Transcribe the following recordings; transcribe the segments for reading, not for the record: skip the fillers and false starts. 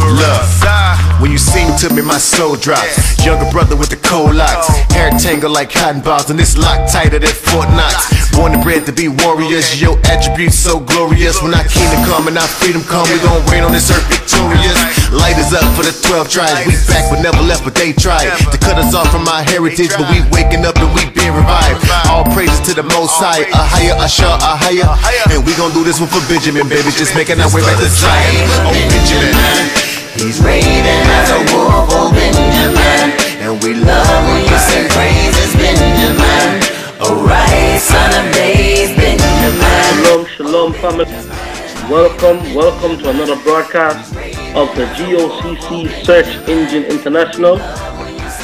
Look, when you sing to me, my soul drops. Younger brother with the cold locks, hair tangled like cotton balls, and this lock tighter than Fort Knox. Born and bred to be warriors, your attributes so glorious. When I kingdom come and our freedom come, we gon' reign on this earth victorious. Light is up for the 12 tribes. We back but never left, but they tried to cut us off from our heritage, but we waking up and we being revived. All praises to the Most High, a higher, a higher. And we gon' do this one for Benjamin, baby, just making our way back to Zion. Oh, Benjamin, he's raving as a wolf, oh Benjamin. And we love when you sing praises, Benjamin. Alright, son of days, Benjamin. Shalom, family. Welcome to another broadcast of the GOCC Search Engine International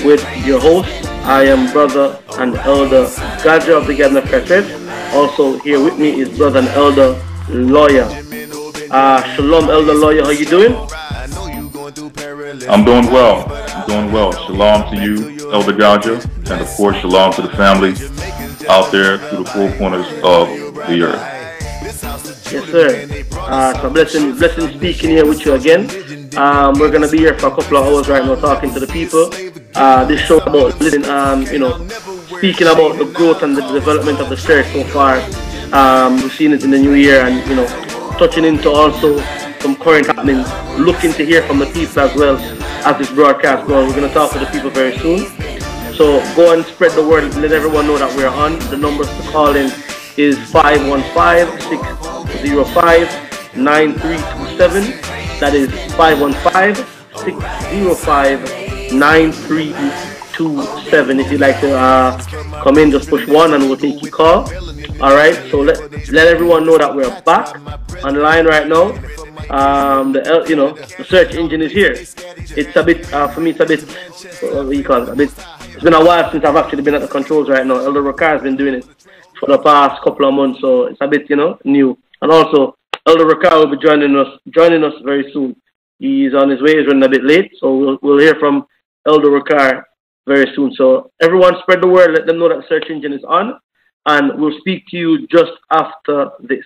with your host. I am Brother and Elder Rawchaa of the GOCC. Also here with me is Brother and Elder Lawya. Shalom, Elder Lawya, how you doing? I'm doing well. Shalom to you, Elder Rawchaa, and of course, shalom to the family out there through the four corners of the earth. Yes, sir. So blessing speaking here with you again. We're gonna be here for a couple of hours right now, talking to the people. This show about listening, speaking about the growth and the development of the church so far. We've seen it in the new year, and touching into also some current happenings. Looking to hear from the people as well as this broadcast goes. We're gonna talk to the people very soon. So go and spread the word. Let everyone know that we're on. The numbers to call in is 515-605-9327. That is 515-605-9327. If you'd like to come in, just push 1 and we'll take your call. Alright, so let everyone know that we're back online right now. The search engine is here. It's a bit, for me, it's a bit, what do you call it? It's been a while since I've actually been at the controls right now. Elder Rawchaa has been doing it for the past couple of months, so it's a bit, new. And also, Elder Rawchaa will be joining us very soon. He's on his way. He's running a bit late, so we'll hear from Elder Rawchaa very soon. So everyone, spread the word. Let them know that the search engine is on, and we'll speak to you just after this.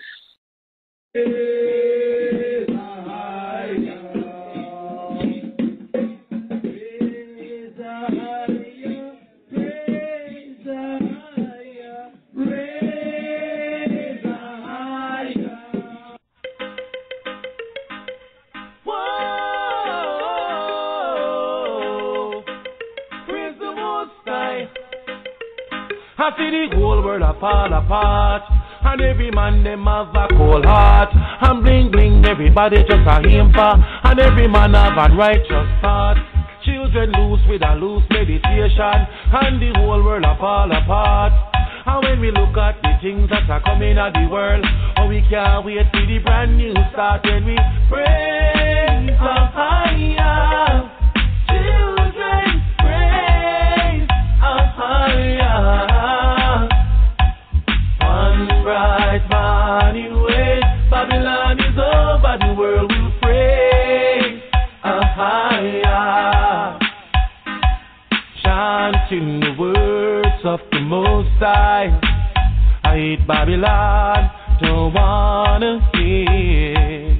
I see the whole world a fall apart, and every man them have a cold heart, and bling bling everybody just a aim for, and every man have a righteous thought. Children loose with a loose meditation, and the whole world a fall apart. And when we look at the things that are coming at the world, oh, we can't wait for the brand new start when we praise the higher. Children praise the higher. Bright morning when Babylon is over, the world will praise a higher. Chanting the words of the Most High. I hate Babylon, don't wanna hear.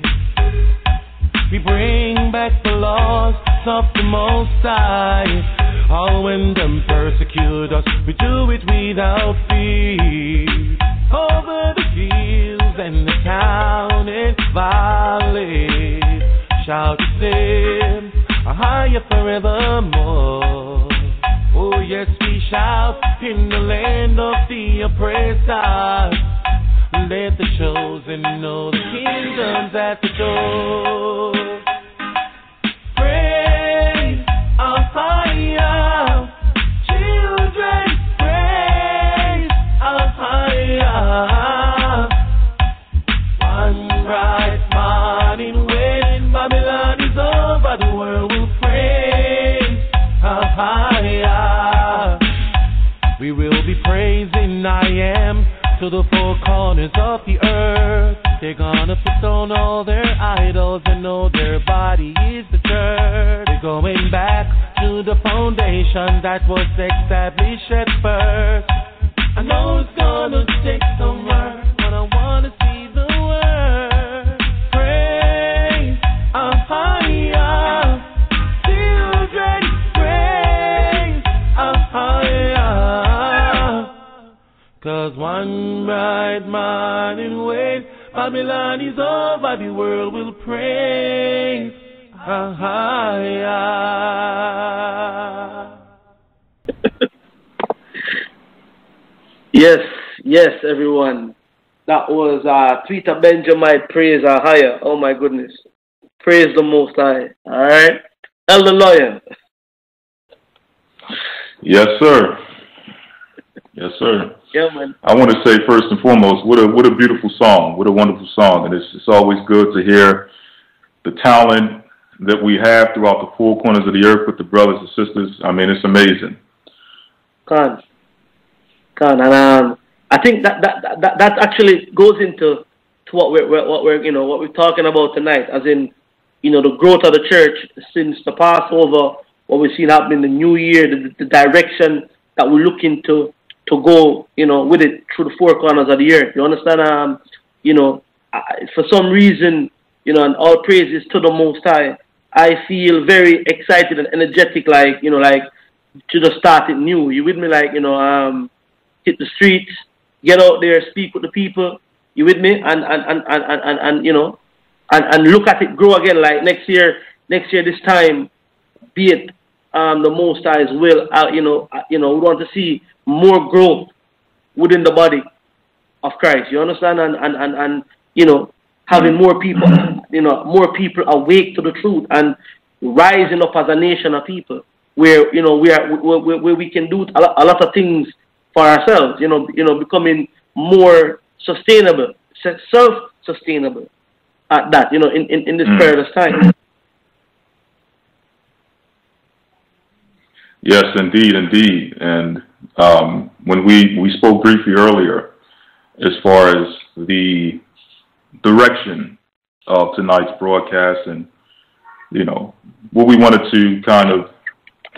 We bring back the laws of the Most High. All when them persecute us, we do it without fear. Over the hills and the town and valleys, shout His name, higher forevermore. Oh yes, we shout in the land of the oppressor. Let the chosen know the kingdom's at the door. Praise our higher, children. One bright morning when Babylon is over, the world will praise higher. We will be praising I am to the four corners of the earth. They're gonna put down all their idols and know their body is the church. They're going back to the foundation that was established at first. I know it's gonna take some work, but I wanna see the word. Praise a higher. Babylon is over, the world will praise. Yes, everyone. That was Twitter Benjamin, praise higher. Oh my goodness. Praise the Most High. Alright. Elder Lawya. Yes, sir. Yes, sir. Yeah, man. I want to say first and foremost, what a beautiful song. What a wonderful song. And it's always good to hear the talent that we have throughout the four corners of the earth with the brothers and sisters. I mean, it's amazing. And I think that actually goes into what we're talking about tonight, as in, the growth of the church since the Passover, what we've seen happen in the new year, the direction that we're looking to go, with it through the four corners of the earth. You understand? For some reason, and all praises to the Most High, I feel very excited and energetic, like to just start it new. You with me? Hit the streets, get out there, speak with the people. You with me? And look at it grow again. Like next year this time, be it the Most High's will. We want to see more growth within the body of Christ. You understand? And having more people awake to the truth and rising up as a nation of people where where we can do a lot of things for ourselves. Becoming more sustainable, self-sustainable at that. In this perilous time. Yes, indeed. And when we spoke briefly earlier, as far as the direction of tonight's broadcast and, what we wanted to kind of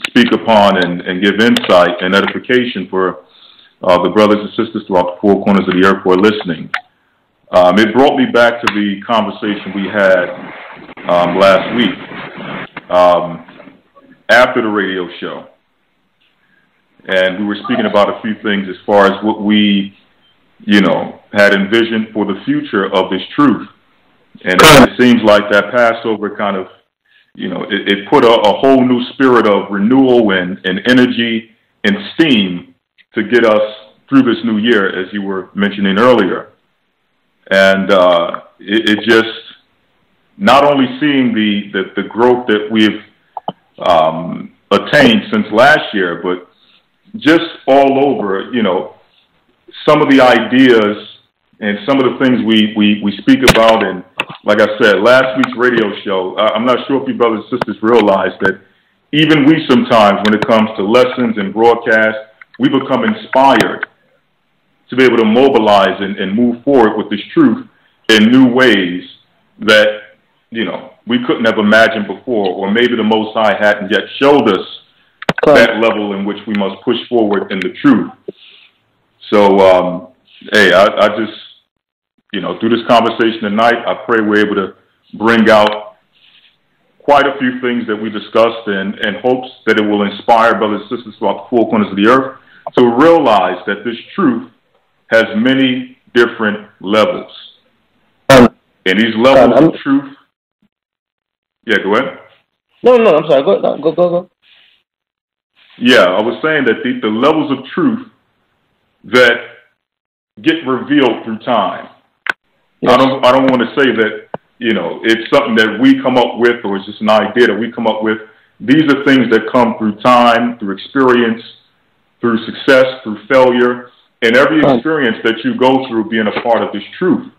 speak upon and give insight and edification for the brothers and sisters throughout the four corners of the earth who are listening. It brought me back to the conversation we had last week after the radio show. And we were speaking about a few things as far as what we, had envisioned for the future of this truth. And it seems like that Passover kind of, it put a whole new spirit of renewal and energy and steam to get us through this new year, as you were mentioning earlier. And it just, not only seeing the growth that we've attained since last year, but just all over, some of the ideas and some of the things we speak about. And like I said, last week's radio show, I'm not sure if you brothers and sisters realize that even we sometimes, when it comes to lessons and broadcasts, we become inspired to be able to mobilize and move forward with this truth in new ways that, we couldn't have imagined before, or maybe the Most High hadn't yet showed us that level in which we must push forward in the truth. So, hey, I just, through this conversation tonight, I pray we're able to bring out quite a few things that we discussed and hopes that it will inspire brothers and sisters throughout the four corners of the earth to realize that this truth has many different levels. And these levels of truth... Yeah, go ahead. No, I'm sorry. Go. Yeah, I was saying that the levels of truth that get revealed through time. Yes. I don't want to say that, it's something that we come up with or it's just an idea that we come up with. These are things that come through time, through experience, through success, through failure, and every experience that you go through being a part of this truth.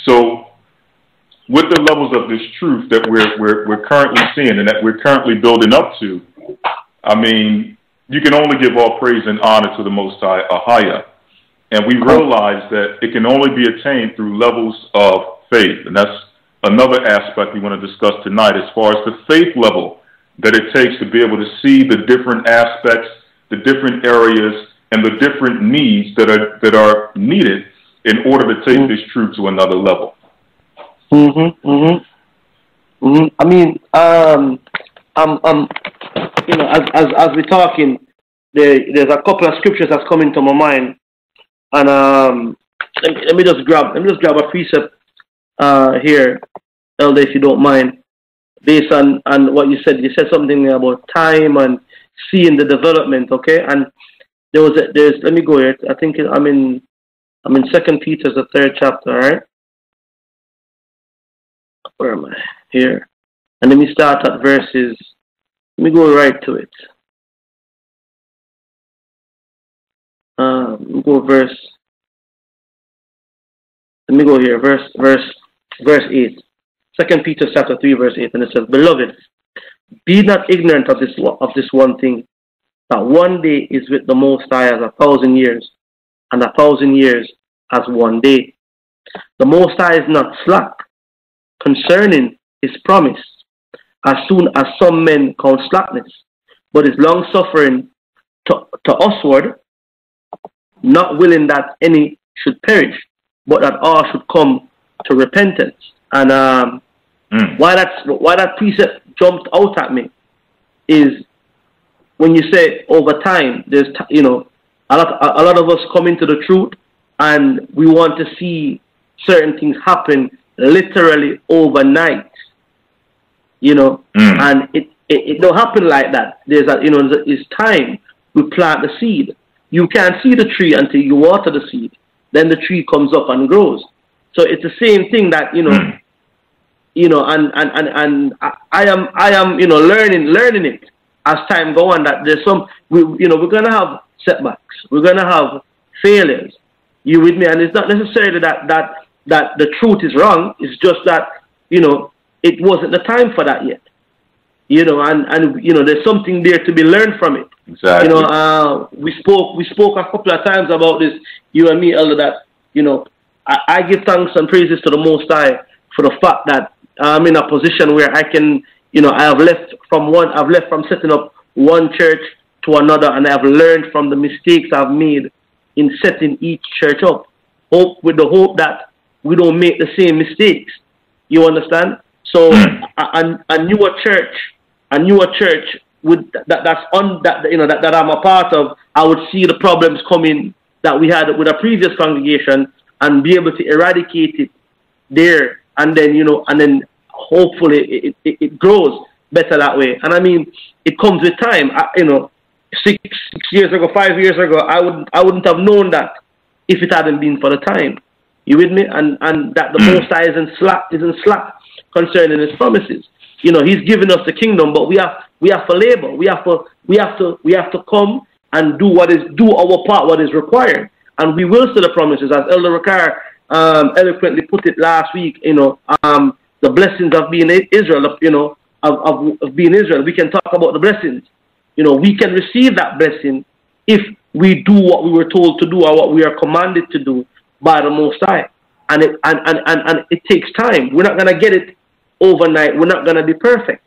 So with the levels of this truth that we're currently seeing and that we're currently building up to, I mean, you can only give all praise and honor to the Most High, Ahaya. And we realize that it can only be attained through levels of faith. And that's another aspect we want to discuss tonight as far as the faith level that it takes to be able to see the different aspects, the different areas, and the different needs that are needed in order to take this truth to another level. I mean, as we're talking, there's a couple of scriptures that's coming to my mind, and let me just grab a precept here, Elder, if you don't mind, based on what you said. You said something about time and seeing the development, okay? And there's let me go here. I think I'm in 2 Peter, the 3rd chapter, all right? Where am I? Here. And let me start at verses. Let me go right to it. Let me go here, verse 8. 2 Peter chapter 3, verse 8, and it says, Beloved, be not ignorant of this one thing, that one day is with the Most High as 1,000 years, and 1,000 years as one day. The Most High is not slack concerning his promise, as soon as some men count slackness, but is long suffering to usward, not willing that any should perish, but that all should come to repentance. And why that precept jumped out at me is when you say over time, there's a lot of us come into the truth and we want to see certain things happen literally overnight, and it don't happen like that. It's time. We plant the seed. You can't see the tree until you water the seed. Then the tree comes up and grows. So it's the same thing that and I am learning it as time go on, that there's we're gonna have setbacks, we're gonna have failures. You with me? And it's not necessarily that the truth is wrong. It's just that it wasn't the time for that yet. And there's something there to be learned from it. Exactly. We spoke a couple of times about this, you and me, Elder, that I give thanks and praises to the Most High for the fact that I'm in a position where I can, I've left from setting up one church to another, and I've learned from the mistakes I've made in setting each church up. With the hope that we don't make the same mistakes. You understand? So a newer church that I'm a part of, I would see the problems coming that we had with a previous congregation and be able to eradicate it there, and then hopefully it grows better that way. And I mean, it comes with time. 6 years ago, 5 years ago, I wouldn't have known that if it hadn't been for the time. You with me? And that the Most High isn't slack concerning his promises. He's given us the kingdom, but we have to labor. We have to come and do our part, what is required, and we will see the promises. As Elder Rawchaa eloquently put it last week, the blessings of being Israel, of being Israel. We can talk about the blessings. We can receive that blessing if we do what we were told to do or what we are commanded to do by the Most High. And it takes time. We're not gonna get it overnight. We're not gonna be perfect.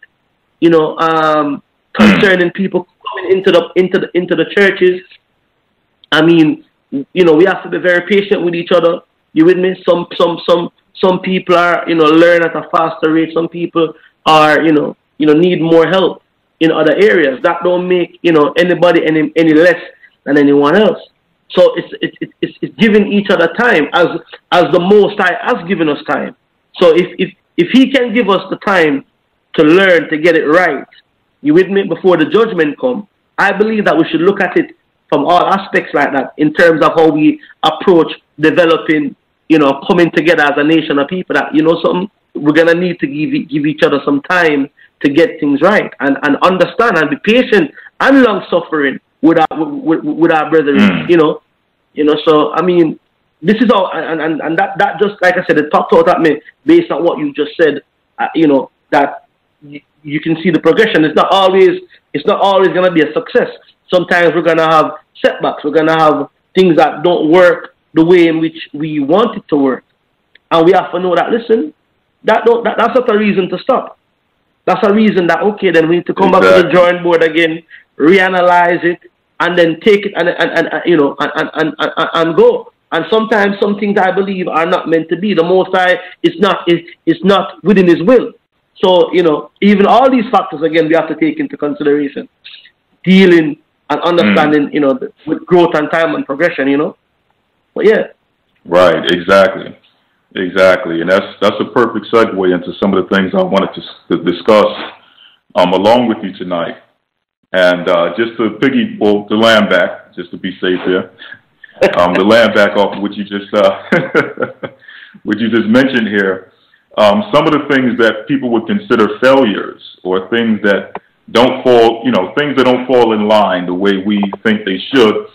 Concerning people coming into the churches, I mean, we have to be very patient with each other. You with me? Some people are learn at a faster rate. Some people are need more help in other areas. That don't make anybody any less than anyone else. So it's giving each other time as the Most High has given us time. So if He can give us the time to learn to get it right, you with me, before the judgment come, I believe that we should look at it from all aspects like that, in terms of how we approach developing, coming together as a nation of people. That something, we're gonna need to give each other some time to get things right, and understand and be patient and long suffering with our brethren. So I mean, this is all, and that just, like I said, it popped out at me based on what you just said. That you can see the progression. It's not always going to be a success. Sometimes we're going to have setbacks. We're going to have things that don't work the way in which we want it to work, and we have to know that. Listen, that's not a reason to stop. That's a reason that, okay, then we need to come back to the drawing board again, reanalyze it, and then take it and go. And sometimes some things, I believe, are not meant to be. The Most High is not within His will. So, even all these factors, again, we have to take into consideration, dealing and understanding, with growth and time and progression, But yeah. Right, exactly. Exactly, and that's a perfect segue into some of the things I wanted to discuss along with you tonight. And just to the land back, just to be safe here, the land back off of what you just what you just mentioned here. Some of the things that people would consider failures, or things that don't fall, things that don't fall in line the way we think they should,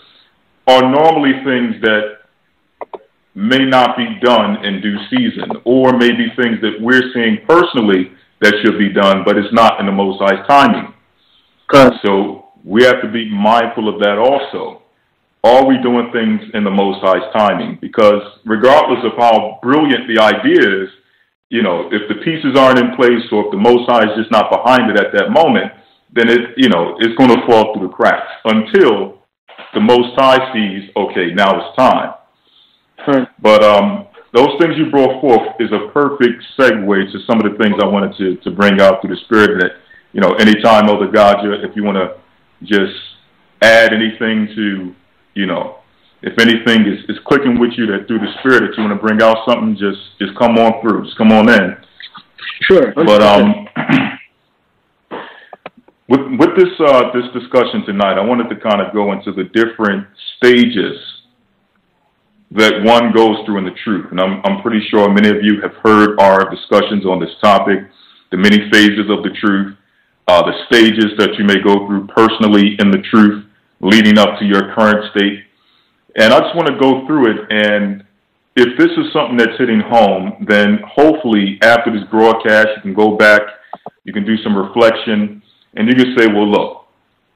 are normally things that may not be done in due season, or maybe things that we're seeing personally that should be done, but it's not in the Most High's timing. So we have to be mindful of that also. Are we doing things in the Most High's timing? Because regardless of how brilliant the idea is, if the pieces aren't in place, or if the Most High is just not behind it at that moment, then it's going to fall through the cracks until the Most High sees, okay, now it's time. But those things you brought forth is a perfect segue to some of the things I wanted to bring out through the Spirit. That, anytime, Elder Rawchaa, if you want to just add anything to, if anything is clicking with you that through the Spirit that you want to bring out something, just come on through, just come on in. Sure. But with this discussion tonight, I wanted to kind of go into the different stages that one goes through in the truth. And I'm pretty sure many of you have heard our discussions on this topic, the many phases of the truth, the stages that you may go through personally in the truth leading up to your current state. And I just want to go through it, and if this is something that's hitting home, then hopefully after this broadcast you can go back, you can do some reflection, and you can say, well, look,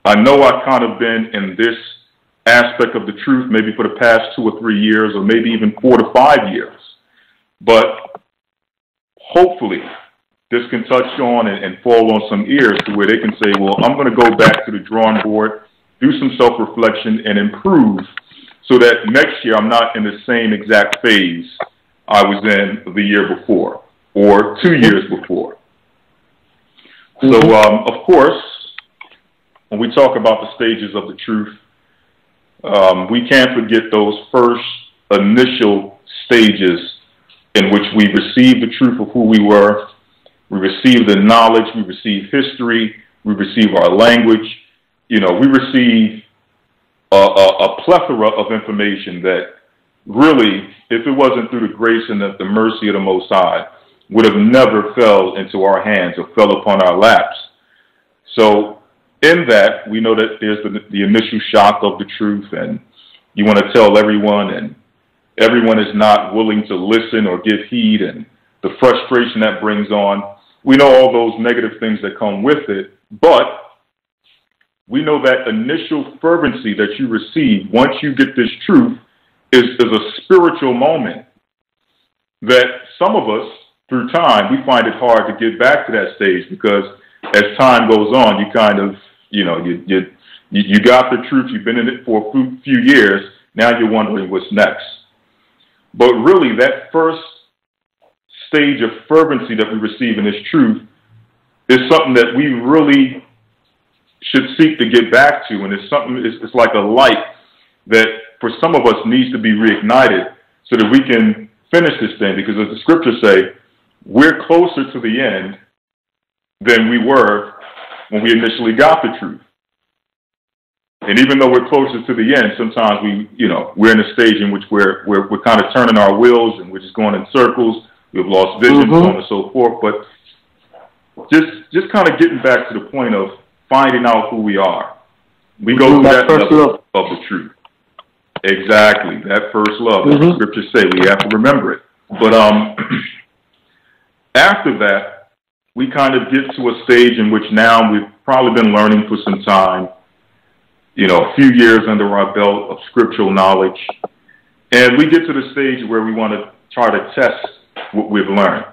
I know I've kind of been in this aspect of the truth maybe for the past 2 or 3 years, or maybe even 4 to 5 years. But hopefully this can touch on and fall on some ears to where they can say, well, I'm going to go back to the drawing board, do some self-reflection, and improve, so that next year I'm not in the same exact phase I was in the year before or 2 years before. So, of course, when we talk about the stages of the truth, we can't forget those first initial stages in which we received the truth of who we were. We received the knowledge, we received history, we received our language. We received a plethora of information that really, if it wasn't through the grace and the mercy of the Most High, would have never fell into our hands or fell upon our laps. So in that, we know that there's the initial shock of the truth, and you want to tell everyone, and everyone is not willing to listen or give heed, and the frustration that brings on. We know all those negative things that come with it, but we know that initial fervency that you receive once you get this truth is a spiritual moment that some of us, through time, we find it hard to get back to that stage, because as time goes on, you kind of, you got the truth, you've been in it for a few years, now you're wondering what's next. But really, that first stage of fervency that we receive in this truth is something that we really should seek to get back to, and it's like a light that for some of us needs to be reignited so that we can finish this thing, because as the scriptures say, we're closer to the end than we were when we initially got the truth. And even though we're closer to the end, sometimes we're in a stage in which we're kind of turning our wheels and we're just going in circles. We've lost vision, so on and so forth. But just kind of getting back to the point of finding out who we are. We go through that level of the truth. Exactly, that first love. As the scriptures say, we have to remember it. But after that, we kind of get to a stage in which now we've probably been learning for some time, a few years under our belt of scriptural knowledge. And we get to the stage where we want to try to test what we've learned.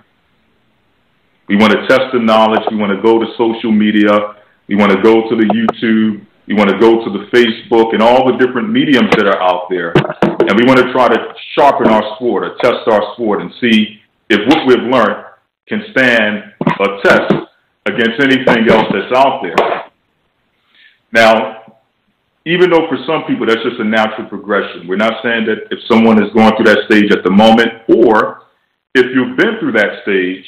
We want to test the knowledge. We want to go to social media. We want to go to the YouTube. We want to go to the Facebook and all the different mediums that are out there. And we want to try to sharpen our sword or test our sword and see if what we've learned can stand a test against anything else that's out there. Now, even though for some people that's just a natural progression, we're not saying that if someone is going through that stage at the moment, or if you've been through that stage,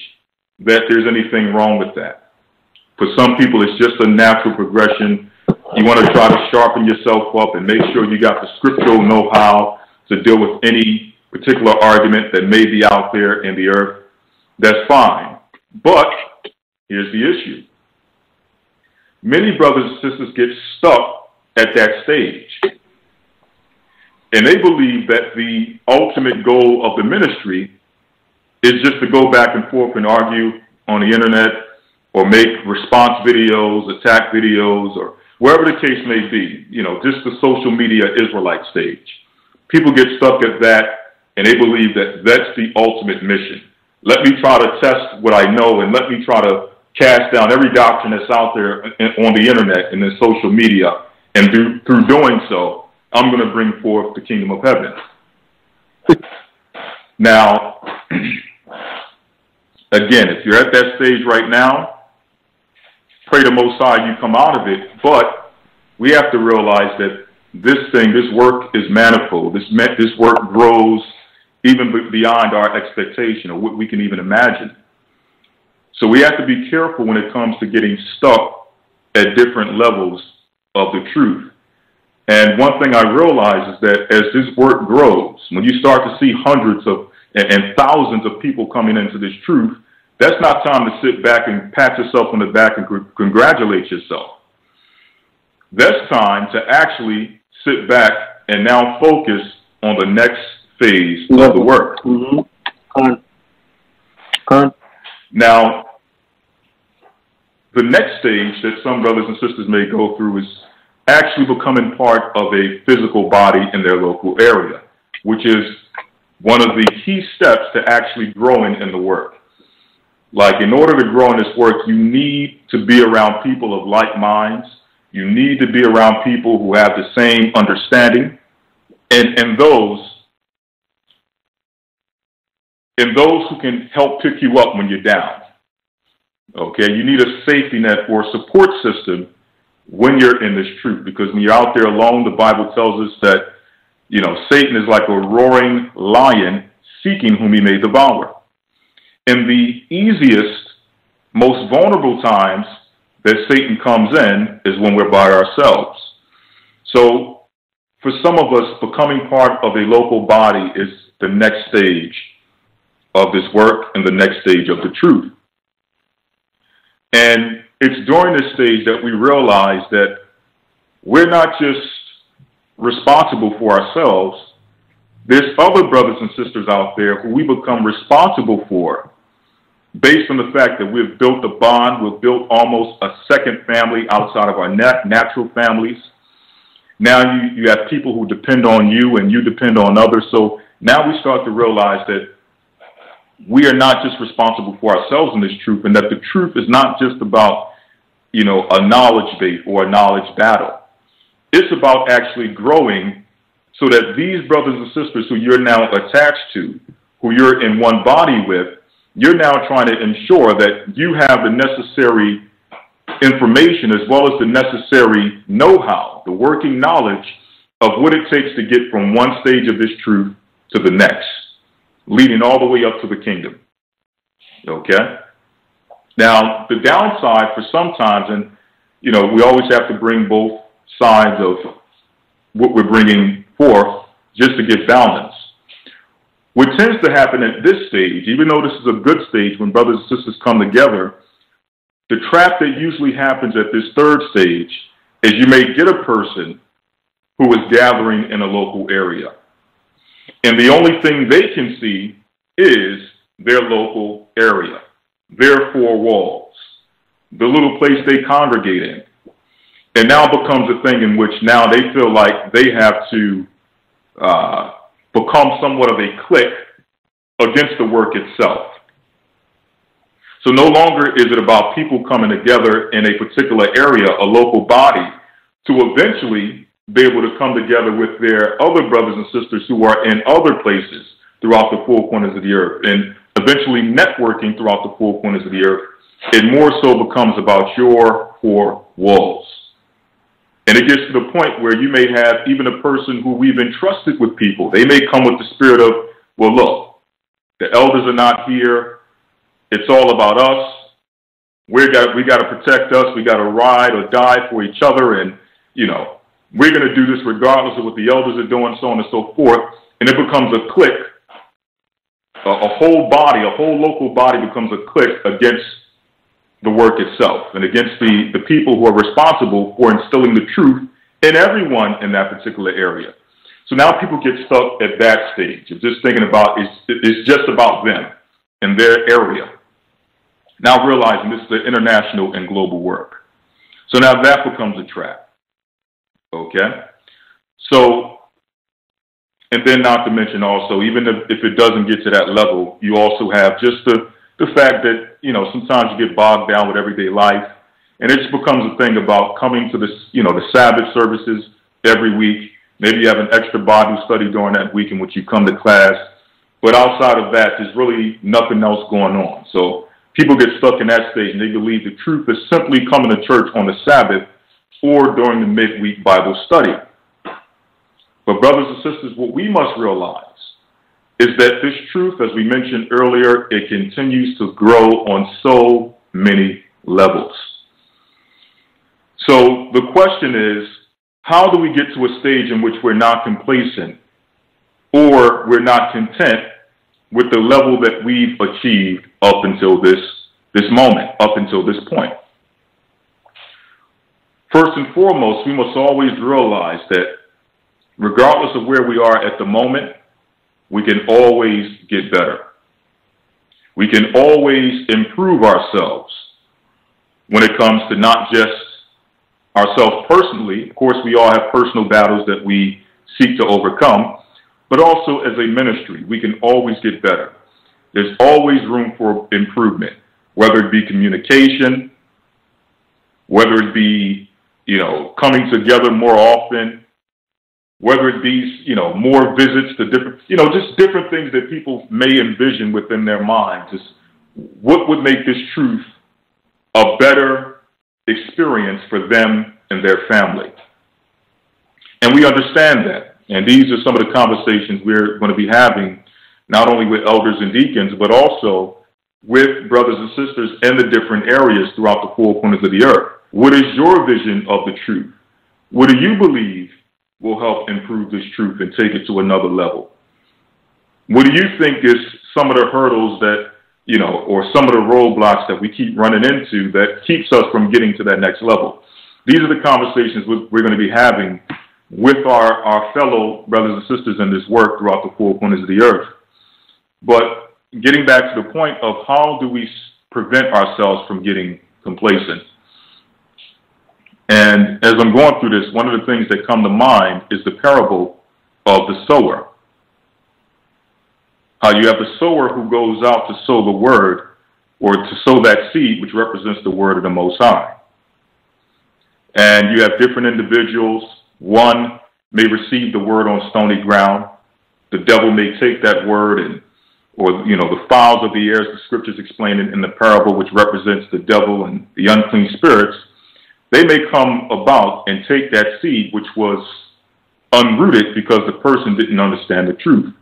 that there's anything wrong with that. For some people, it's just a natural progression. You want to try to sharpen yourself up and make sure you got the scriptural know-how to deal with any particular argument that may be out there in the earth. That's fine. But here's the issue. Many brothers and sisters get stuck at that stage. And they believe that the ultimate goal of the ministry is just to go back and forth and argue on the internet or make response videos, attack videos, or wherever the case may be, you know, just the social media Israelite stage. People get stuck at that, and they believe that that's the ultimate mission. Let me try to test what I know, and let me try to cast down every doctrine that's out there on the internet and in social media, and through doing so, I'm going to bring forth the kingdom of heaven. Now, again, if you're at that stage right now, pray the Most High you come out of it, but we have to realize that this work is manifold. This work grows even beyond our expectation or what we can even imagine. So we have to be careful when it comes to getting stuck at different levels of the truth. And one thing I realize is that as this work grows, when you start to see hundreds of and thousands of people coming into this truth, that's not time to sit back and pat yourself on the back and congratulate yourself. That's time to actually sit back and now focus on the next phase of the work. Now, the next stage that some brothers and sisters may go through is actually becoming part of a physical body in their local area, which is one of the key steps to actually growing in the work. Like, in order to grow in this work, you need to be around people of like minds. You need to be around people who have the same understanding, and those who can help pick you up when you're down. Okay, you need a safety net or a support system when you're in this truth, because when you're out there alone, the Bible tells us that, you know, Satan is like a roaring lion seeking whom he may devour. And the easiest, most vulnerable times that Satan comes in is when we're by ourselves. So for some of us, becoming part of a local body is the next stage of this work and the next stage of the truth. And it's during this stage that we realize that we're not just responsible for ourselves. There's other brothers and sisters out there who we become responsible for based on the fact that we've built a bond, we've built almost a second family outside of our natural families. Now you have people who depend on you and you depend on others. So now we start to realize that we are not just responsible for ourselves in this truth, and that the truth is not just about, you know, a knowledge base or a knowledge battle. It's about actually growing so that these brothers and sisters who you're now attached to, who you're in one body with, you're now trying to ensure that you have the necessary information as well as the necessary know-how, the working knowledge of what it takes to get from one stage of this truth to the next, leading all the way up to the kingdom. Okay? Now, the downside for sometimes, and, you know, we always have to bring both sides of what we're bringing forth just to get balance. What tends to happen at this stage, even though this is a good stage when brothers and sisters come together, the trap that usually happens at this third stage is you may get a person who is gathering in a local area, and the only thing they can see is their local area, their four walls, the little place they congregate in. And now becomes a thing in which now they feel like they have to become somewhat of a clique against the work itself. So no longer is it about people coming together in a particular area, a local body, to eventually be able to come together with their other brothers and sisters who are in other places throughout the four corners of the earth, and eventually networking throughout the four corners of the earth. It more so becomes about your four walls. And it gets to the point where you may have even a person who we've entrusted with people. They may come with the spirit of, well, look, The elders are not here. It's all about us. We got to protect us. We got to ride or die for each other, and we're going to do this regardless of what the elders are doing, so on and so forth. And it becomes a clique. A whole body, a whole local body becomes a clique against the work itself and against the people who are responsible for instilling the truth in everyone in that particular area. So now people get stuck at that stage of just thinking about it's just about them and their area. Now realizing this is an international and global work. So now that becomes a trap. Okay? So, and then not to mention also, even if it doesn't get to that level, you also have just the fact that, sometimes you get bogged down with everyday life. And it just becomes a thing about coming to the Sabbath services every week. Maybe you have an extra Bible study during that week in which you come to class. But outside of that, there's really nothing else going on. So people get stuck in that stage and they believe the truth is simply coming to church on the Sabbath or during the midweek Bible study. But brothers and sisters, what we must realize is that this truth, as we mentioned earlier, it continues to grow on so many levels. So the question is, how do we get to a stage in which we're not complacent or we're not content with the level that we've achieved up until this moment, up until this point? First and foremost, we must always realize that regardless of where we are at the moment, we can always get better. We can always improve ourselves when it comes to not just ourselves personally. Of course, we all have personal battles that we seek to overcome, but also as a ministry, we can always get better. There's always room for improvement, whether it be communication, whether it be, coming together more often, whether it be, more visits to different, just different things that people may envision within their minds. Just what would make this truth a better experience for them and their family? And we understand that. And these are some of the conversations we're going to be having, not only with elders and deacons, but also with brothers and sisters in the different areas throughout the four corners of the earth. What is your vision of the truth? What do you believe will help improve this truth and take it to another level? What do you think is some of the hurdles that, or some of the roadblocks that we keep running into that keeps us from getting to that next level? These are the conversations we're going to be having with our fellow brothers and sisters in this work throughout the four corners of the earth. But getting back to the point of how do we prevent ourselves from getting complacent? And as I'm going through this, one of the things that come to mind is the parable of the sower. How you have the sower who goes out to sow the word, or to sow that seed, which represents the word of the Most High. And you have different individuals. One may receive the word on stony ground. The devil may take that word or the fowls of the air, as the scriptures explain in the parable, which represents the devil and the unclean spirits. They may come about and take that seed, which was unrooted because the person didn't understand the truth.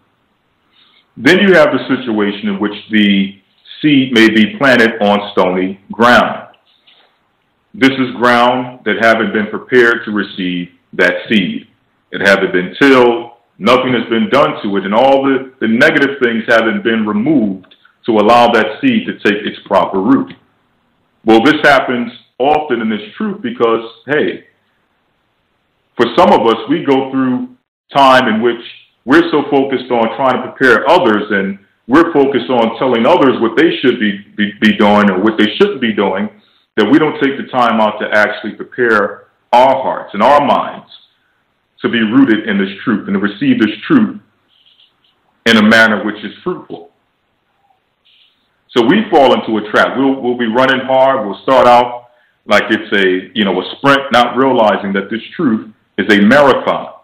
Then you have the situation in which the seed may be planted on stony ground. This is ground that haven't been prepared to receive that seed. It haven't been tilled, nothing has been done to it, and all the negative things haven't been removed to allow that seed to take its proper root. Well, this happens often in this truth because, hey, for some of us, we go through time in which we're so focused on trying to prepare others, and we're focused on telling others what they should be doing or what they shouldn't be doing, that we don't take the time out to actually prepare our hearts and our minds to be rooted in this truth and to receive this truth in a manner which is fruitful. So we fall into a trap. We'll be running hard. We'll start out like it's a sprint, not realizing that this truth is a marathon.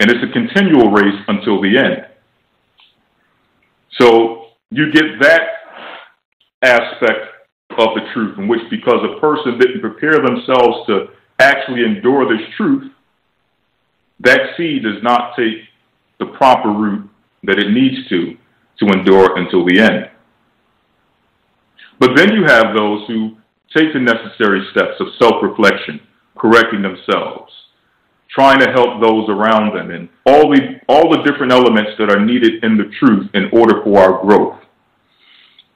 And it's a continual race until the end. So you get that aspect of the truth in which, because a person didn't prepare themselves to actually endure this truth, that seed does not take the proper root that it needs to to endure until the end. But then you have those who take the necessary steps of self-reflection, correcting themselves, trying to help those around them, and all the different elements that are needed in the truth in order for our growth.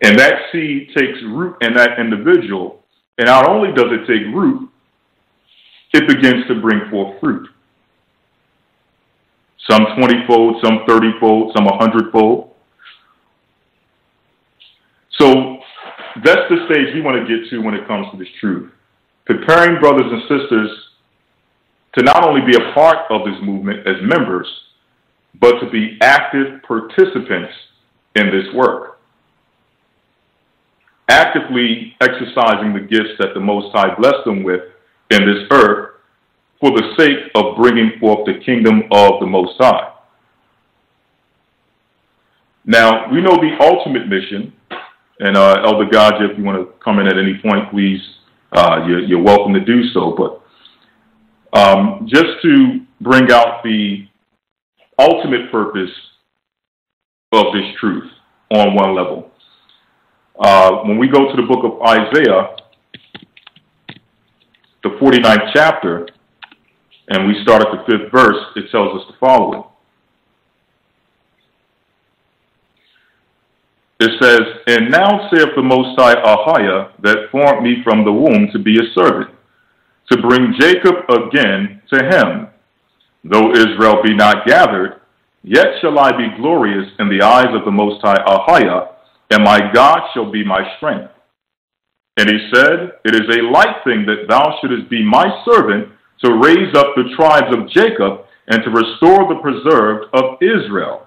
And that seed takes root in that individual, and not only does it take root, it begins to bring forth fruit. Some 20-fold, some 30-fold, some 100-fold. So that's the stage we want to get to when it comes to this truth. Preparing brothers and sisters to not only be a part of this movement as members, but to be active participants in this work. Actively exercising the gifts that the Most High blessed them with in this earth for the sake of bringing forth the kingdom of the Most High. Now, we know the ultimate mission, and Elder Rawchaa, if you want to come in at any point, please, you're welcome to do so. But just to bring out the ultimate purpose of this truth on one level. When we go to the book of Isaiah, the 49th chapter, and we start at the 5th verse, it tells us the following. It says, "And now saith the Most High Ahia, that formed me from the womb to be a servant, to bring Jacob again to him. Though Israel be not gathered, yet shall I be glorious in the eyes of the Most High Ahia, and my God shall be my strength. And he said, It is a light thing that thou shouldest be my servant, to raise up the tribes of Jacob, and to restore the preserved of Israel.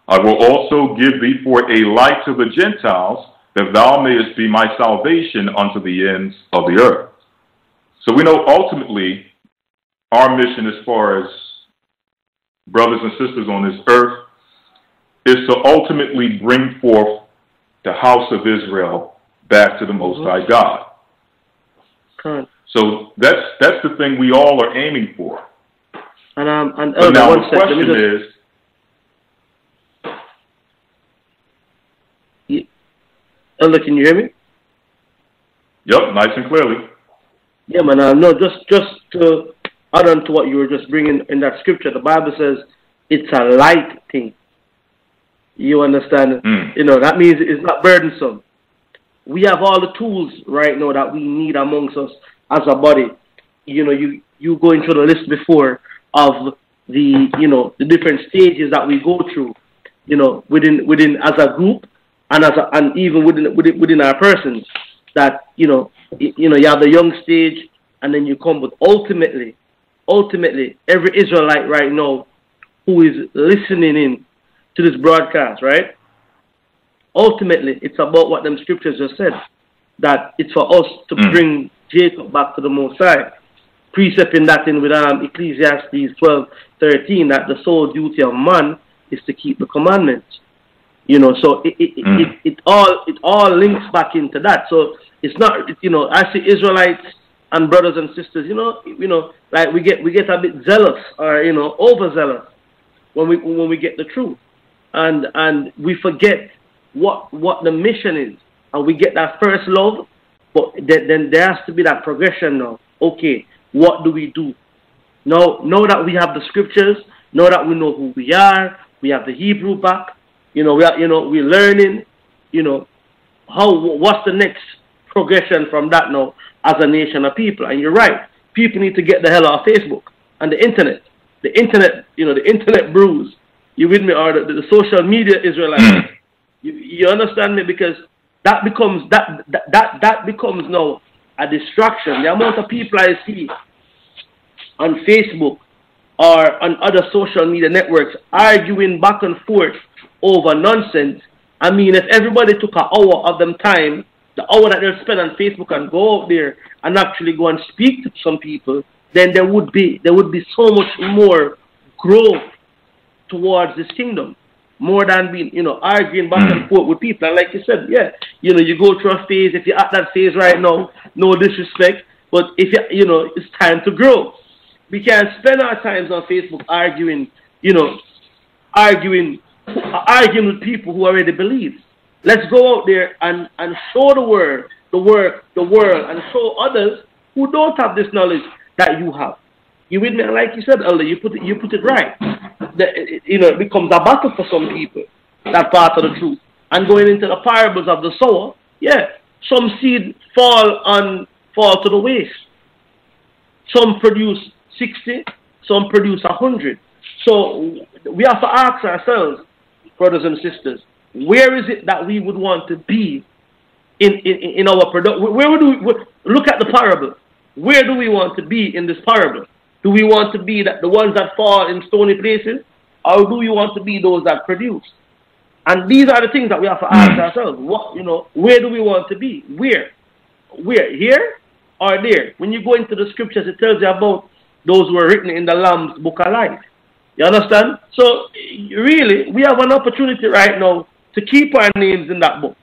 I will also give thee for a light to the Gentiles, that thou mayest be my salvation unto the ends of the earth." So we know ultimately our mission as far as brothers and sisters on this earth is to ultimately bring forth the house of Israel back to the Most High God. Correct. So that's the thing we all are aiming for. And Elder, now the question is, Elder, can you hear me? Yep, nice and clearly. Yeah, man. No, just to add on to what you were just bringing in that scripture, the Bible says it's a light thing. You understand? You know, that means it's not burdensome. We have all the tools right now that we need amongst us as a body. You know, you going through the list before of the, you know, the different stages that we go through, you know, within as a group and even within our persons, that, you know, you have the young stage, and then you come, but ultimately, every Israelite right now who is listening in to this broadcast, right? Ultimately, it's about what them scriptures just said, that it's for us to bring Jacob back to the Most High. Precepting that in with Ecclesiastes 12:13, that the sole duty of man is to keep the commandments. You know, so it all links back into that. So it's not, you know, I see Israelites and brothers and sisters, you know, like we get a bit zealous or, you know, overzealous when we get the truth, and we forget what the mission is, and we get that first love, but then there has to be that progression now. Okay, what do we do now that we have the scriptures, now that we know who we are, we have the Hebrew back, you know, we're learning, you know, what's the next progression from that now as a nation of people. And you're right, people need to get the hell off Facebook and the internet, you know, the internet brews. You with me? Or the social media Israelites. You understand me? Because that becomes now a distraction. The amount of people I see on Facebook or on other social media networks arguing back and forth over nonsense. I mean, if everybody took an hour of them time, the hour that they'll spend on Facebook, and go out there and actually go and speak to some people, then there would be so much more growth towards this kingdom, more than being, you know, arguing back and forth with people. And like you said, yeah, you know, you go through a phase. If you're at that phase right now, no disrespect, but if you know, it's time to grow. We can't spend our times on Facebook arguing arguing with people who already believe. Let's go out there and show the world, and show others who don't have this knowledge that you have. You with me? And like you said, Elder, you put it right. It becomes a battle for some people, that part of the truth. And going into the parables of the sower, some seed fall to the waste. Some produce 60, some produce 100. So we have to ask ourselves, brothers and sisters, where is it that we would want to be in our production? Where would we look at the parable? Where do we want to be in this parable? Do we want to be the ones that fall in stony places, or do we want to be those that produce? And these are the things that we have to ask ourselves. Where do we want to be? Where? Here or there? When you go into the scriptures, it tells you about those who are written in the Lamb's book of life. You understand? So really, we have an opportunity right now to keep our names in that book.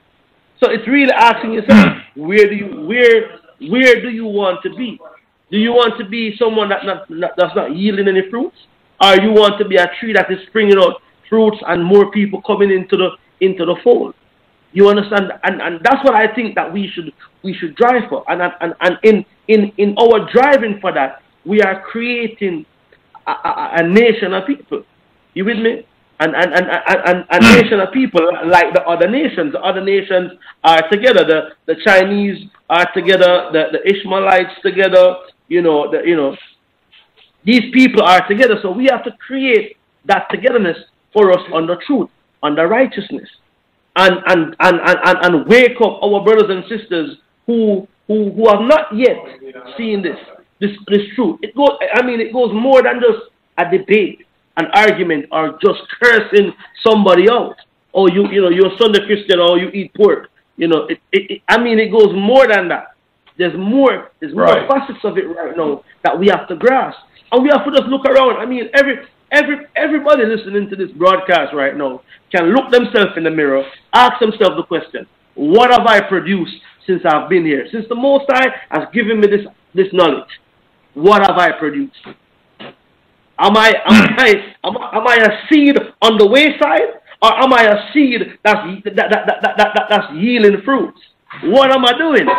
So it's really asking yourself, where do you want to be? Do you want to be someone that's not yielding any fruits, or you want to be a tree that is springing out fruits and more people coming into the fold? You understand? And that's what I think that we should drive for. And in our driving for that, we are creating a nation of people. You with me? And a nation of people like the other nations. The other nations are together. The Chinese are together. The Ishmaelites together. These people are together. So we have to create that togetherness for us on the truth, on the righteousness, and wake up our brothers and sisters who have not yet seen this truth. It goes more than just a debate, an argument, or just cursing somebody out. Or you're a Sunday Christian, or you eat pork. It goes more than that. There's more facets of it right now that we have to grasp, and we have to just look around. Everybody listening to this broadcast right now can look themselves in the mirror, ask themselves the question: what have I produced since I've been here? Since the Most High has given me this knowledge, what have I produced? Am I a seed on the wayside, or am I a seed that's yielding fruits? What am I doing?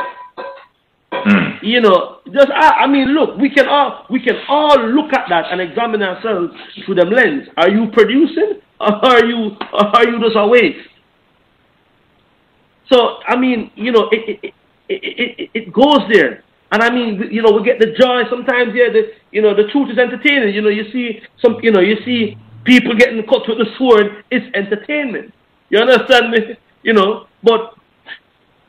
Look, we can all look at that and examine ourselves through them lens. Are you producing, or are you just a waste? So it goes there. And we get the joy sometimes. The truth is entertaining. You see people getting cut with the sword. It's entertainment. You understand me? But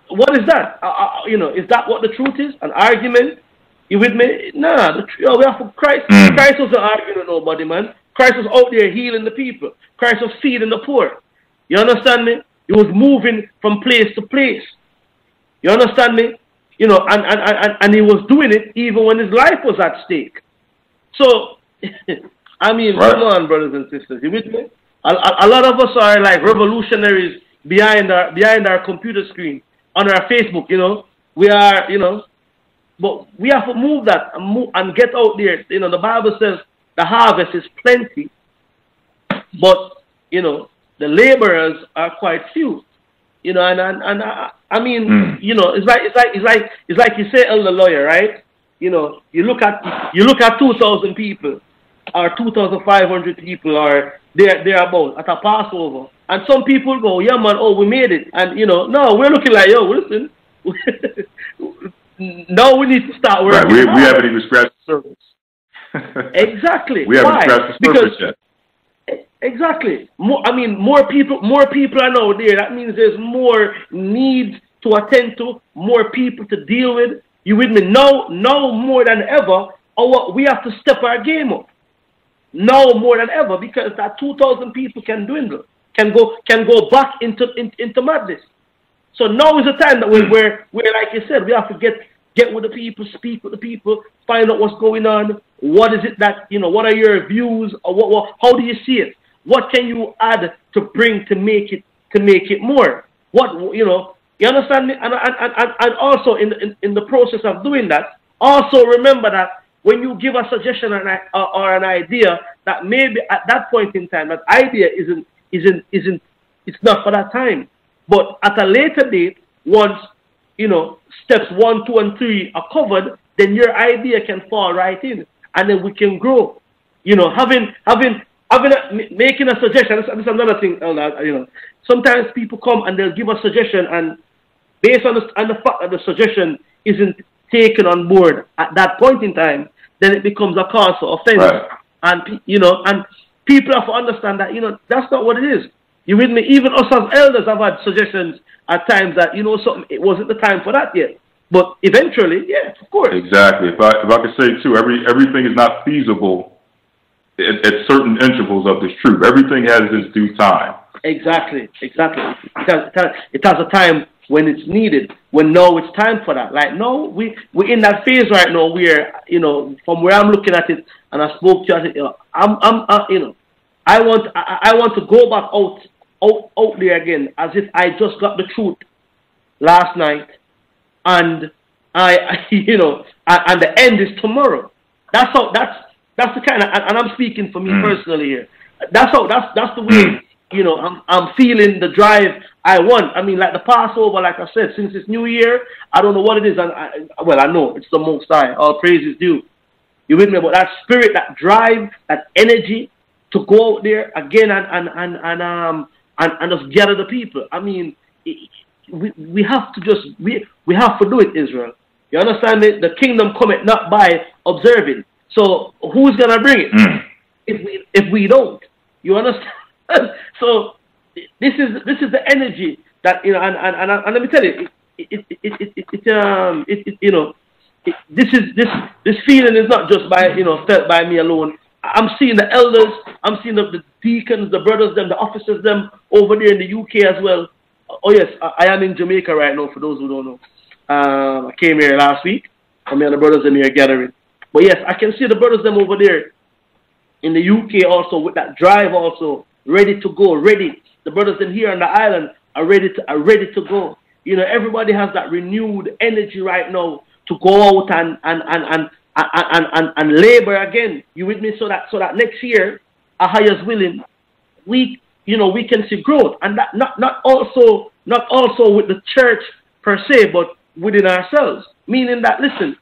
what is that? Is that what the truth is? An argument? You with me? Nah. We have for Christ. Christ wasn't arguing with nobody, man. Christ was out there healing the people. Christ was feeding the poor. You understand me? He was moving from place to place. You understand me? And he was doing it even when his life was at stake. So, come on, brothers and sisters, you with me? A lot of us are like revolutionaries behind our computer screen, on our Facebook, We are, but we have to move that and get out there. The Bible says the harvest is plenty, but, the laborers are quite few. It's like you say, Elder Lawya, right? You look at 2,000 people, or 2,500 people, or they're about at a Passover, and some people go, yeah man, we made it, and no, we're looking like, listen, now we need to start working. Right. We haven't even scratched the surface. Exactly. We haven't scratched the surface yet. Exactly. More people are now there. That means there's more needs to attend to, more people to deal with. You with me? Now more than ever, we have to step our game up. Now more than ever, because that 2,000 people can dwindle, can go back into madness. So now is the time that we're like you said, we have to get with the people, speak with the people, find out what's going on. What is it that what are your views, or how do you see it? What can you add to bring to make it more? You understand me? And also in the process of doing that, also remember that when you give a suggestion or an idea, that maybe at that point in time that idea it's not for that time. But at a later date, once steps 1, 2, and 3 are covered, then your idea can fall right in, and then we can grow. Making a suggestion. This is another thing. Sometimes people come and they'll give a suggestion, and based on the fact that the suggestion isn't taken on board at that point in time, then it becomes a cause for offense. Right. And and people have to understand that that's not what it is. You with me? Even us as elders have had suggestions at times that something, it wasn't the time for that yet. But eventually, yeah, of course. Exactly. If I could say too, everything is not feasible at certain intervals of this truth. Everything has its due time. Exactly. It has a time when it's needed. When now it's time for that. Like now we're in that phase right now where from where I'm looking at it, and I spoke to you, I want to go back out there again as if I just got the truth last night, and and the end is tomorrow. That's the kind of, and I'm speaking for me personally here. That's the way I'm feeling the drive I want. I mean, like the Passover, like I said, since it's New Year, I don't know what it is, and I know it's the Most High. All praise is due. You with me? But that spirit, that drive, that energy to go out there again and just gather the people. I mean, we have to we have to do it, Israel. You understand me? The kingdom cometh not by observing. So who's gonna bring it if we don't? You understand? So this is the energy that and let me tell you, this feeling is not just by felt by me alone. I'm seeing the elders, I'm seeing the deacons, the brothers, them, the officers, them over there in the UK as well. Oh yes, I am in Jamaica right now. For those who don't know, I came here last week. Me and the brothers in here gathering. But yes, I can see the brothers them over there in the UK also with that drive also ready to go, ready. The brothers in here on the island are ready to go. Everybody has that renewed energy right now to go out and labor again. You with me? So that next year, Ahaya's willing, we can see growth, and that not also with the church per se, but within ourselves. Meaning that, listen,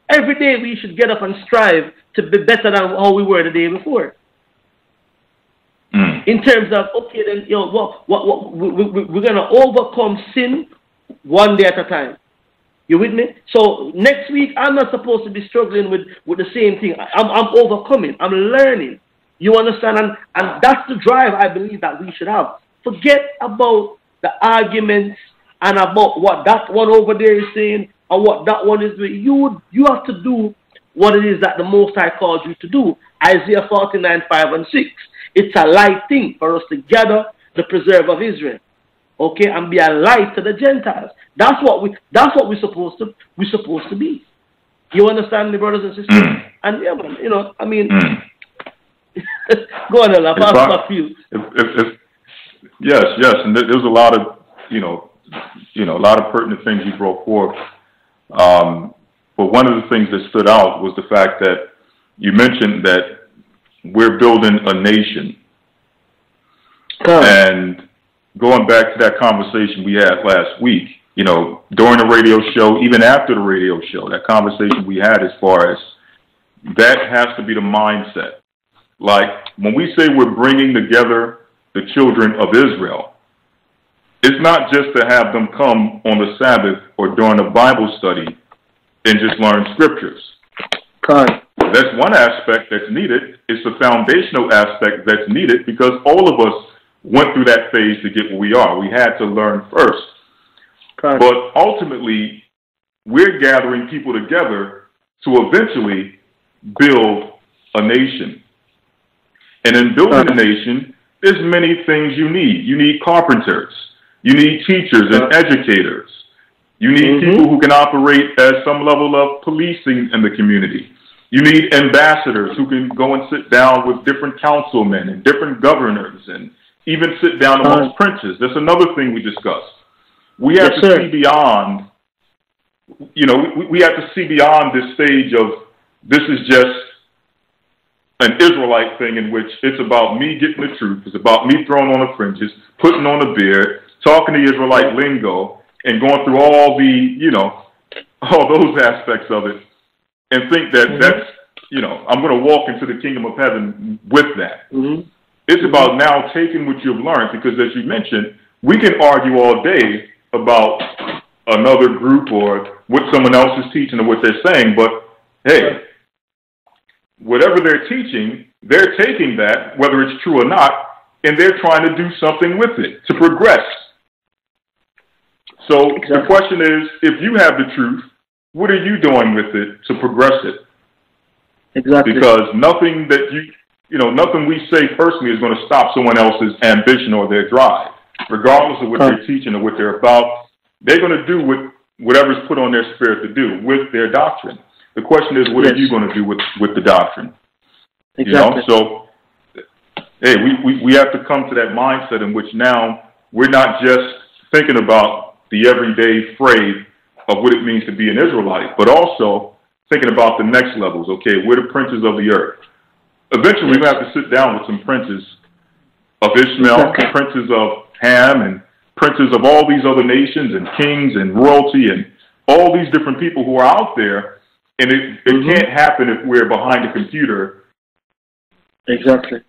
every day we should get up and strive to be better than how we were the day before. In terms of, okay, then we're gonna overcome sin one day at a time. You with me? So next week I'm not supposed to be struggling with the same thing. I'm overcoming. I'm learning. You understand? And that's the drive I believe that we should have. Forget about the arguments and about what that one over there is saying and what that one is doing. You have to do what it is that the Most High called you to do. Isaiah 49:5-6. It's a light thing for us to gather the preserve of Israel, okay, and be a light to the Gentiles. That's what we're supposed to be. You understand me, brothers and sisters? And yeah, man, I mean, go on, Ella. Pass back to you. Yes, and there's a lot of a lot of pertinent things you brought forth. But one of the things that stood out was the fact that you mentioned that we're building a nation. And going back to that conversation we had last week, during the radio show, even after the radio show, that conversation we had as far as that has to be the mindset. Like when we say we're bringing together the children of Israel, it's not just to have them come on the Sabbath or during a Bible study and just learn scriptures. That's one aspect that's needed. It's the foundational aspect that's needed because all of us went through that phase to get where we are. We had to learn first. But ultimately, we're gathering people together to eventually build a nation. And in building a nation, there's many things you need. You need carpenters. You need teachers and educators. You need people who can operate as some level of policing in the community. You need ambassadors who can go and sit down with different councilmen and different governors and even sit down amongst princes. That's another thing we discussed. We have to see beyond, we have to see beyond this stage of this is just an Israelite thing in which it's about me getting the truth. It's about me throwing on the fringes, putting on the beard, talking the Israelite lingo, and going through all the, you know, all those aspects of it, and think that that's, you know, I'm going to walk into the kingdom of heaven with that. It's about now taking what you've learned, because as you mentioned, we can argue all day about another group or what someone else is teaching or what they're saying, but hey, whatever they're teaching, they're taking that, whether it's true or not, and they're trying to do something with it to progress. So the question is, if you have the truth, what are you doing with it to progress it? Exactly. Because nothing that nothing we say personally is going to stop someone else's ambition or their drive. Regardless of what they're teaching or what they're about, they're going to do whatever's put on their spirit to do with their doctrine. The question is, what are you going to do with the doctrine? Exactly. You know, so, hey, we have to come to that mindset in which now we're not just thinking about the everyday fray of what it means to be an Israelite, but also thinking about the next levels. Okay, we're the princes of the earth. Eventually, we're going to have to sit down with some princes of Ishmael, princes of Ham, and princes of all these other nations, and kings, and royalty, and all these different people who are out there. And it can't happen if we're behind a computer. Exactly.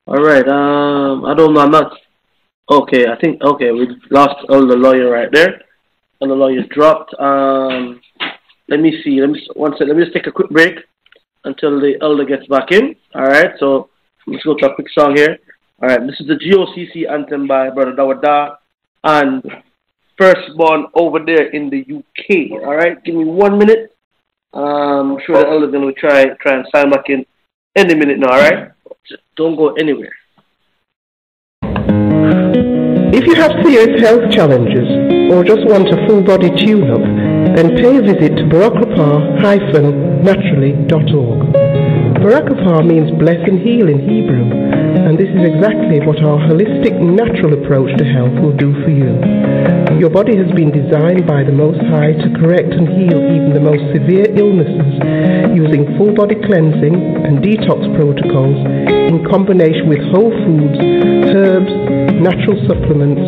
All right. I don't know. I'm not. Okay. I think. Okay. We lost Elder Lawya right there. Elder Lawya dropped. Let me see. One second. Let me just take a quick break until the elder gets back in. All right. So let's go to a quick song here. All right. This is the GOCC anthem by Brother Rawchaa and Firstborn over there in the UK. All right. Give me 1 minute. I'm sure the elder's going to try and sign back in any minute now. All right. Just don't go anywhere. If you have serious health challenges or just want a full body tune-up, then pay a visit to Rawchaa-naturally.org. Rawchaa means bless and heal in Hebrew, and this is exactly what our holistic natural approach to health will do for you. Your body has been designed by the Most High to correct and heal even the most severe illnesses using full body cleansing and detox protocols in combination with whole foods, herbs, natural supplements,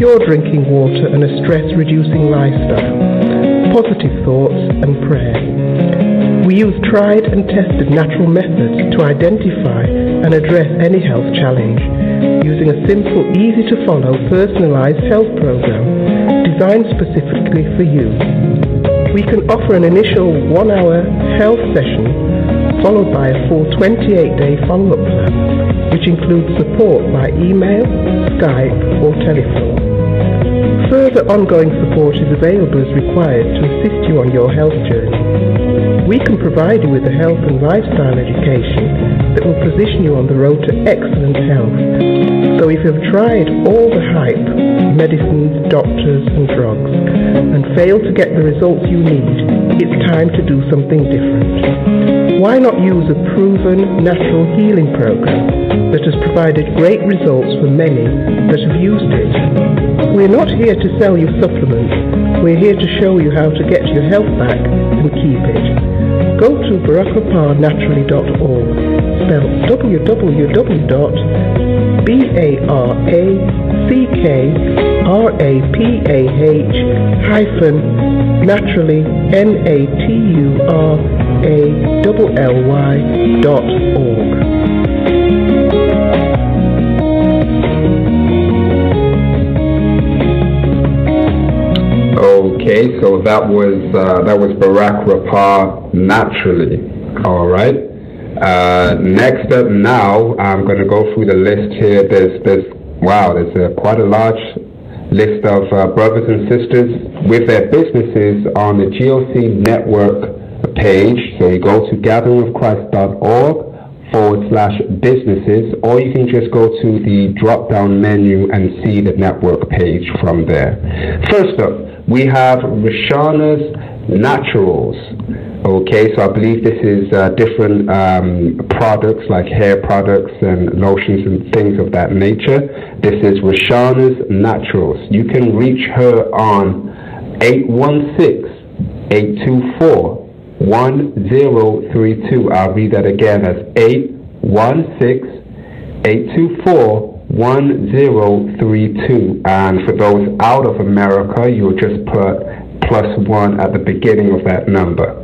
pure drinking water, and a stress-reducing lifestyle, positive thoughts, and prayer. We use tried and tested natural methods to identify and address any health challenge, using a simple, easy-to-follow, personalized health program designed specifically for you. We can offer an initial 1-hour health session followed by a full 28-day follow-up plan, which includes support by email, Skype, or telephone. Further ongoing support is available as required to assist you on your health journey. We can provide you with a health and lifestyle education that will position you on the road to excellent health. So if you've tried all the hype, medicines, doctors and drugs, and failed to get the results you need, it's time to do something different. Why not use a proven natural healing program that has provided great results for many that have used it? We're not here to sell you supplements. We're here to show you how to get your health back and keep it. Go to Rawchaa-naturally.org, spelled www.BARAKRAPAH-naturally, NATURALLY.org. Okay, so that was Rawchaa naturally. All right. Next up, now I'm going to go through the list here. There's quite a large list of brothers and sisters with their businesses on the GOC network page. So you go to gatheringofchrist.org/businesses, or you can just go to the drop-down menu and see the network page from there. First up, we have Rawchaa's Naturals. Okay, so I believe this is different products like hair products and lotions and things of that nature. This is Rawchaa's Naturals. You can reach her on 816 816-824-1032. I'll read that again. That's 816-824-1032. And for those out of America, you'll just put +1 at the beginning of that number.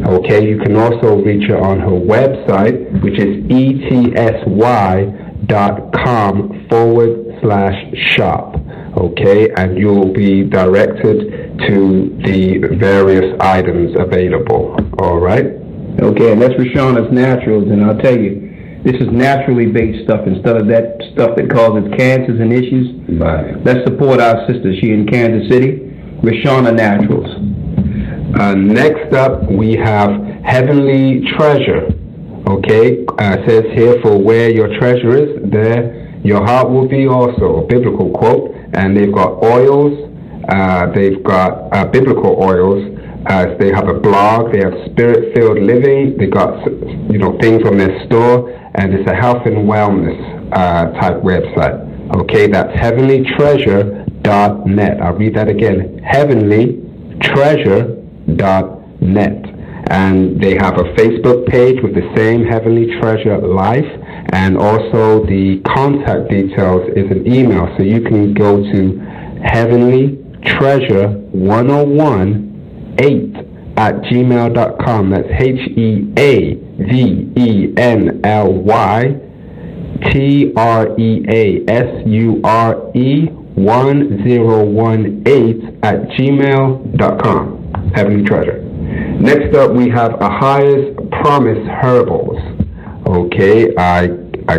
Okay, you can also reach her on her website, which is etsy.com/shop. Okay, and you'll be directed to the various items available. All right. Okay, and that's Rawchaa's Naturals, and I'll tell you, this is naturally based stuff instead of that stuff that causes cancers and issues. Right. Let's support our sister. She in Kansas City. Rawchaa Naturals. Next up, we have Heavenly Treasure. Okay, it says here, for where your treasure is, there your heart will be also. A biblical quote. And they've got oils. They've got biblical oils. They have a blog. They have spirit-filled living. They got things from their store, and it's a health and wellness type website. Okay, that's heavenlytreasure.net. I'll read that again. heavenlytreasure.net. And they have a Facebook page with the same Heavenly Treasure Life, and also the contact details is an email, so you can go to heavenlytreasure1018@gmail.com. That's HeavenlyTreasure1018@gmail.com. Heavenly Treasure. Next up, we have Ahia's Promise Herbals. Okay, I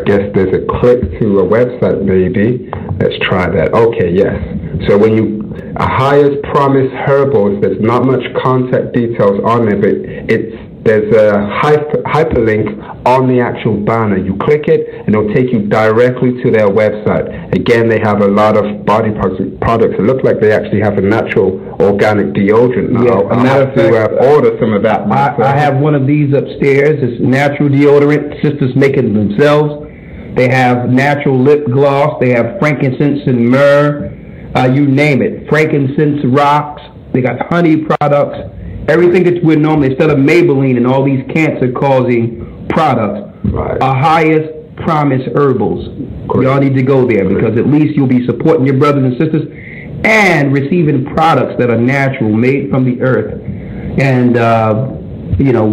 guess there's a click to a website maybe. Let's try that. Okay, yes. So when you Ahia's Promise Herbals, there's not much contact details on there, but there's a hyperlink on the actual banner. You click it, and it'll take you directly to their website. Again, they have a lot of body products. It looks like they actually have a natural organic deodorant now. Yeah, I have to order some of that. I have one of these upstairs. It's natural deodorant. Sisters make it themselves. They have natural lip gloss. They have frankincense and myrrh. You name it. Frankincense rocks. They got honey products. Everything that we're normally, instead of Maybelline and all these cancer-causing products, right. Ahia's Promise Herbals. Y'all need to go there, because at least you'll be supporting your brothers and sisters and receiving products that are natural, made from the earth. And,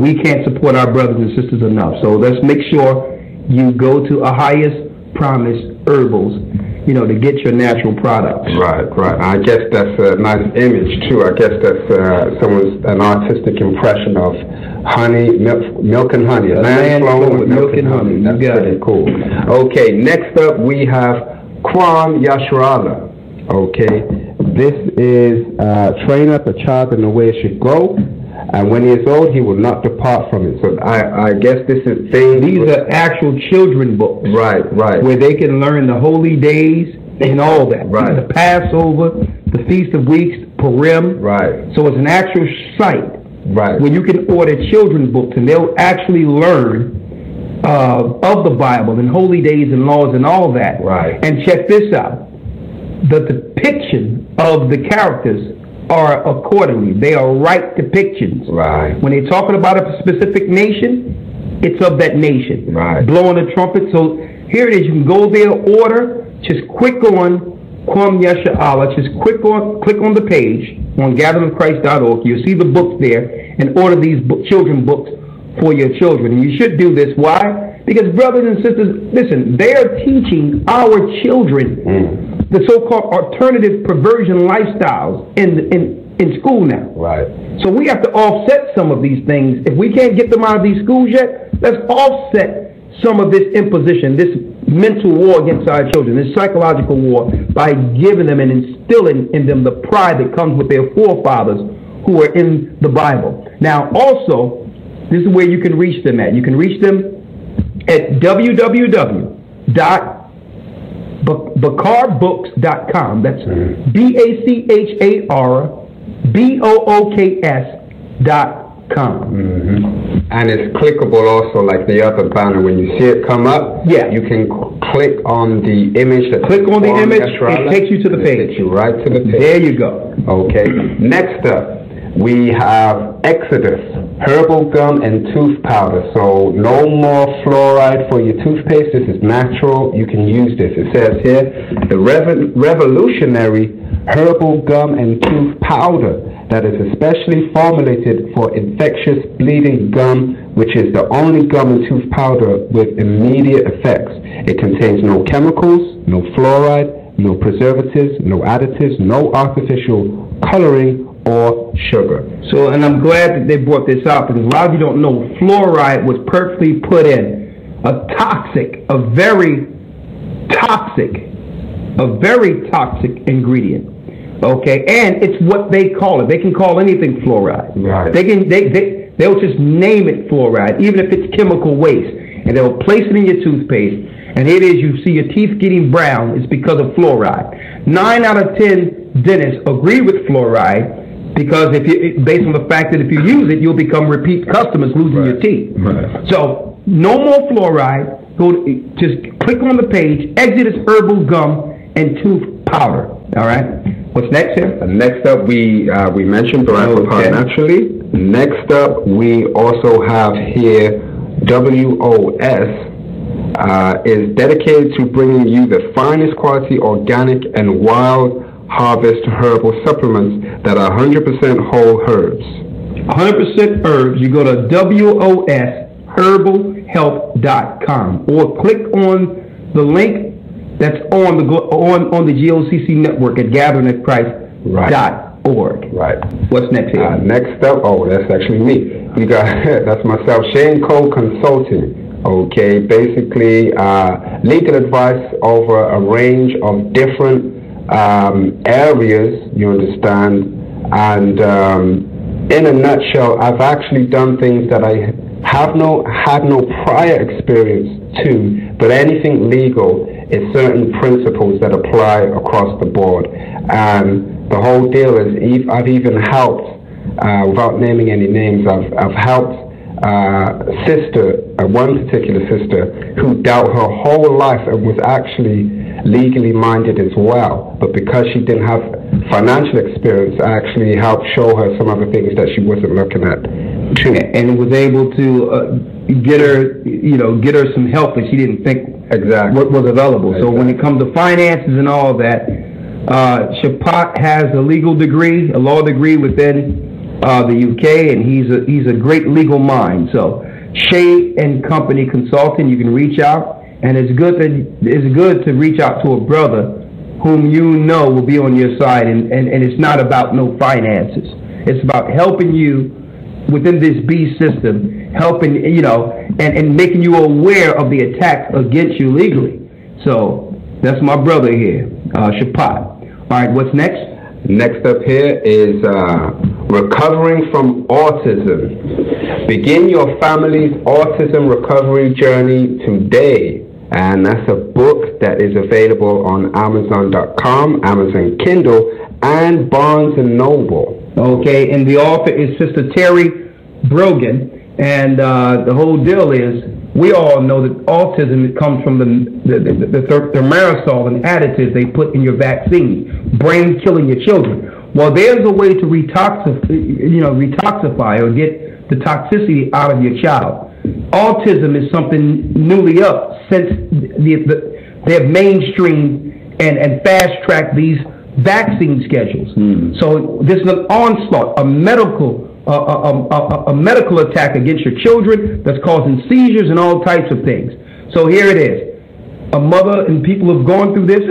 we can't support our brothers and sisters enough. So let's make sure you go to Ahia's Promise Herbals, to get your natural products. Right. I guess that's a nice image too. I guess that's an artistic impression of honey, milk and honey. A land flowing with milk and honey. That's pretty cool. Okay, next up we have Kwam Yashrala. Okay, this is train up a child in the way it should go, and when he is old, he will not depart from it. So I guess this is things. These are actual children books. Right. Where they can learn the holy days and all that. Right. The Passover, the Feast of Weeks, Purim. Right. So it's an actual site. Right. Where you can order children's books, and they'll actually learn of the Bible and holy days and laws and all that. Right. And check this out. The depiction of the characters are accordingly. They are right depictions. Right. When they're talking about a specific nation, it's of that nation. Right. Blowing a trumpet. So here it is. You can go there, order. Just click on Kwam Yashrala. Just click on the page on gatheringchrist.org. You'll see the books there, and order these children books for your children. And you should do this. Why? Because brothers and sisters, listen, they are teaching our children the so-called alternative perversion lifestyles in school now. Right. So we have to offset some of these things. If we can't get them out of these schools yet, let's offset some of this imposition, this mental war against our children, this psychological war, by giving them and instilling in them the pride that comes with their forefathers who are in the Bible. Now, also, this is where you can reach them at. You can reach them at www.bacharbooks.com. That's BACHARBOOKS.com. And it's clickable also, like the other banner. When you see it come up, you can click on the image. Click on the image, it takes you to the page. It takes you right to the page. There you go. Okay. Next up, We have Exodus, herbal gum and tooth powder. So no more fluoride for your toothpaste. This is natural. You can use this. It says here, the revolutionary herbal gum and tooth powder that is especially formulated for infectious bleeding gum, which is the only gum and tooth powder with immediate effects. It contains no chemicals, no fluoride, no preservatives, no additives, no artificial coloring or sugar. So, and I'm glad that they brought this up, because a lot of you don't know fluoride was purposely put in a very toxic ingredient. Okay, and it's what they call it. They can call anything fluoride. Right. They'll just name it fluoride, even if it's chemical waste, and they'll place it in your toothpaste. And here it is, you see your teeth getting brown. It's because of fluoride. 9 out of 10 dentists agree with fluoride, because based on the fact that if you use it, you'll become repeat customers, losing your teeth. Right. So no more fluoride. Just click on the page, Exodus herbal gum and tooth powder. All right. What's next here? Next up, we mentioned Rawchaa naturally. Next up, we also have here WOS. Is dedicated to bringing you the finest quality organic and wild harvest herbal supplements that are 100% whole herbs. 100% herbs. You go to WOSherbalhealth.com or click on the link that's on the GOCC network at gatheringatchrist.org. Right. What's next here? Next up, that's actually me. We got that's myself, Shane Cole Consulting. Okay, basically legal advice over a range of different areas, you understand, and in a nutshell, I've actually done things that I had no prior experience to, but anything legal is certain principles that apply across the board. And the whole deal is, I've even helped, without naming any names, I've helped one particular sister who dealt her whole life and was actually legally minded as well. But because she didn't have financial experience, I actually helped show her some of the things that she wasn't looking at too. And was able to get her some help that she didn't think what was available. Exactly. So when it comes to finances and all that, Shapat has a legal degree, a law degree within the UK, and he's a great legal mind. So Shea and Company Consulting, you can reach out, and it's good to reach out to a brother whom you know will be on your side, and it's not about no finances. It's about helping you within this beast system, helping and making you aware of the attacks against you legally. So that's my brother here, Shapat. All right, what's next? Next up here is Recovering from Autism. Begin your family's autism recovery journey today. And that's a book that is available on Amazon.com, Amazon Kindle, and Barnes & Noble. Okay, and the author is Sister Terry Brogan. And the whole deal is, we all know that autism comes from the thimerosal and additives they put in your vaccine, brain killing your children. Well, there's a way to detoxify or get the toxicity out of your child. Autism is something newly up since they have mainstreamed and fast-tracked these vaccine schedules. So this is an onslaught, a medical attack against your children that's causing seizures and all types of things. So here it is. A mother and people who have gone through this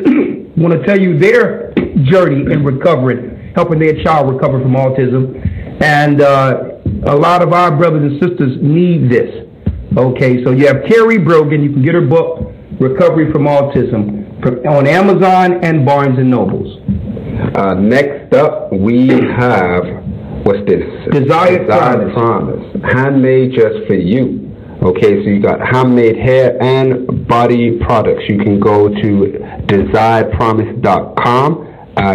want to tell you their journey in recovering, helping their child recover from autism. And a lot of our brothers and sisters need this. Okay, so you have Terry Brogan. You can get her book, Recovery from Autism, on Amazon and Barnes & Nobles. Next up, we have, what's this? Desired Promise. Handmade just for you. Okay, so you got handmade hair and body products. You can go to desiredpromise.com.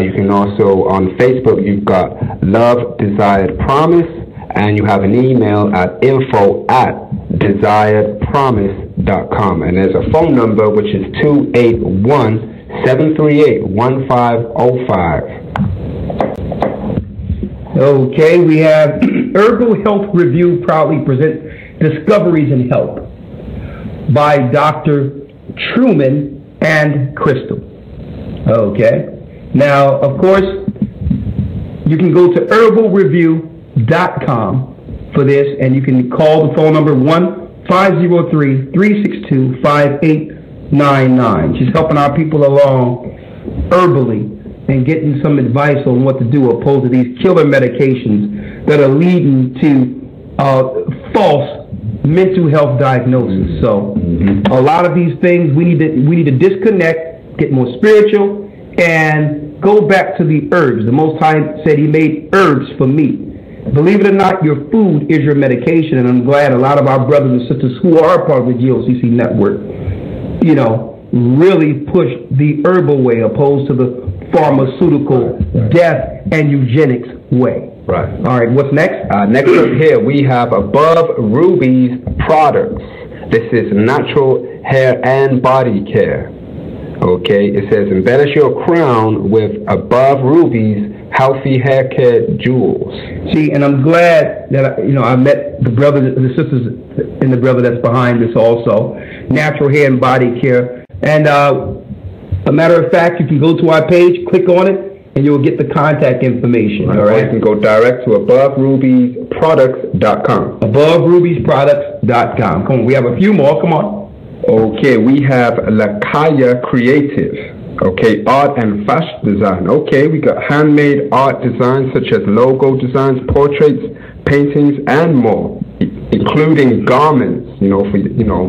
You can also, on Facebook, you've got Love Desired Promise, and you have an email at info@desiredpromise.com. And there's a phone number, which is 281-738-1505. Okay, we have Herbal Health Review proudly presents Discoveries in Health by Dr. Truman and Crystal. Okay, now, of course, you can go to herbalreview.com for this, and you can call the phone number 1-503-362-5899. She's helping our people along herbally and getting some advice on what to do opposed to these killer medications that are leading to false mental health diagnosis. So a lot of these things we need to disconnect, get more spiritual, and go back to the herbs. The Most High said He made herbs for meat. Believe it or not, your food is your medication, and I'm glad a lot of our brothers and sisters who are part of the GOCC network, really push the herbal way opposed to the pharmaceutical death and eugenics way. Right. All right, what's next? Next up here, we have Above Ruby's products. This is natural hair and body care. Okay, it says embellish your crown with Above Ruby's healthy hair care jewels. See, and I'm glad that I met the brothers, the sisters, and the brother that's behind this also. Natural hair and body care, and a matter of fact, you can go to our page, click on it, and you'll get the contact information. All right, you can go direct to AboveRubiesProducts.com. AboveRubiesProducts.com. Come on, we have a few more. Come on. Okay, we have Lawya Creative. Okay, art and fashion design. Okay, we got handmade art designs such as logo designs, portraits, paintings, and more, including garments, for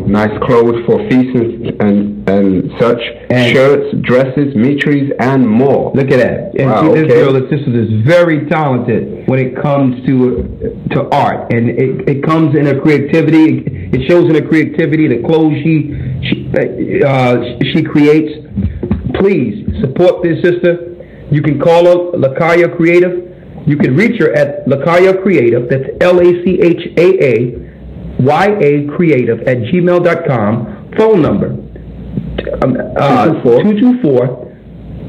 nice clothes for feasts and such, and shirts, dresses, mitres, and more. Look at that. And wow, this girl, this sister, is very talented when it comes to art, and it comes in her creativity. It shows in her creativity, the clothes she creates. Please support this sister. You can call her Lawya Creative. You can reach her at Lawya Creative. That's LACHAAYA Creative at gmail.com. Phone number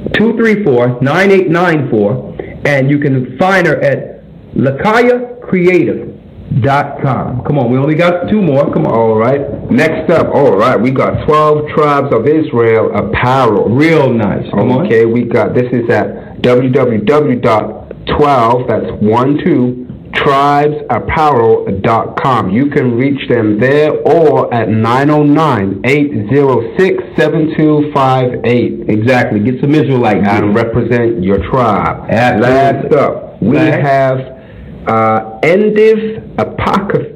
224-234-9894. And you can find her at LawyaCreative.com. Come on, we only got two more. Come on. All right. Next up, we got 12 Tribes of Israel apparel. Real nice. Come on. Okay, we got, this is at www.12, that's 12tribesapparel.com. You can reach them there or at 909-806-7258. Exactly. Get some Israelite and represent your tribe. Absolutely. Last up, we have Endiv Apothecary.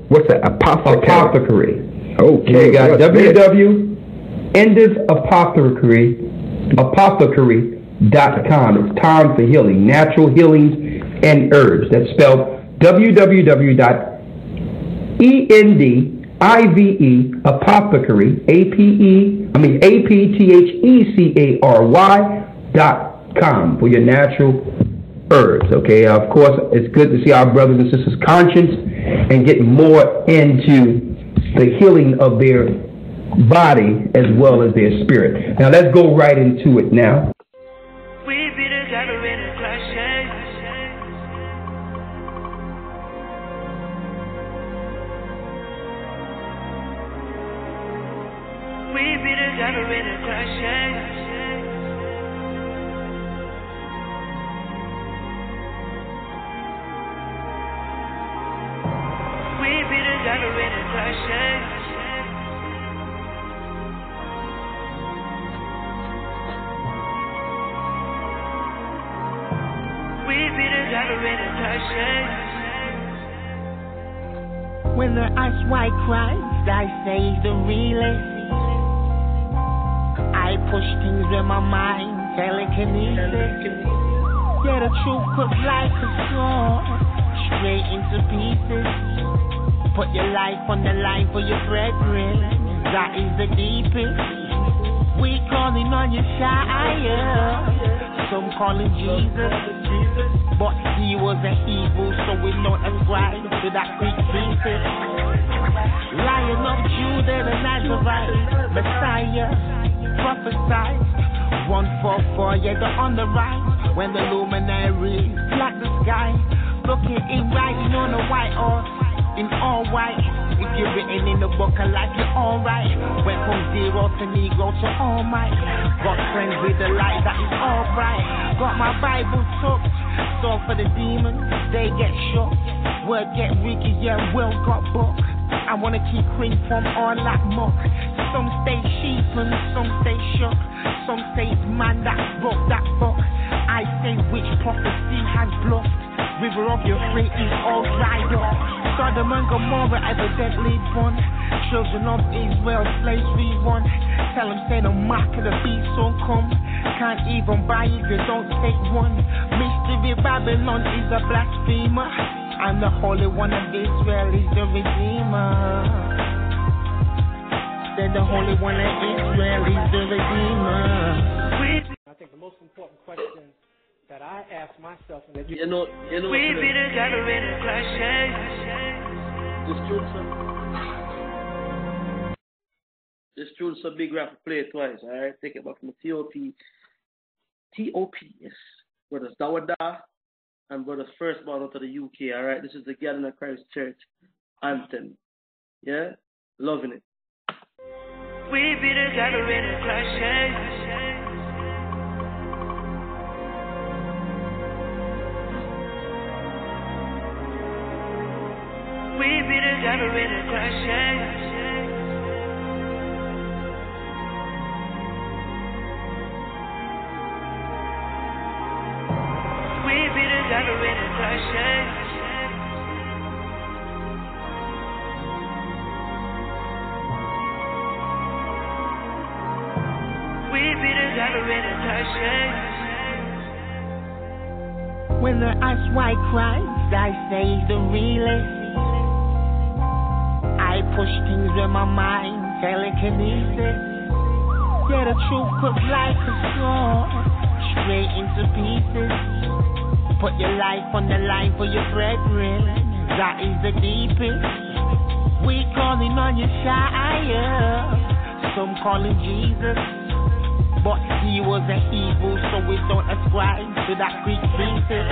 Okay, we got www.endivapothecary.com. It's time for healing, natural healings and herbs. That's spelled www.endivapothecary, APTHECARY.com for your natural herbs. Okay, of course, it's good to see our brothers and sisters conscious and get more into the healing of their body as well as their spirit. Now let's go right into it now. We be together in a crash. We be together in a crash. We be together in a crash. We be together in a crash. When the ask why Christ, I say the realest. I push things in my mind, telekinesis. Yeah, the truth cuts like a sword, straight into pieces. Put your life on the line for your brethren, that is the deepest. We calling on Yeshua, some calling Jesus, but he was a Hebrew, so we don't ascribe to that Greek Jesus. Lion of Judah, the Nazarite, Messiah, prophesied. 144, yeah, they're on the rise. When the luminaries black the sky, Looking in writing on a white horse, in all white. If you're written in the book of life, you're alright. Went from zero to Negro to all might. Got friends with the light that is all bright. Got my Bible took, so for the demons, they get shook. Word get wicked, yeah, will got book. I wanna keep clean from all that muck. Some stay sheep and some stay shook. Some say it's man that broke that book. I say which prophecy has bluffed. River of your freight is all dried up. Sodom and Gomorrah evidently born. Children of Israel, slaves we won. Tell them say the mark of the beast will come. Can't even buy if you don't take one. Mystery Babylon is a blasphemer. And the Holy One of Israel is the Redeemer. Said the Holy One of Israel is the Redeemer. I think the most important question that I ask myself, and that you know, we be together in a clash. This tune's so big we have to play it twice, alright? Take it back from the T.O.P. Yes. Brothers Lawya and Brothers First Born out of the UK, alright? This is the Gathering of Christ Church anthem. Yeah? Loving it. We be together in a clash. We be together in a clash. We be together in a clash. We be together in a clash. When the ice white cries, I say the realest. I push things in my mind, telekinesis. Yeah, the truth cuts like a sword, straight into pieces. Put your life on the line for your brethren, that is the deepest. We calling on Yeshua, some call him Jesus. But he was a Hebrew, so we don't ascribe to that Greek thesis.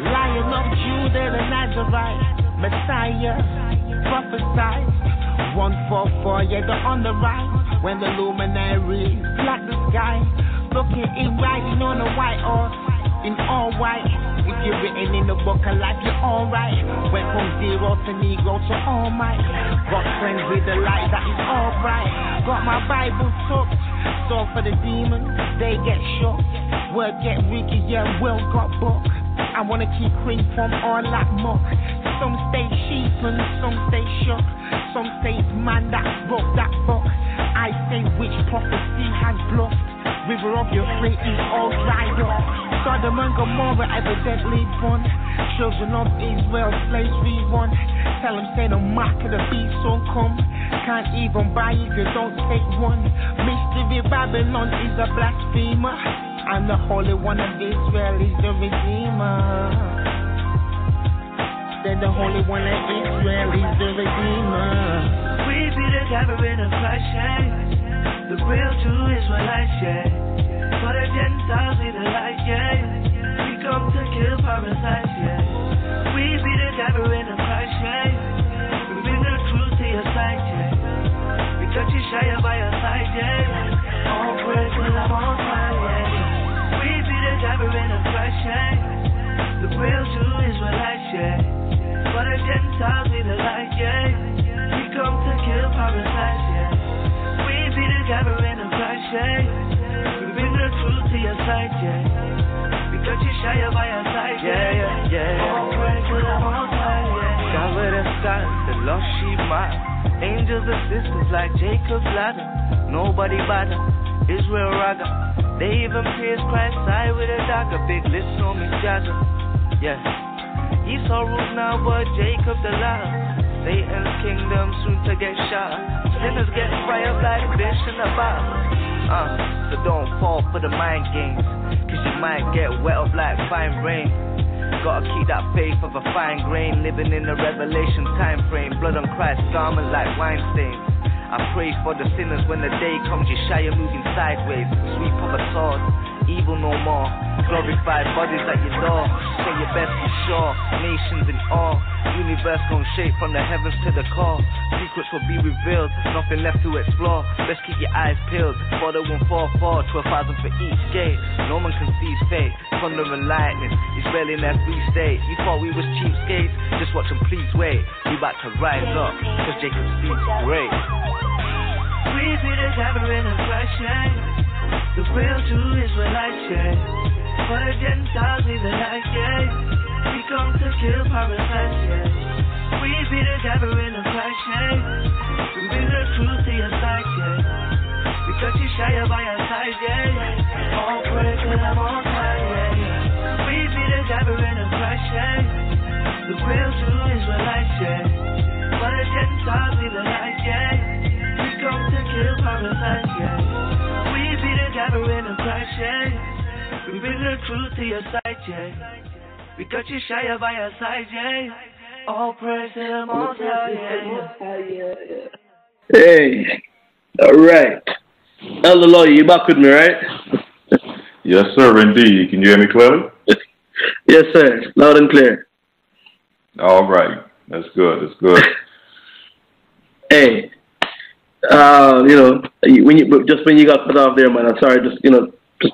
Lion of Judah, the Nazarite, Messiah, prophesied. 144, yeah, they're on the rise. When the luminaries black the sky, looking in writing on a white horse, in all white. If you're written in the book of life, you're alright. Went from zero to Negro to all might. Got friends with the light that is all bright. Got my Bible took, so for the demons, they get shook. Word get wicked, yeah, will got book. I wanna keep clean from all that muck. Some stay sheep and some stay shook. Some say it's man that broke that book. I say which prophecy has bluffed. River of your freight is all dried up. Sodom and Gomorrah evidently born. Children of Israel, slaves we won. Tell them say the mark of the beast will come. Can't even buy if you don't take one. Mystery Babylon is a blasphemer. And the Holy One of Israel is the Redeemer. Said the Holy One of Israel is the Redeemer. We be together in a clash. The real true Israelites, yeah. For the Gentiles we the light, yeah. We come to kill parasites, yeah. We be together in a clash, yeah. We bring the truth to your side, yeah. We got you shy by your side, yeah. All praise to the Most High, yeah. We be together in a clash, yeah. The real true Israelites, yeah. For the Gentiles we the light, yeah. We come to kill parasites, yeah. We be together in a clash, yeah. We bring the truth to your side, yeah. We got you shy by your side, yeah. All praise to the Most High, yeah. Cover the sky, the lost sheep mile. Angels and sisters like Jacob's ladder. Nobody bother, Israel Rawchaa. They even pierced Christ's side with a dagger. Big lips on me jagger, yeah. Esau rules now, but Jacob the liar. Satan's kingdom soon to get shot. Sinners get fired like fish in a bottle. So don't fall for the mind games, cause you might get wet up like fine rain. Gotta keep that faith of a fine grain, living in the revelation time frame. Blood on Christ's garment like wine stains. I pray for the sinners when the day comes. Yeshua moving sideways, sweep of a sword. evil no more. Glorified bodies at your door. Say your best for sure. Nations in awe. Universe gon' shape from the heavens to the core. Secrets will be revealed. Nothing left to explore. Best keep your eyes peeled. 4144, 12,000 for each gate. No one can see fate. Thunder and lightning. It's barely in that free state. You thought we was cheapskates? Just watch them, please wait. We about to rise up. Cause Jacob speaks great. We be the gathering of flashing. The real true Israelite shade. For the Gentiles need the light, yeah. We come to kill parasites, yeah. We be the gathering of flashing. We bring the truth to your sight, yeah. Because you shy by your side, yeah. All praise to the Most High, yeah. We be the gathering of flashing. The real true Israelite shade. For the Gentiles need the light, yeah. We come to kill parasites, yeah. We be the gathering of Christ, yeah. We bring the truth to your side, yeah. We got you shy by your side, yeah. All praise to the Most High, yeah. Hey, all right. Elder Lawya, you back with me, right? Yes, sir, indeed. Can you hear me clearly? Yes, sir. Loud and clear. All right. That's good. That's good. Hey, you know, when you got cut off there, man, I'm sorry, just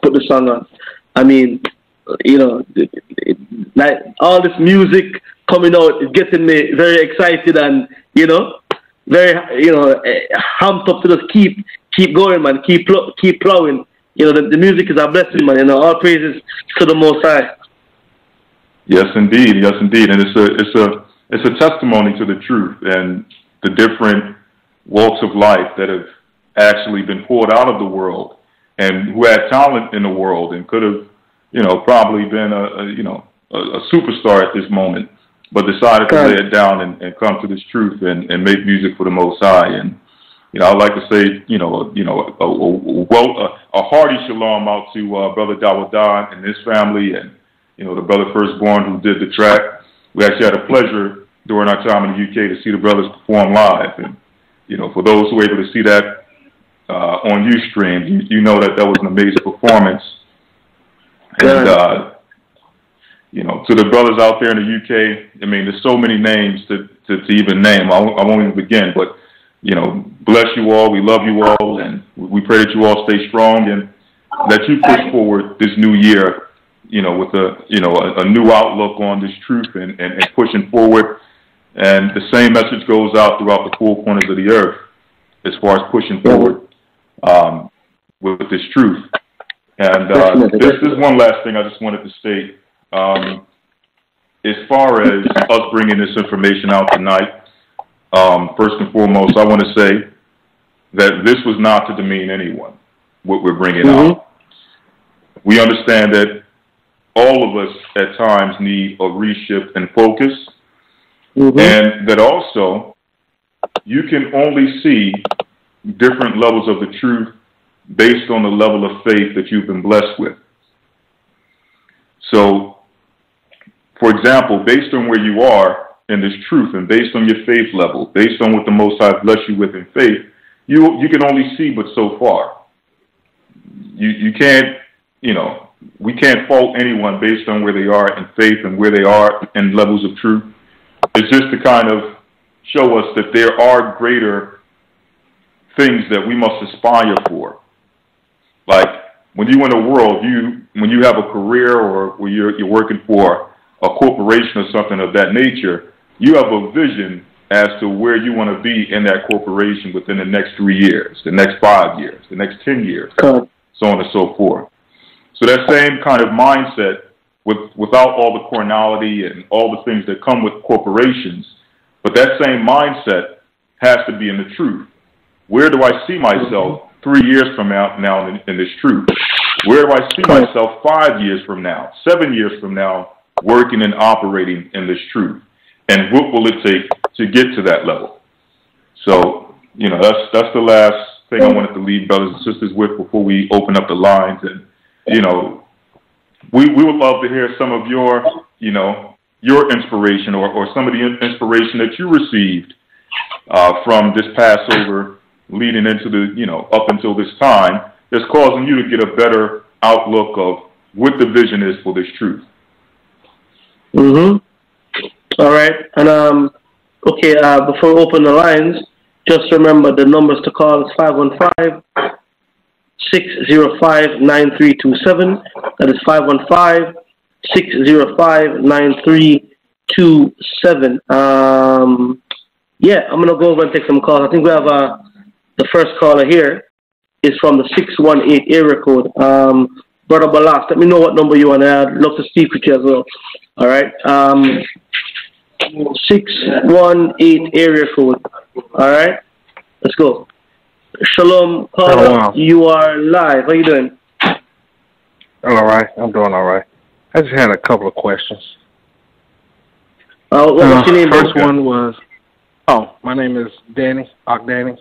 put the song on. I mean, you know, like all this music coming out is getting me very excited and, you know, very, you know, amped up to just keep going, man, keep plowing. You know, the music is a blessing, man. You know, all praises to the Most High. Yes, indeed. Yes, indeed. And it's a testimony to the truth and the different walks of life that have actually been pulled out of the world and who had talent in the world and could have, you know, probably been a superstar at this moment, but decided to lay it down and come to this truth and make music for the Most High. And, you know, I'd like to say, a hearty shalom out to Brother Rawchaa and his family and, you know, the brother Firstborn who did the track. We actually had a pleasure during our time in the UK to see the brothers perform live. And, you know, for those who were able to see that on Ustream, you know that was an amazing performance. And, you know, to the brothers out there in the UK, I mean, there's so many names to even name. I won't even begin, but, you know, bless you all. We love you all, and we pray that you all stay strong and that you push forward this new year, you know, with a new outlook on this truth and pushing forward. And the same message goes out throughout the four corners of the earth as far as pushing forward with this truth. And this is one last thing I just wanted to state. As far as us bringing this information out tonight, first and foremost, I want to say that this was not to demean anyone, what we're bringing out. We understand that all of us at times need a reshift and focus, and that also you can only see different levels of the truth based on the level of faith that you've been blessed with. So, for example, based on where you are in this truth and based on your faith level, based on what the Most High blessed you with in faith, you can only see but so far. You can't, you know, we can't fault anyone based on where they are in faith and where they are in levels of truth. It's just to kind of show us that there are greater things that we must aspire for. Like when you in a world, when you have a career or when you're working for a corporation or something of that nature, you have a vision as to where you want to be in that corporation within the next 3 years, the next 5 years, the next 10 years, so on and so forth. So that same kind of mindset, without all the carnality and all the things that come with corporations, but that same mindset has to be in the truth. Where do I see myself 3 years from now in this truth? Where do I see myself 5 years from now, 7 years from now, working and operating in this truth? And what will it take to get to that level? So, you know, that's the last thing I wanted to leave brothers and sisters with before we open up the lines. And, you know, we would love to hear some of your, you know, your inspiration or some of the inspiration that you received from this Passover leading into the, you know, up until this time, that's causing you to get a better outlook of what the vision is for this truth. All right. And okay. Before we open the lines, just remember the numbers to call is 515-605-9327. That is 515-605-9327. Yeah, I'm gonna go over and take some calls. I think we have the first caller here is from the 618 area code. Brother Balas, let me know what number you want. I'd love to speak with you as well. All right. 618 area code. All right. Let's go. Shalom, caller. Hello. You are live. How you doing? All right. I'm doing all right. I just had a couple of questions. What's your name? First one was, my name is Danny, Danny.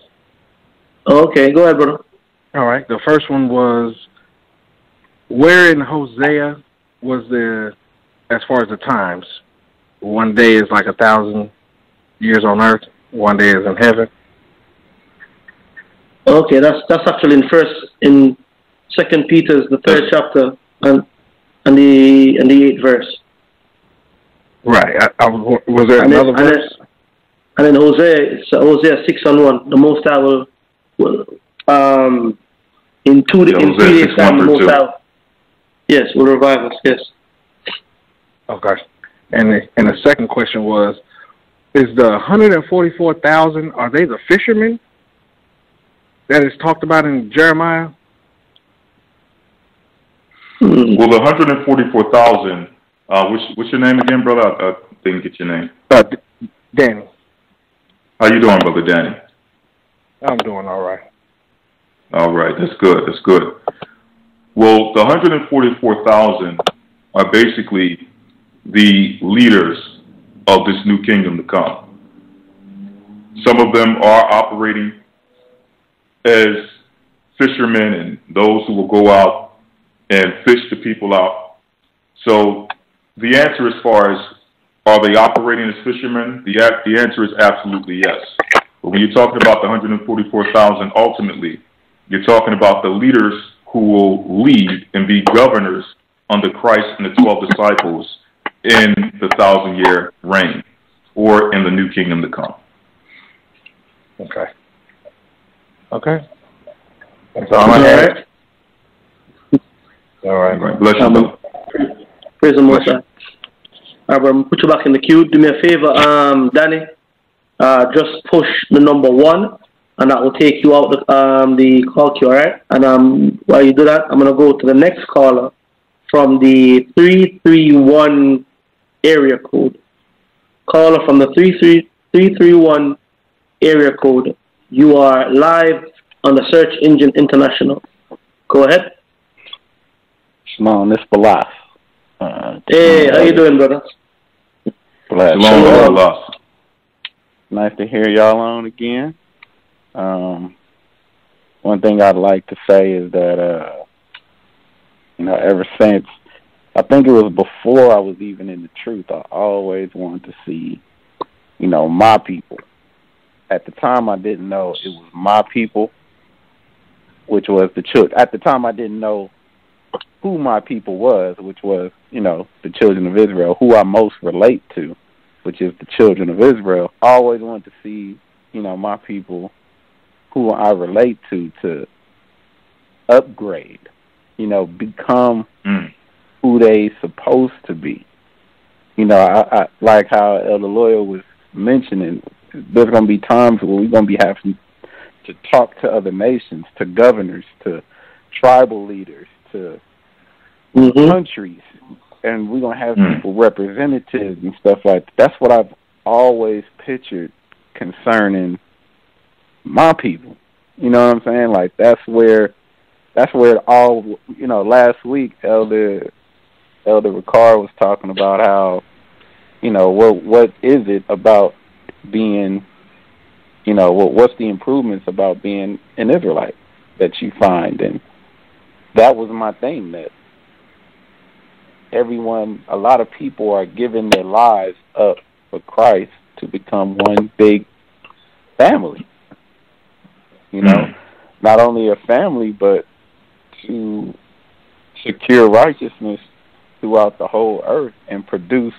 Okay, go ahead, brother. All right. The first one was, where in Hosea was there, as far as the times, one day is like 1,000 years on earth, one day is in heaven? Okay, that's actually in 2 Peter's, the 3rd chapter, and the 8th verse. Right. Was there another verse? And then Hosea 6:1. The Most High will in 3 days time, the Most High, yes, will revive us. Yes. Okay. And the second question was, is the 144,000, are they the fishermen that is talked about in Jeremiah? Well, the 144,000, what's your name again, brother? I didn't get your name. Danny. How you doing, brother Danny? I'm doing all right. All right, that's good. That's good. Well, the 144,000 are basically the leaders of this new kingdom to come. Some of them are operating as fishermen and those who will go out and fish the people out. So the answer as far as are they operating as fishermen, the answer is absolutely yes. But when you're talking about the 144,000, ultimately, you're talking about the leaders who will lead and be governors under Christ and the 12 disciples in the 1,000-year reign or in the new kingdom to come. Okay. Okay. That's all I had. All right. Bless you, brother. Praise the Most High. All right, I'm going to put you back in the queue. Do me a favor, Danny. Just push the number 1, and that will take you out the call queue, all right? And while you do that, I'm going to go to the next caller from the 331 area code. Caller from the 331 area code. You are live on the Search Engine International. Go ahead. Shalom, this is Balas. Hey, how you doing, brother? Shalom, Balas. Nice to hear y'all on again. One thing I'd like to say is that, ever since, I think it was before I was even in the truth, I always wanted to see, my people. At the time, I didn't know it was my people, which was the children. At the time, I didn't know who my people was, which was, the children of Israel, who I most relate to, which is the children of Israel. I always wanted to see, my people, who I relate to upgrade, become who they supposed to be. I like how Elder Lawya was mentioning, there's going to be times where we're going to be having to talk to other nations, to governors, to tribal leaders, to countries, and we're going to have people, representatives and stuff like that. That's what I've always pictured concerning my people. You know what I'm saying? Like, that's where it all, last week, Elder Rawchaa was talking about how, what is it about being, what's the improvements about being an Israelite that you find? And that was my thing, that a lot of people are giving their lives up for Christ to become one big family. Not only a family, but to secure righteousness throughout the whole earth and produce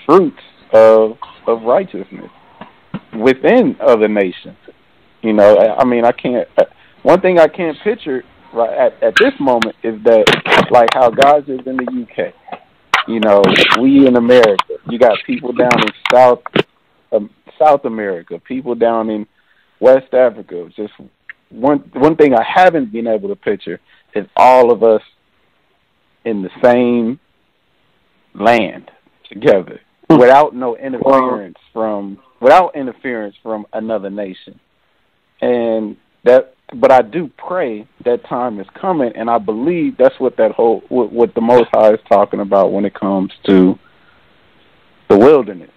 fruits of righteousness within other nations. You know, I mean, I can't. One thing I can't picture right at this moment is that, like how God is in the UK. You know, we in America. You got people down in South America, people down in West Africa. Just one thing I haven't been able to picture is all of us in the same land together without interference from another nation. And that, but I do pray that time is coming, and I believe that's what what the Most High is talking about when it comes to the wilderness.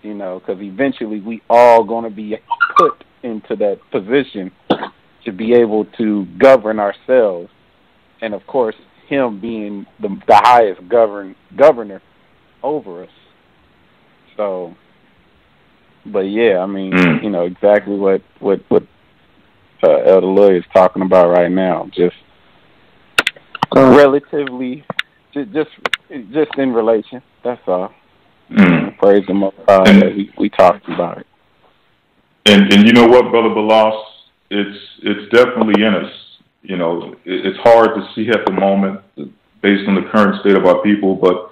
You know, because eventually we all going to be put into that position to be able to govern ourselves, and of course, Him being the highest governor over us. So, but yeah, I mean, you know exactly what Elder Lawya is talking about right now. Just relatively, just in relation. That's all. Praise the Most High that we talked about it. And you know what, Brother Balas, it's definitely in us. You know, it's hard to see at the moment based on the current state of our people, but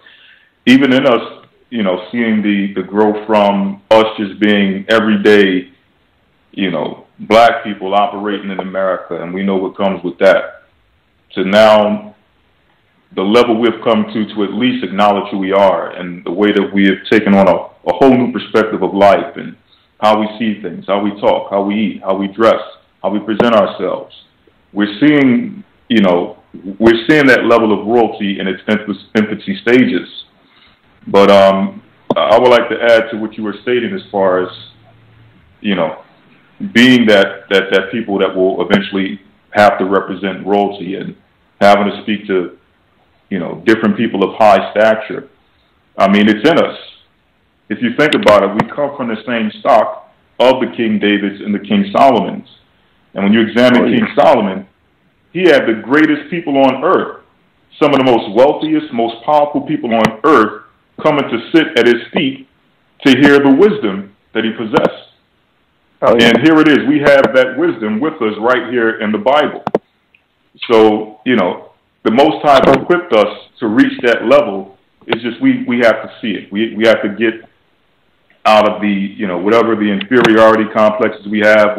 even in us, you know, seeing the growth from us just being everyday, you know, black people operating in America, and we know what comes with that, to now the level we've come to at least acknowledge who we are and the way that we have taken on a whole new perspective of life and how we see things, how we talk, how we eat, how we dress, how we present ourselves. We're seeing, you know, that level of royalty in its infancy stages. But I would like to add to what you were stating as far as, you know, being that people that will eventually have to represent royalty and having to speak to, you know, different people of high stature. I mean, it's in us. If you think about it, we come from the same stock of the King Davids and the King Solomons. And when you examine King Solomon, he had the greatest people on earth, some of the most wealthiest, most powerful people on earth coming to sit at his feet to hear the wisdom that he possessed. And here it is. We have that wisdom with us right here in the Bible. So, you know, the Most High equipped us to reach that level. It's just we have to see it. We have to get out of the, you know, whatever the inferiority complexes we have,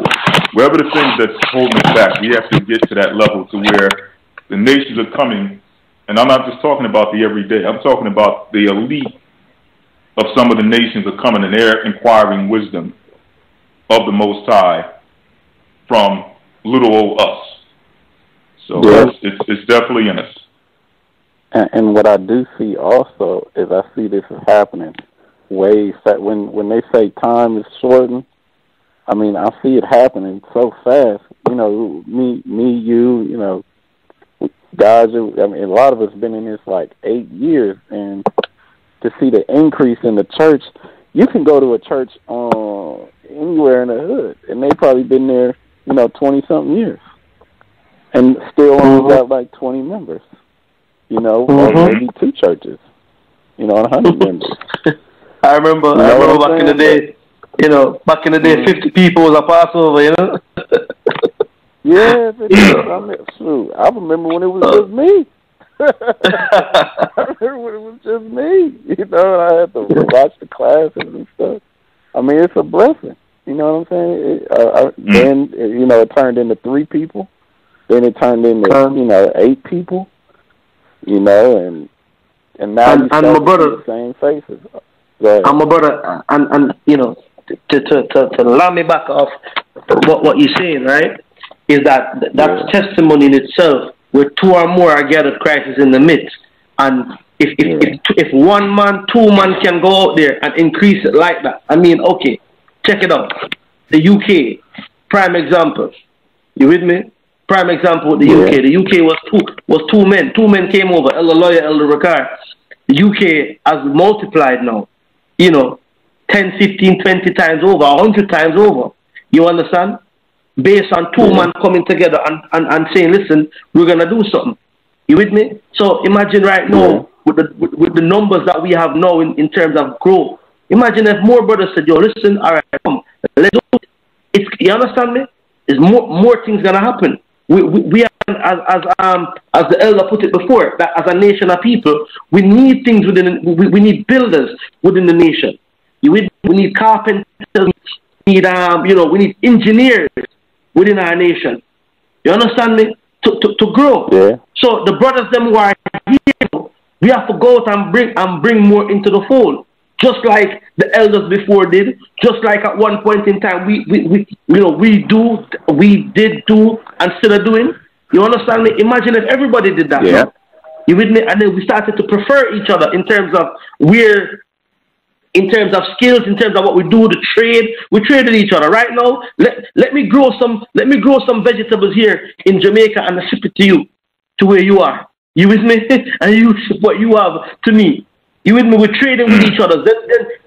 whatever the things that's holding us back, we have to get to that level to where the nations are coming. And I'm not just talking about the everyday. I'm talking about the elite of some of the nations are coming and they're inquiring wisdom of the Most High from little old us. So it's definitely in us. And what I do see also is I see this is happening way fast. When they say time is shortened, I mean, I see it happening so fast. You know, me, you know, guys, I mean, a lot of us been in this like 8 years, and to see the increase in the church, you can go to a church anywhere in the hood, and they probably been there, you know, 20-something years, and still only got like 20 members, you know, or maybe 2 churches, you know, 100 members. I remember back in the day, you know, 50 people was a Passover, you know. Yeah, I remember when it was just me. I remember when it was just me. You know, I had to watch the classes and stuff. I mean, it's a blessing. You know what I'm saying? Then, you know, it turned into 3 people. Then it turned into, you know, 8 people. You know, and now you start to see the same faces. And my brother, and you know, to allow me back off what you're saying, right? Is that's testimony in itself, where 2 or more are gathered, Christ is in the midst. And if 1 man, 2 man can go out there and increase it like that, I mean, okay, check it out. The UK, prime example. You with me? Prime example with the UK. The UK was 2 men. 2 men came over, Elder Lawya, Elder Rawchaa. The UK has multiplied now, you know, 10, 15, 20 times over, 100 times over. You understand? based on two men coming together and saying, listen, we're going to do something. You with me? So imagine right now, with the numbers that we have now in terms of growth, imagine if more brothers said, yo, listen, all right, come, let's do it. You understand me? There's more things going to happen. We are, as the elder put it before, that as a nation of people, we need things we need builders within the nation. We need carpenters, we need engineers within our nation. You understand me? To grow. Yeah. So the brothers them who are here, we have to go out and bring more into the fold. Just like the elders before did, just like at one point in time we did do and still are doing. You understand me? Imagine if everybody did that. Yeah. You with me? And then we started to prefer each other in terms of skills, in terms of what we do, the trade. We traded each other. Right now, let me grow some vegetables here in Jamaica and ship it to you, to where you are. You with me? And you ship what you have to me. You with me? We're trading with each other.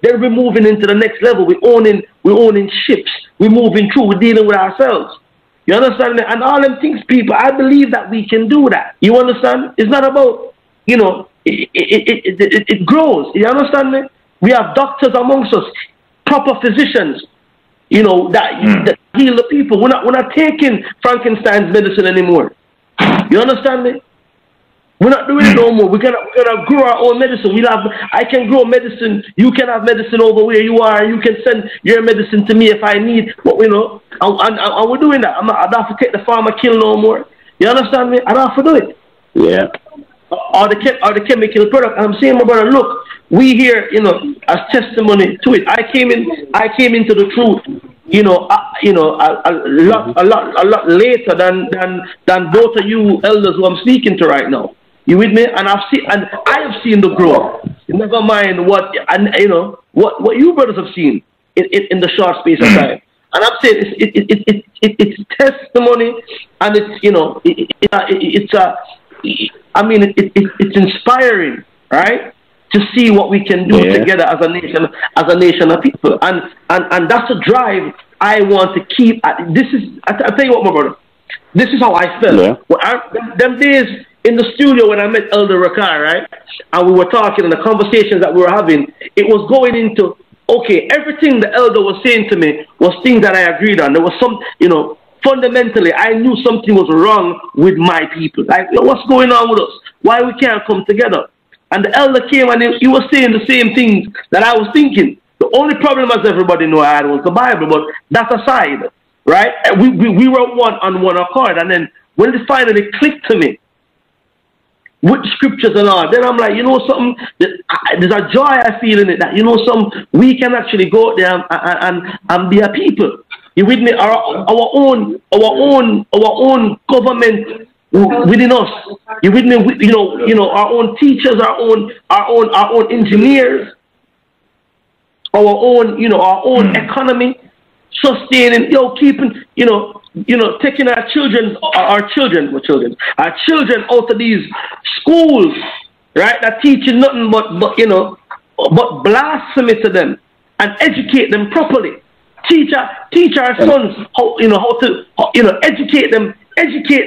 Then we're moving into the next level. We're owning ships. We're moving through. We're dealing with ourselves. You understand me? And all them things, people, I believe that we can do that. You understand? It's not about, it grows. You understand me? We have doctors amongst us, proper physicians, that heal the people. We're not taking Frankenstein's medicine anymore. You understand me? We're not doing it no more. We're gonna grow our own medicine. I can grow medicine. You can have medicine over where you are. You can send your medicine to me if I need. But and we're doing that. I don't have to take the farmer kill no more. You understand me? I don't have to do it. Yeah. Or the chemical product. I'm saying, my brother, look, we here, as testimony to it. I came into the truth, a lot later than both of you elders who I'm speaking to right now. You with me? And I have seen the growth. Never mind what you brothers have seen in the short space of time. And I'm saying it's testimony, and it's inspiring, right? To see what we can do together as a nation of people, and that's a drive I want to keep. I tell you what, my brother, this is how I felt. Yeah. Well, them days in the studio when I met Elder Rawchaa, right, and we were talking, and the conversations that we were having, it was going into, okay, everything the elder was saying to me was things that I agreed on. There was some, fundamentally, I knew something was wrong with my people. Like, what's going on with us? Why we can't come together? And the elder came and he was saying the same things that I was thinking. The only problem, as everybody know, I had was the Bible, but that's aside, right? We were on one accord, and then when it finally clicked to me, with scriptures and all, then I'm like, something, there's a joy I feel in it, that, something, we can actually go out there and be a people. You with me? Our own government within us. You with me? Our own teachers, our own engineers, our own economy, sustaining, keeping, taking our children out of these schools, right? That teaching nothing but blasphemy to them, and educate them properly. Teach our sons how to educate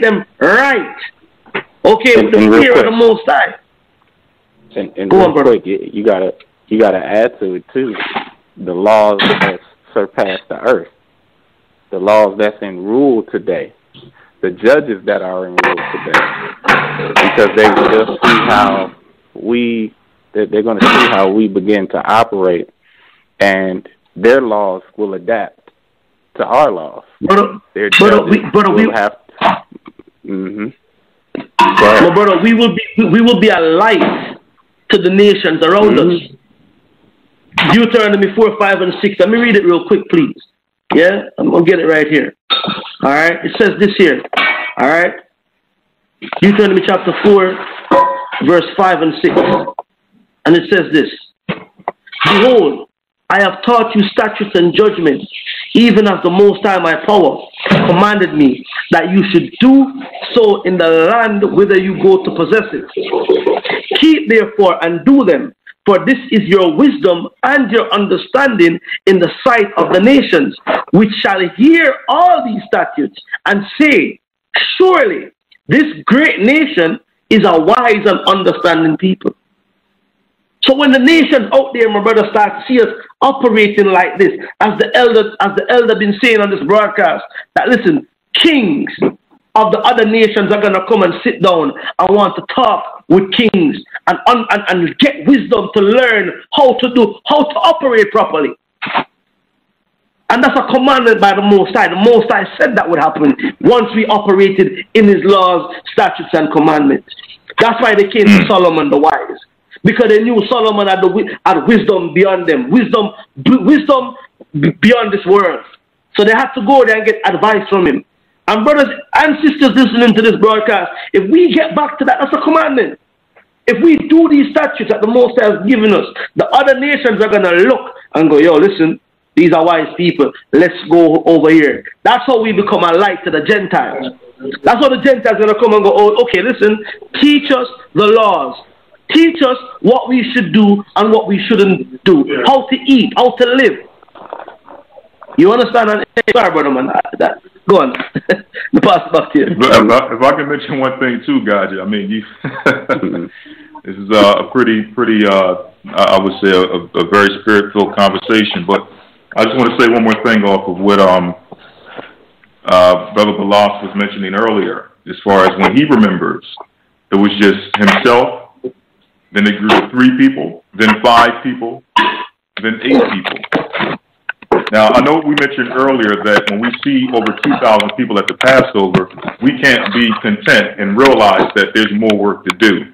them right. Okay, with the fear of the Most High. And real quick, you gotta add to it too, the laws that surpass the earth, the laws that's in rule today, the judges that are in rule today, because they will just see how they're going to see how we begin to operate, and their laws will adapt to our laws. Their judges will have. Well, brother, we will be a light to the nations around us. Deuteronomy 4, 5, and 6. Let me read it real quick, please. Yeah, I'm gonna get it right here. All right, it says this here. All right, Deuteronomy chapter 4, verse 5 and 6, and it says this: Behold, I have taught you statutes and judgments, even as the Most High my power commanded me, that you should do so in the land whither you go to possess it. Keep therefore and do them, For this is your wisdom and your understanding in the sight of the nations, which shall hear all these statutes and say, surely this great nation is a wise and understanding people. So when the nations out there, my brother, start to see us operating like this, as the elder been saying on this broadcast, that listen, kings of the other nations are gonna come and sit down and want to talk with kings and get wisdom to learn how to operate properly. And that's a commandment by the Most High. The Most High said that would happen once we operated in his laws, statutes, and commandments. That's why they came to Solomon the wise. Because they knew Solomon had wisdom beyond them. Wisdom beyond this world. So they had to go there and get advice from him. And brothers and sisters listening to this broadcast, if we get back to that, that's a commandment. If we do these statutes that the Most High has given us, the other nations are going to look and go, yo, listen, these are wise people. Let's go over here. That's how we become a light to the Gentiles. That's how the Gentiles are going to come and go, oh, okay, listen, teach us the laws. Teach us what we should do and what we shouldn't do. How to eat, how to live. You understand? Sorry, brother, man. Go on. The pass back to you. If I can mention one thing too, Gaja, I mean, this is a pretty, I would say, a very spirit-filled conversation. But I just want to say one more thing off of what Brother Balas was mentioning earlier, as far as when he remembers, it was just himself. Then it grew to 3 people, then 5 people, then 8 people. Now, I know we mentioned earlier that when we see over 2,000 people at the Passover, we can't be content and realize that there's more work to do.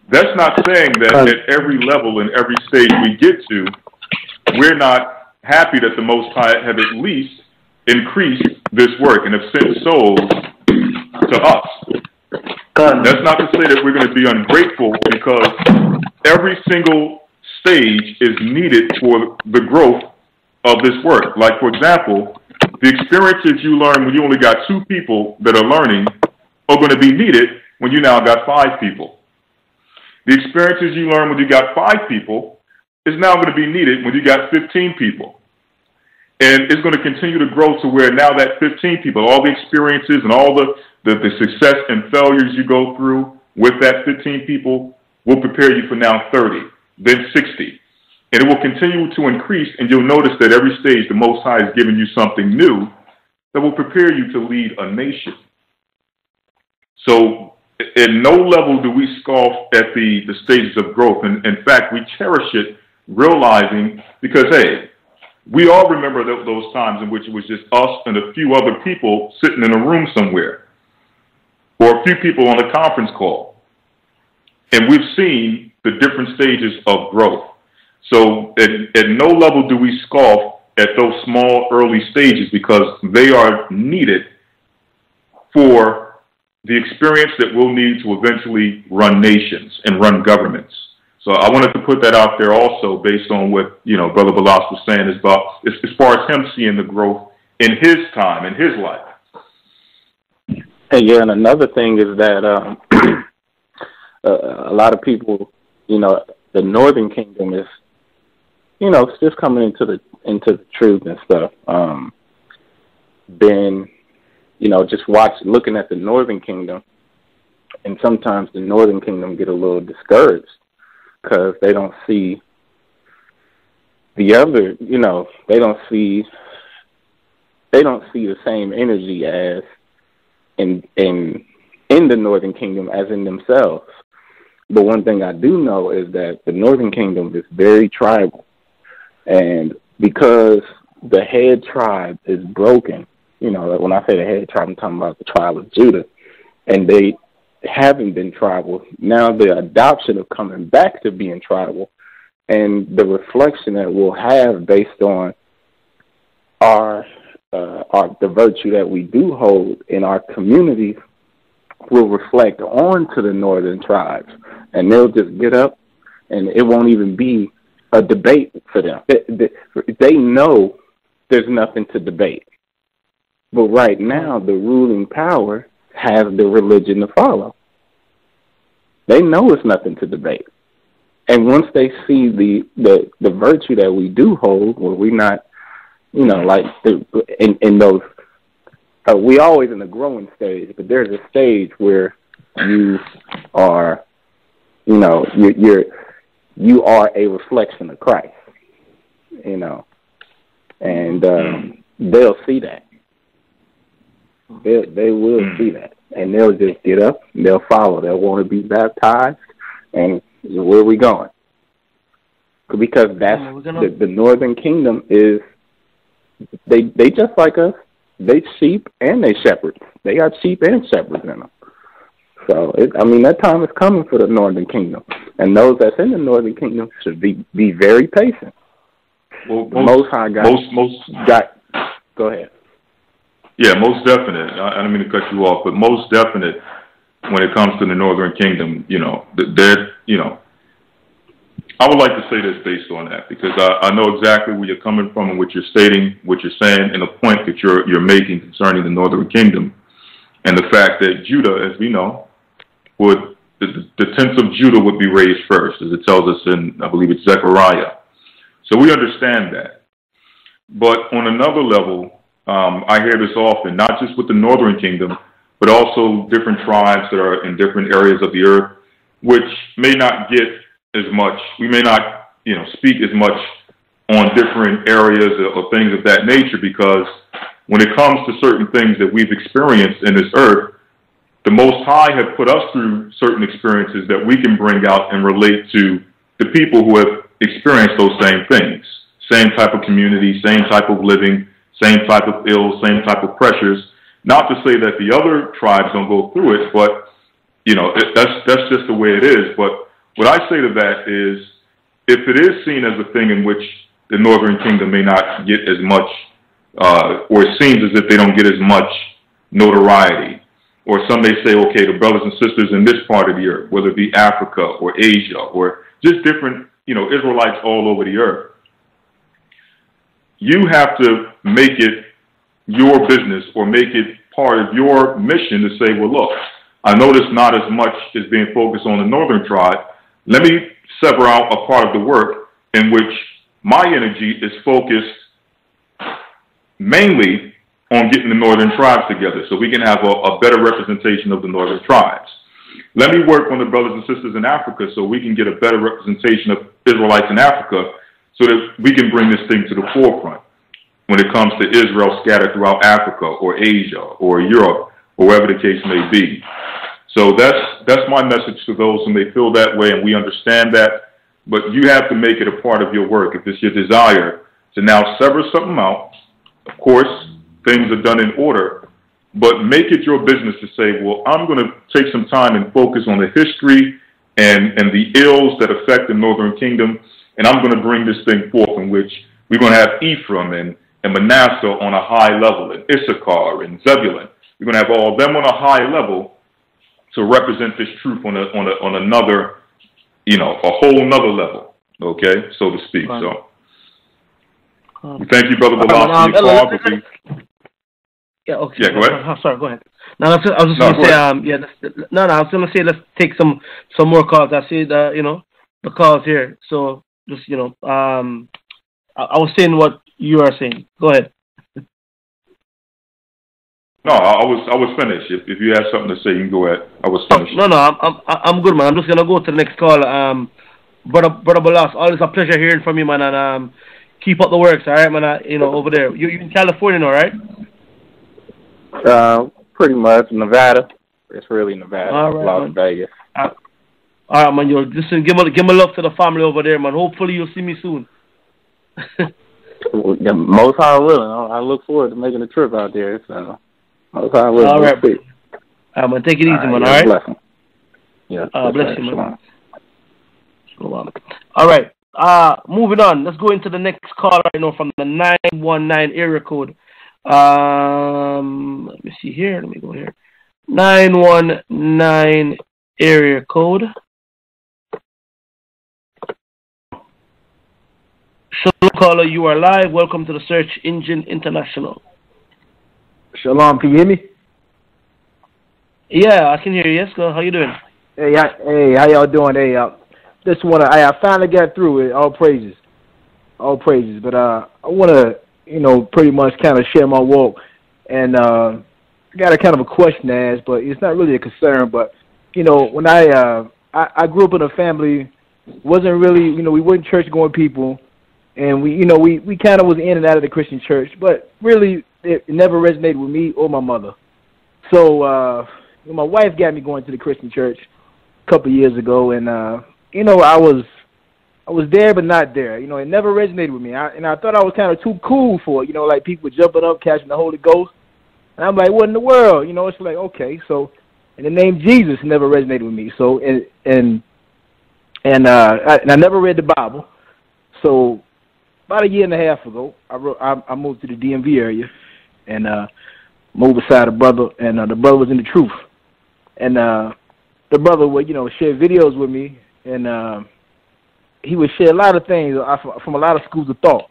That's not saying that at every level and every stage we get to, we're not happy that the Most High have at least increased this work and have sent souls to us. That's not to say that we're going to be ungrateful, because every single stage is needed for the growth of this work. Like, for example, the experiences you learn when you only got 2 people that are learning are going to be needed when you now got 5 people. The experiences you learn when you got 5 people is now going to be needed when you got 15 people. And it's going to continue to grow to where now that 15 people, all the experiences and all the success and failures you go through with that 15 people will prepare you for now 30, then 60. And it will continue to increase, and you'll notice that every stage the Most High is giving you something new that will prepare you to lead a nation. So at no level do we scoff at the stages of growth. And in fact, we cherish it, realizing, because, hey, we all remember those times in which it was just us and a few other people sitting in a room somewhere, or a few people on a conference call. And we've seen the different stages of growth. So at no level do we scoff at those small early stages, because they are needed for the experience that we'll need to eventually run nations and run governments. So I wanted to put that out there also, based on what, Brother Balas was saying, as far as him seeing the growth in his time, in his life. Hey, yeah, and another thing is that a lot of people, the Northern Kingdom is, it's just coming into the truth and stuff. Just looking at the Northern Kingdom, and sometimes the Northern Kingdom get a little discouraged because they don't see the other, they don't see the same energy as in the Northern Kingdom as in themselves. But one thing I do know is that the Northern Kingdom is very tribal. And because the head tribe is broken, when I say the head tribe, I'm talking about the tribe of Judah, and they haven't been tribal. Now the adoption of coming back to being tribal, and the reflection that we'll have based on the virtue that we do hold in our communities will reflect on to the northern tribes, and they'll just get up, and it won't even be a debate for them. They know there's nothing to debate. But right now, the ruling power has the religion to follow. They know it's nothing to debate. And once they see the virtue that we do hold, where we're not, you know, like in those, we always in the growing stage, but there's a stage where you are, you know, you are a reflection of Christ, you know, and they'll see that. They will see that, and they'll just get up, and they'll follow. They'll want to be baptized, and where are we going? Because that's the Northern Kingdom is. They just like us. They sheep and they shepherds. They got sheep and shepherds in them. So I mean, that time is coming for the Northern Kingdom, and those that's in the Northern Kingdom should be very patient. Well, Most High God. Go ahead. Yeah, most definite. I don't mean to cut you off, but most definite when it comes to the Northern Kingdom, you know, I would like to say this based on that, because I know exactly where you're coming from and what you're stating, what you're saying, and the point that you're making concerning the Northern Kingdom, and the fact that Judah, as we know, the tents of Judah would be raised first, as it tells us in, I believe it's Zechariah. So we understand that. But on another level, I hear this often, not just with the Northern Kingdom, but also different tribes that are in different areas of the earth, which may not get as much, we may not, you know, speak as much on different areas or things of that nature, because when it comes to certain things that we've experienced in this earth, the Most High have put us through certain experiences that we can bring out and relate to the people who have experienced those same things, same type of community, same type of living, same type of ills, same type of pressures. Not to say that the other tribes don't go through it, but, you know, that's just the way it is. But what I say to that is, if it is seen as a thing in which the Northern Kingdom may not get as much, or it seems as if they don't get as much notoriety, or some may say, okay, the brothers and sisters in this part of the earth, whether it be Africa or Asia or just different, you know, Israelites all over the earth, you have to make it your business or make it part of your mission to say, well, look, I notice not as much is being focused on the Northern tribe. Let me sever out a part of the work in which my energy is focused mainly on getting the Northern tribes together so we can have a better representation of the Northern tribes. Let me work on the brothers and sisters in Africa so we can get a better representation of Israelites in Africa, so that we can bring this thing to the forefront when it comes to Israel scattered throughout Africa or Asia or Europe or wherever the case may be. So that's my message to those who may feel that way, and we understand that. But you have to make it a part of your work if it's your desire to now sever something out. Of course, things are done in order, but make it your business to say, well, I'm going to take some time and focus on the history and the ills that affect the Northern Kingdom, and I'm going to bring this thing forth in which we're going to have Ephraim and Manasseh on a high level, and Issachar and Zebulun. We're going to have all of them on a high level to represent this truth on another, you know, a whole nother level, okay, so to speak. Right. So thank you, Brother Balasi. Yeah, okay. Yeah, go ahead. Sorry, go ahead. No, I was just going to say, I was going to say, let's take some more calls. I see the, you know, the calls here. So just, you know, I was saying what you are saying. Go ahead. No, I was finished. If you have something to say, you can go ahead. I was finished. No, I'm good, man. I'm just gonna go to the next call. Brother Balas, always a pleasure hearing from you, man. And keep up the works, all right, man. You know, over there. You in California, all right? Pretty much Nevada. It's really Nevada, all right, Las man. Vegas. All right, man. Yo, listen, give my love to the family over there, man. Hopefully you'll see me soon. Most High willing. I look forward to making a trip out there. So. Most High willing. All right, man. Take it easy, man. All right. Bless him. Yeah. Bless you, man. All right. Moving on. Let's go into the next call right now from the 919 area code. Let me see here. Let me go here. 919 area code. Shalom, caller. You are live. Welcome to the Search Engine International. Shalom. Can you hear me? Yeah, I can hear you. Yes, go. How you doing? Hey, how y'all doing? Hey, I finally got through it. All praises. But I want to, pretty much kind of share my walk, and I got a kind of a question to ask, but it's not really a concern. But when I grew up in a family, wasn't really, we weren't church going people, and we kind of was in and out of the Christian church, but really it never resonated with me or my mother. So my wife got me going to the Christian church a couple years ago, and I was there but not there. It never resonated with me. I thought I was kind of too cool for it. Like people jumping up, catching the Holy Ghost. And I'm like, what in the world? It's like, okay. So, and the name Jesus never resonated with me. So, and I never read the Bible. So, about a year and a half ago, I moved to the DMV area and moved beside a brother. And the brother was in the truth. And the brother would, share videos with me. And he would share a lot of things from a lot of schools of thought.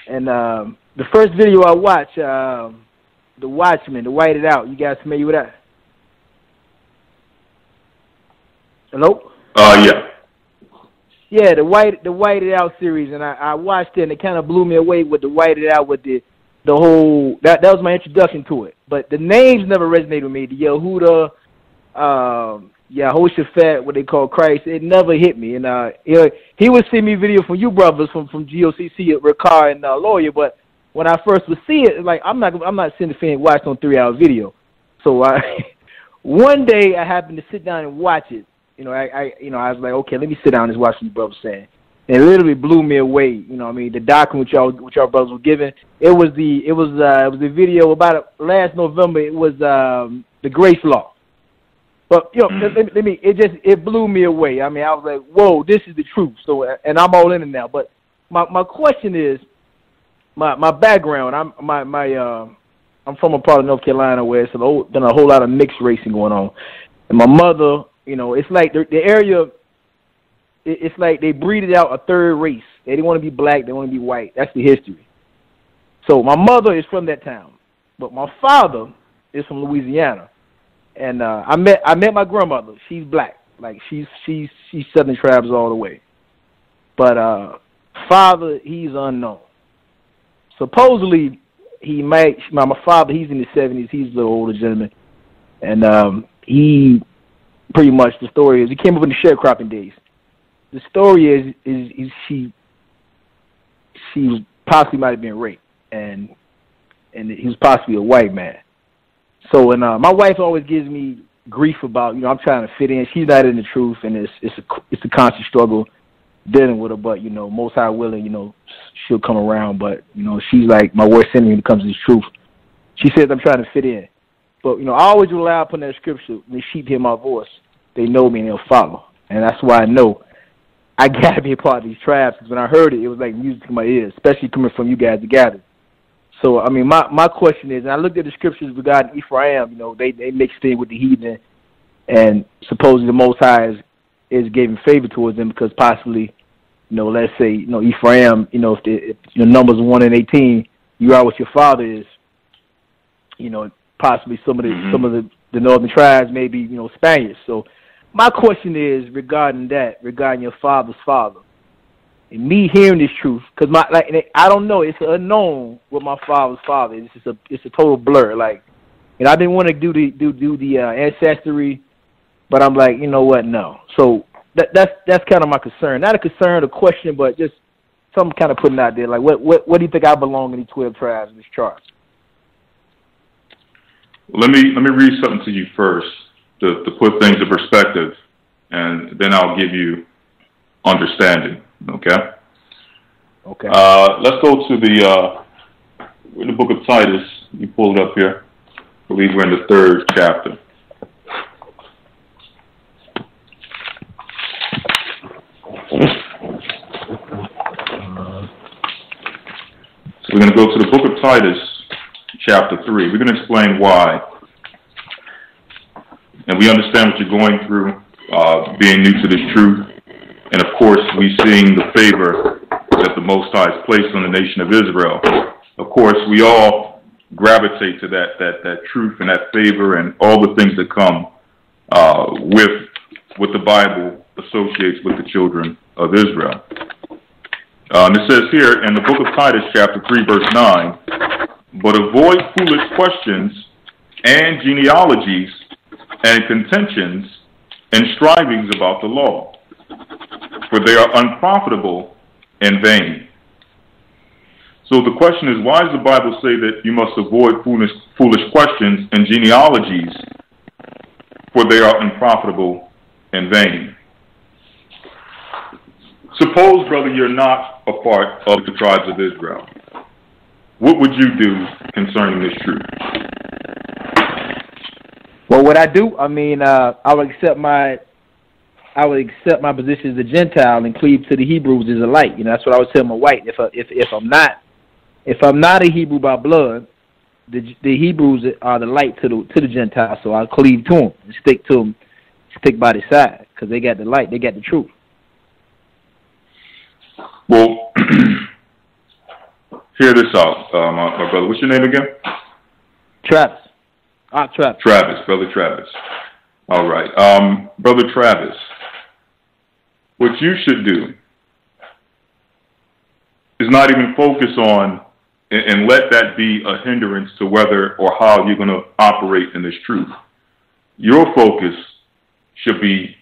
And the first video I watched, The Watchman, the Whited Out. You guys familiar with that? Hello? Yeah. Yeah, the Whited Out series, and I watched it, and it kind of blew me away with the Whited Out, with the whole, that was my introduction to it. But the names never resonated with me. The Yehuda, Yehoshaphat, what they call Christ, it never hit me. And he would send me video from you brothers from GOCC at Rawchaa and Lawya, but when I first would see it, like I'm not sitting there and watch on 3-hour video. So one day I happened to sit down and watch it. I was like, okay, let me sit down and watch what you brothers saying. And it literally blew me away. The document which y'all brothers were giving. It was the video about last November. It was the grace law. But it blew me away. I was like, whoa, this is the truth. So, and I'm all in it now. But my question is, my background. I'm from a part of North Carolina where it's been a whole lot of mixed racing going on. And my mother, it's like the area. It's like they breeded out a third race. They didn't want to be black. They want to be white. That's the history. So my mother is from that town, but my father is from Louisiana. And I met my grandmother. She's black, like she's Southern tribes all the way. But father, he's unknown. Supposedly, my father, he's in his 70s. He's a little older gentleman, and he pretty much, the story is he came up in the sharecropping days. The story is she possibly might have been raped, and he was possibly a white man. So, and my wife always gives me grief about, I'm trying to fit in. She's not in the truth, and it's a constant struggle dealing with her. But most high willing, she'll come around. But she's like my worst enemy when it comes to the truth. She says I'm trying to fit in, but I always rely upon that scripture. When sheep hear my voice, they know me and they'll follow. And that's why I know I gotta be a part of these tribes. Because when I heard it, it was like music in my ears, especially coming from you guys together. So, my question is, and I looked at the scriptures regarding Ephraim, they mixed in with the heathen, and supposedly the Most High is giving favor towards them because possibly, let's say, Ephraim, if your numbers 1 in 18, you are what your father is, possibly some of the northern tribes may be, Spaniards. So, my question is regarding your father's father. And me hearing this truth, because I don't know, it's unknown what my father's father is. It's a total blur. Like, I didn't want to do the ancestry, but I'm like, you know what? No. So that's kind of my concern. Not a concern, a question, but just something kind of putting out there. Like, what do you think I belong in these 12 tribes in this chart? Let me read something to you first to put things in perspective, and then I'll give you understanding. Okay. Let's go to the book of Titus. You pulled it up here. I believe we're in the 3rd chapter. So we're going to go to the book of Titus, chapter 3. We're going to explain why. And we understand what you're going through, being new to this truth. And of course, we seeing the favor that the Most High has placed on the nation of Israel. Of course, we all gravitate to that truth and that favor and all the things that come with the Bible associates with the children of Israel. And it says here in the book of Titus, chapter 3, verse 9, but avoid foolish questions and genealogies and contentions and strivings about the law, for they are unprofitable and vain. So the question is, why does the Bible say that you must avoid foolish questions and genealogies, for they are unprofitable and vain? Suppose, brother, you're not a part of the tribes of Israel. What would you do concerning this truth? Well, what I do, I mean, I would accept my position as a Gentile and cleave to the Hebrews as a light. You know, that's what I would tell my white. If I'm not a Hebrew by blood, the Hebrews are the light to the Gentiles. So I cleave to them and stick to them, stick by their side, because they got the light, they got the truth. Well, hear this out, my brother. What's your name again? Travis. Travis, Brother Travis. All right. Brother Travis, what you should do is not even focus on and let that be a hindrance to whether or how you're going to operate in this truth. Your focus should be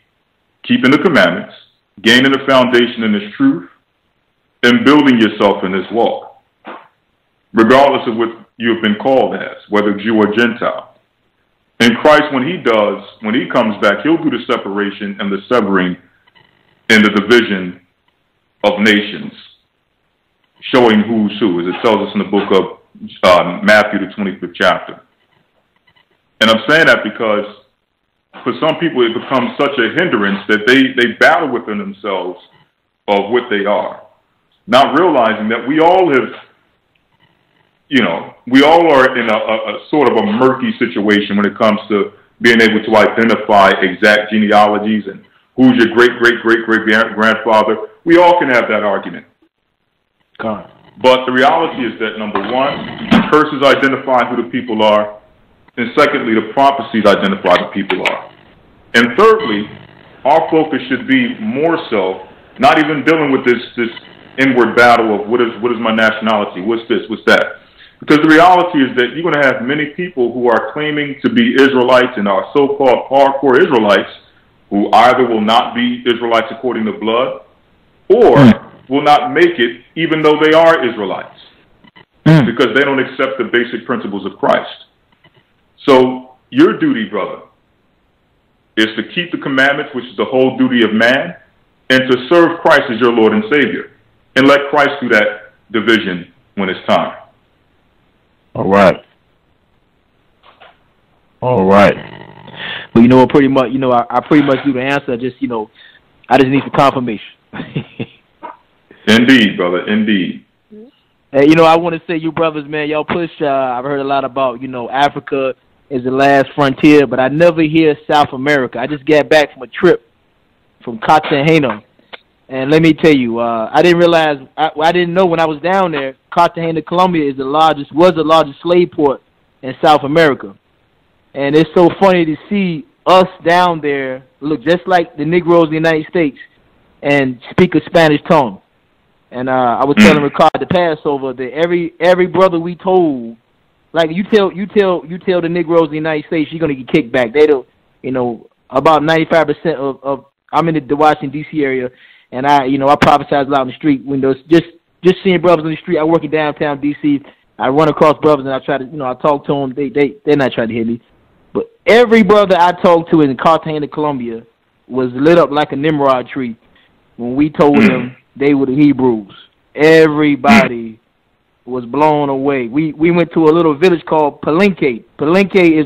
keeping the commandments, gaining a foundation in this truth, and building yourself in this walk, regardless of what you have been called as, whether Jew or Gentile. And Christ, when he comes back, he'll do the separation and the severing and the division of nations, showing who's who, as it tells us in the book of Matthew, the 25th chapter. And I'm saying that because for some people it becomes such a hindrance that they battle within themselves of what they are, not realizing that we all have, we all are in a sort of a murky situation when it comes to being able to identify exact genealogies and who's your great-great-great-great-grandfather. We all can have that argument. God. But the reality is that, number one, curses identify who the people are, and secondly, the prophecies identify who the people are. And thirdly, our focus should be more so not even dealing with this inward battle of what is my nationality, what's this, what's that. Because the reality is that you're going to have many people who are claiming to be Israelites and are so-called hardcore Israelites who either will not be Israelites according to blood or will not make it even though they are Israelites because they don't accept the basic principles of Christ. So your duty, brother, is to keep the commandments, which is the whole duty of man, and to serve Christ as your Lord and Savior. And let Christ do that division when it's time. All right. Well, you know what? Pretty much, I pretty much do the answer. I just need some confirmation. Indeed, brother. Indeed. Hey, I want to say, you brothers, man, y'all push. I've heard a lot about, Africa is the last frontier, but I never hear South America. I just got back from a trip from Cartagena. And let me tell you, I didn't realize, I didn't know when I was down there, Cartagena, Colombia was the largest slave port in South America. And it's so funny to see us down there look just like the Negroes in the United States and speak a Spanish tongue. And I was telling Ricard the Passover that every brother we told, like you tell the Negroes in the United States you're gonna get kicked back. They don't, about 95% of I'm in the Washington D.C. area. And I prophesize a lot on the street windows. Just seeing brothers on the street. I work in downtown D.C. I run across brothers and I try to, I talk to them. They're not trying to hear me. But every brother I talked to in Cartagena, Colombia, was lit up like a Nimrod tree when we told them they were the Hebrews. Everybody was blown away. We went to a little village called Palenque. Palenque is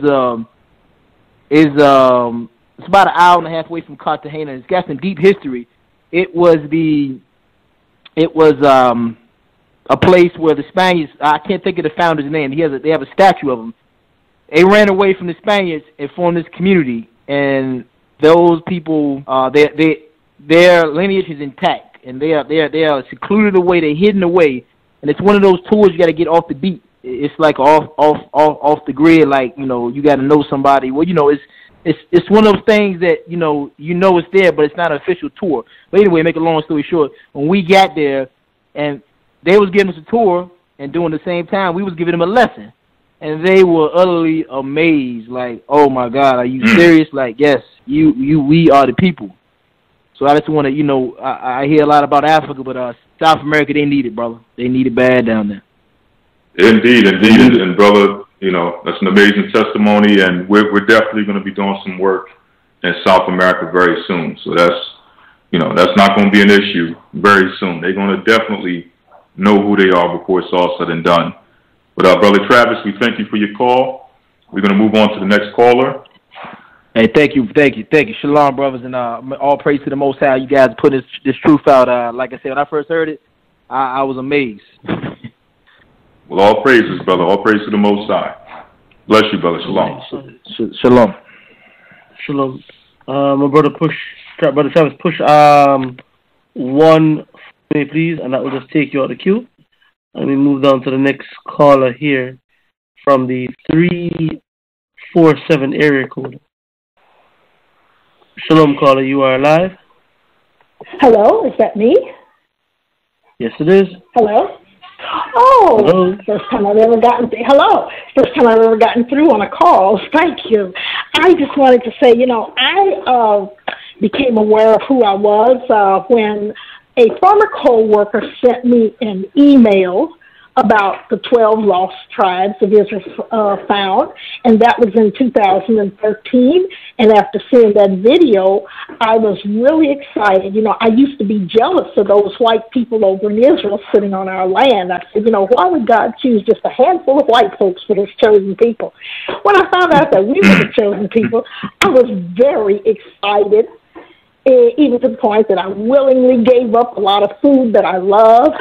it's about an hour and a half away from Cartagena. It's got some deep history. It was a place where the Spaniards, I can't think of the founder's name. They have a statue of him. They ran away from the Spaniards and formed this community, and those people, their lineage is intact, and they are secluded away. They're hidden away, and it's one of those tours you got to get off the beat. It's like off the grid. Like you got to know somebody. Well, it's one of those things that you know it's there, but it's not an official tour. But anyway, make a long story short, when we got there, and they was giving us a tour, and during the same time we was giving them a lesson, and they were utterly amazed, like, oh my God, are you serious? Like, yes, we are the people. So I just want to, I hear a lot about Africa, but South America, they need it, brother. They need it bad down there. Indeed. And brother, that's an amazing testimony, and we're definitely going to be doing some work in South America very soon. So that's not going to be an issue very soon. They're going to definitely know who they are before it's all said and done. But Brother Travis, we thank you for your call. We're going to move on to the next caller. Hey, thank you. Shalom, brothers, and all praise to the Most High. You guys put this truth out. Like I said, when I first heard it, I was amazed. Well, all praises, brother. All praise to the Most High. Bless you, brother. Shalom. Shalom. Shalom. My brother Travis, push 1 for me, please, and that will just take you out of the queue. And we move down to the next caller here from the 347 area code. Shalom, caller. You are live. Hello, is that me? Yes, it is. Hello. Oh, hello. First time I've ever gotten through on a call. Thank you. I just wanted to say, I became aware of who I was when a former co-worker sent me an email about the 12 lost tribes of Israel found, and that was in 2013. And after seeing that video, I was really excited. I used to be jealous of those white people over in Israel sitting on our land. I said, why would God choose just a handful of white folks for his chosen people? When I found out that we were the chosen people, I was very excited, even to the point that I willingly gave up a lot of food that I love,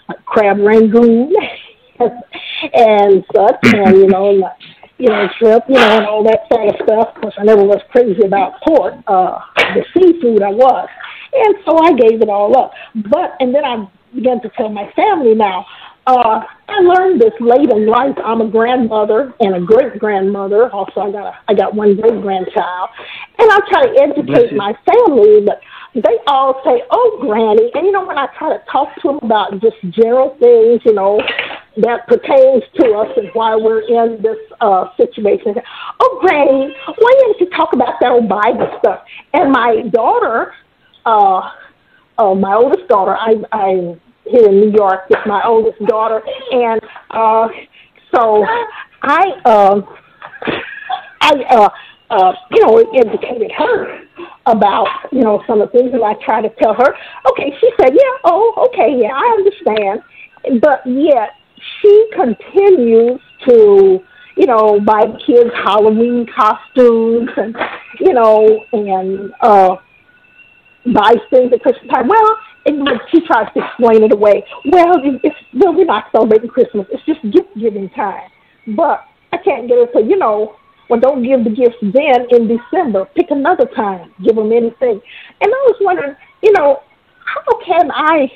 like crab rangoon and such, and shrimp, and all that sort of stuff. Of course, I never was crazy about pork, the seafood I was, and so I gave it all up. And then I began to tell my family now. I learned this late in life. I'm a grandmother and a great-grandmother. Also, I got one great-grandchild, and I try to educate my family, but they all say, "Oh, Granny," and when I try to talk to them about just general things, that pertains to us and why we're in this situation, they say, "Oh, Granny, why didn't you talk about that old Bible stuff?" And my daughter, my oldest daughter, I'm here in New York with my oldest daughter, and so I educated her about, some of the things, and I try to tell her, okay, she said, yeah, I understand, but yet she continues to, buy kids Halloween costumes and, and buys things at Christmas time. Well, she tries to explain it away. Well, we're not celebrating Christmas. It's just gift-giving time. But I can't get her to, well, don't give the gifts then in December. Pick another time. Give them anything. And I was wondering, how can I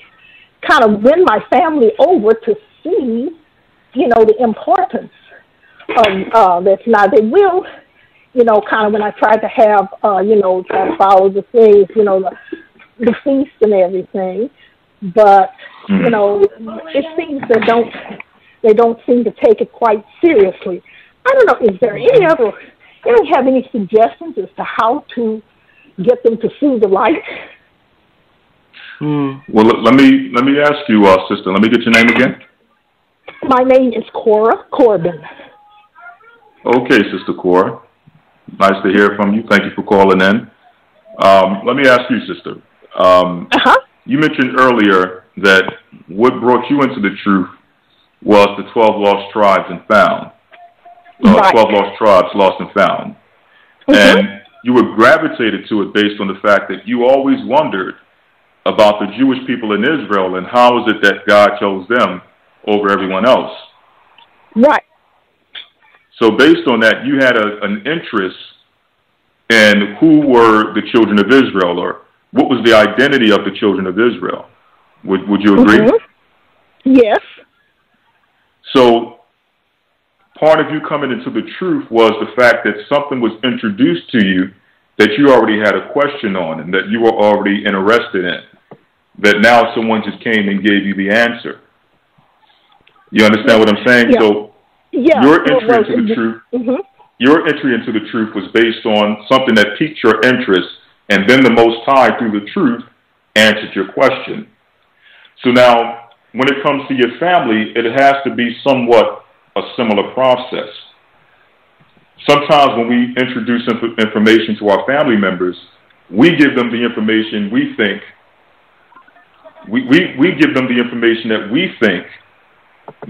kind of win my family over to see, the importance of this? Now, they will, kind of when I try to have, try to follow the things, the feast and everything. But, it seems they don't seem to take it quite seriously. I don't know, is there any other, have any suggestions as to how to get them to see the light? Well, let me ask you, sister, let me get your name again. My name is Cora Corbin. Okay, Sister Cora. Nice to hear from you. Thank you for calling in. Let me ask you, sister. You mentioned earlier that what brought you into the truth was the 12 lost tribes and found. 12 lost tribes, lost and found. And you were gravitated to it based on the fact that you always wondered about the Jewish people in Israel and how is it that God chose them over everyone else. Right. So based on that, you had an interest in who were the children of Israel, or what was the identity of the children of Israel. Would you agree? Yes. So part of you coming into the truth was the fact that something was introduced to you that you already had a question on and that you were already interested in, that now someone just came and gave you the answer. You understand what I'm saying? Yeah. So your entry into the truth, your entry into the truth was based on something that piqued your interest, and then the Most High, through the truth, answered your question. So now, when it comes to your family, it has to be somewhat a similar process. Sometimes when we introduce information to our family members, we give them the information we think, we give them the information that we think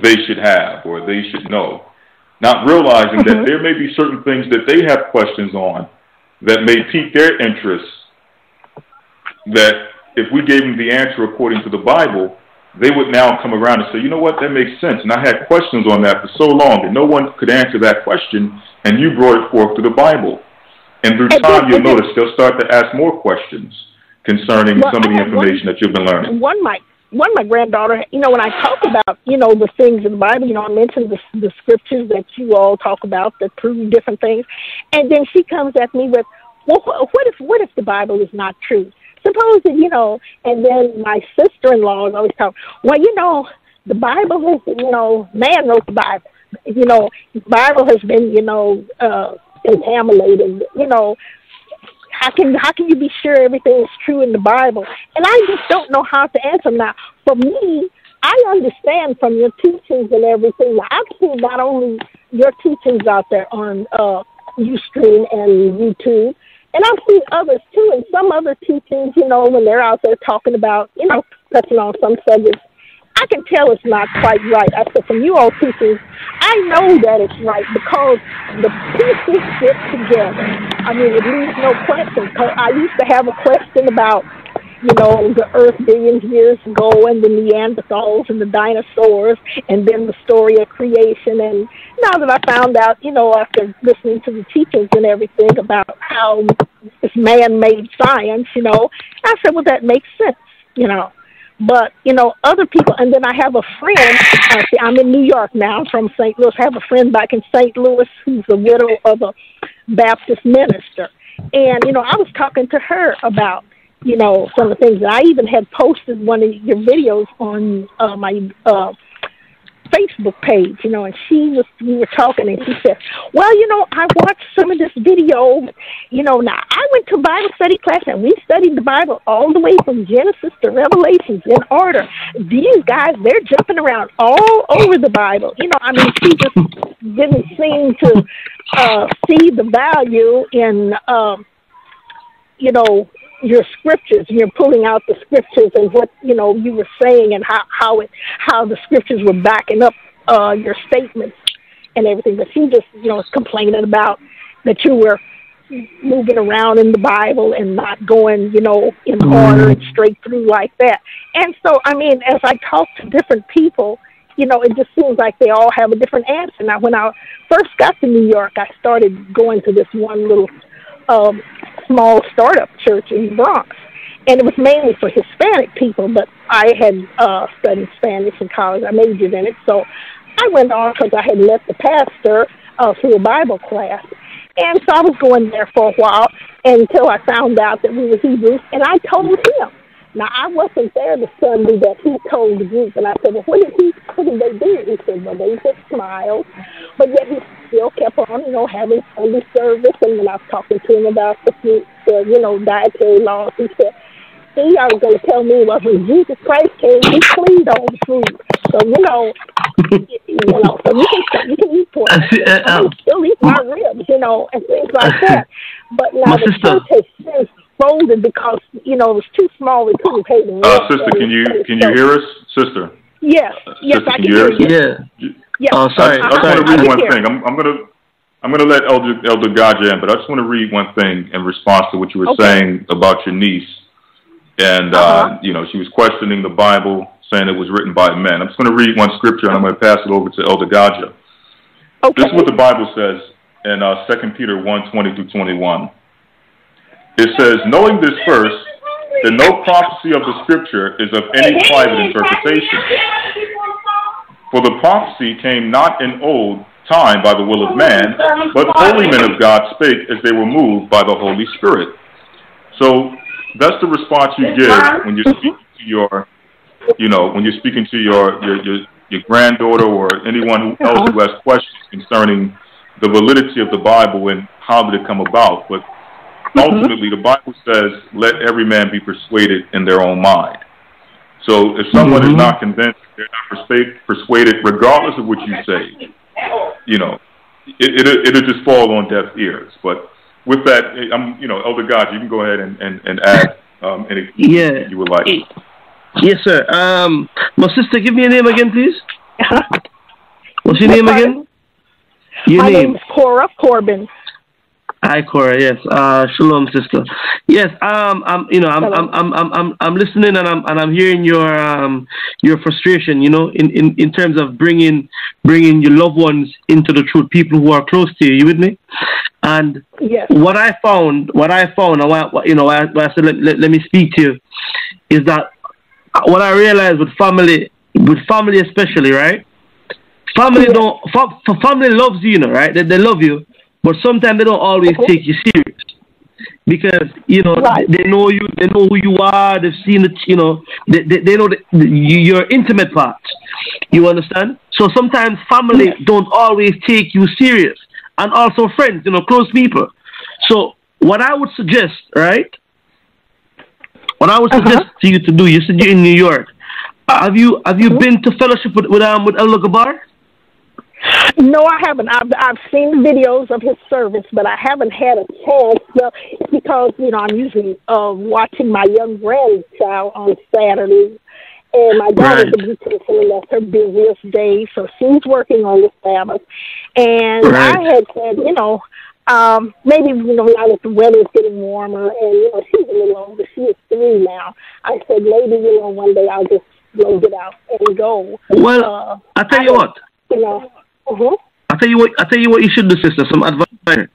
they should have or they should know, not realizing that there may be certain things that they have questions on that may pique their interest, that if we gave them the answer according to the Bible, they would now come around and say, you know what, that makes sense. And I had questions on that for so long that no one could answer that question, and you brought it forth to the Bible. And through time, you'll notice they'll start to ask more questions concerning some of the information that you've been learning. One of my granddaughter, you know, when I talk about, you know, the things in the Bible, you know, I mentioned the scriptures that you all talk about that prove different things, and then she comes at me with, well, what if the Bible is not true? Suppose that, you know, and then my sister-in-law is always talking, well, you know, the Bible is, you know, man wrote the Bible. You know, the Bible has been, you know, contaminated. You know, how can you be sure everything is true in the Bible? And I just don't know how to answer them. Now, for me, I understand from your teachings and everything. I've seen not only your teachings out there on Ustream and YouTube, and I've seen others too, and some other teachings, you know, when they're out there talking about, you know, touching on some subjects, I can tell it's not quite right. I said, from you all teachings, I know that it's right because the pieces fit together. I mean, it leaves no question. I used to have a question about, you know, the earth billions of years ago and the Neanderthals and the dinosaurs and then the story of creation. And now that I found out, you know, after listening to the teachings and everything about how it's man-made science, you know, I said, well, that makes sense, you know. But, you know, other people, and then I have a friend, see, I'm in New York now, I'm from St. Louis. I have a friend back in St. Louis who's the widow of a Baptist minister. And, you know, I was talking to her about, you know, some of the things. I even had posted one of your videos on my Facebook page, you know, and we were talking, and she said, well, you know, I watched some of this video, you know, now I went to Bible study class, and we studied the Bible all the way from Genesis to Revelations in order. These guys, they're jumping around all over the Bible. You know, I mean, she just didn't seem to see the value in, you know, your scriptures. You're pulling out the scriptures and what, you know, you were saying and how the scriptures were backing up your statements and everything. But she just, you know, was complaining about that you were moving around in the Bible and not going, you know, in order and straight through like that. And so, I mean, as I talk to different people, you know, it just seems like they all have a different answer. Now, when I first got to New York, I started going to this one little small startup church in the Bronx, and it was mainly for Hispanic people, but I had studied Spanish in college. I majored in it, so I went on because I had met the pastor through a Bible class, and so I was going there for a while until I found out that we were Hebrews, and I told him. Now, I wasn't there the Sunday that he told the group, and I said, well, what did they do? He said, well, they just smiled, but yet he still kept on, you know, having Sunday service. And when I was talking to him about the you know, dietary laws, he said, he was going to tell me, well, when Jesus Christ came, he cleaned all the food. So, you know, so you can eat pork. I can still eat my ribs, you know, and things like that. But now the church has since folded because, you know, it was too small. We couldn't pay the rent. Sister, can you hear us, sister? Yes, yes, sister, I can hear you. Yeah. Oh, sorry. I just want to read one thing. I'm gonna let Elder Rawchaa in, but I just want to read one thing in response to what you were saying about your niece. And you know, she was questioning the Bible, saying it was written by men. I'm just going to read one scripture, and I'm going to pass it over to Elder Rawchaa. This is what the Bible says in 2 Peter 1:20-21. It says, knowing this first, that no prophecy of the scripture is of any private interpretation. For the prophecy came not in old time by the will of man, but holy men of God spake as they were moved by the Holy Spirit. So that's the response you give when you're speaking to your, when you're speaking to your granddaughter or anyone else who has questions concerning the validity of the Bible and how did it come about. But ultimately, the Bible says, let every man be persuaded in their own mind. So if someone is not convinced, they're not persuaded, regardless of what you say, it'll just fall on deaf ears. But with that, Elder God, you can go ahead and add anything you would like. Yes, sir. My sister, give me your name again, please. What's your name again? My name is Cora Corbin. Hi, Cora. Yes. Shalom, sister. Yes. I'm listening and I'm hearing your frustration. In terms of bringing your loved ones into the truth, people who are close to you. You with me? And what I found, I said let me speak to you, is that what I realized with family especially, right? Family loves you, right? They love you. But sometimes they don't always take you serious because they know you, they know who you are, they've seen it, they know your intimate parts. You understand? So sometimes family don't always take you serious, and also friends, close people. So what I would suggest, right? What I would suggest to you to do, you said you're in New York. Have you been to fellowship with Elder Gabar? No, I haven't. I've seen videos of his service, but I haven't had a chance because I'm usually watching my young grandchild on Saturdays, and my daughter's a beautician, and that's her busiest day, so she's working on the Sabbath. And I had said, maybe now that the weather's getting warmer, and she's a little older, she is 3 now. I said maybe one day I'll just get out and go. Well, I tell you what. I tell you what you should do, sister. Some advice.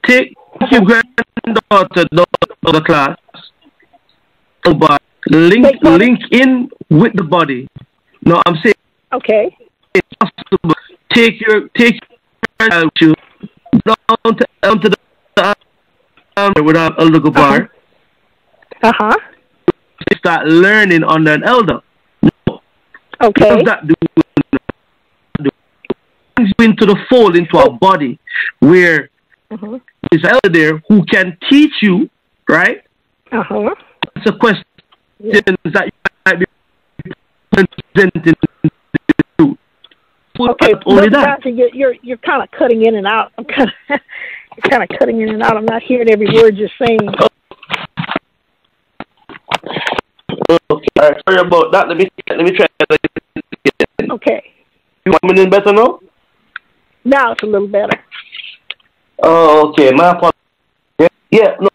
Take your granddaughter to the class, but link in with the body. No, I'm saying. Okay. It's possible. Take your child with you down to the with Elder Gabar. Start learning under an elder. Okay. Into the fold, into our body, where there's an elder there who can teach you, right? It's a question that you might be presenting to. Okay, only that. You're kind of cutting in and out. You're kind of cutting in and out. I'm not hearing every word you're saying. Okay, all right. Sorry about that. Let me try. Okay. You want me in better now? Now it's a little better. Oh, okay. My apologies. Yeah, no.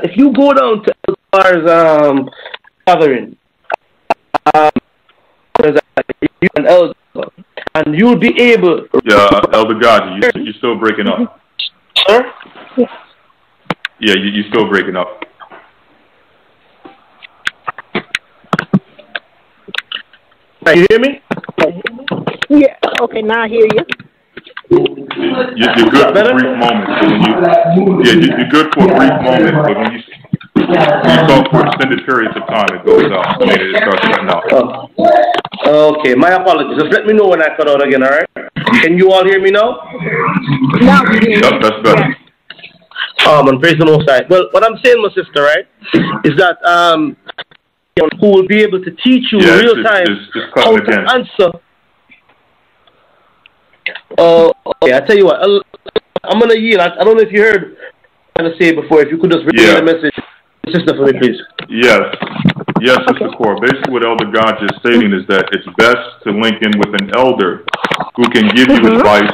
If you go down to Elder's gathering, you an elder, and you'll be able. Yeah, Elder God, you're still breaking up. Sir? Yeah, you're still breaking up. You hear me? Yeah. Okay, now I hear you. You're good for a brief moment. You're good for a brief moment, but when you talk for extended periods of time, it goes out. It starts cutting out. Okay, my apologies. Just let me know when I cut out again, all right? Can you all hear me now? Now. Yep, that's better. And praise the Most High. Well, what I'm saying, my sister, right, is that who will be able to teach you in real time how to answer. Okay, I tell you what, I'm gonna yield. I don't know if you heard what I was trying to say before. If you could just repeat the message, sister, for me, please. Yes, Sister Cora. Basically, what Elder God is stating is that it's best to link in with an elder who can give you advice,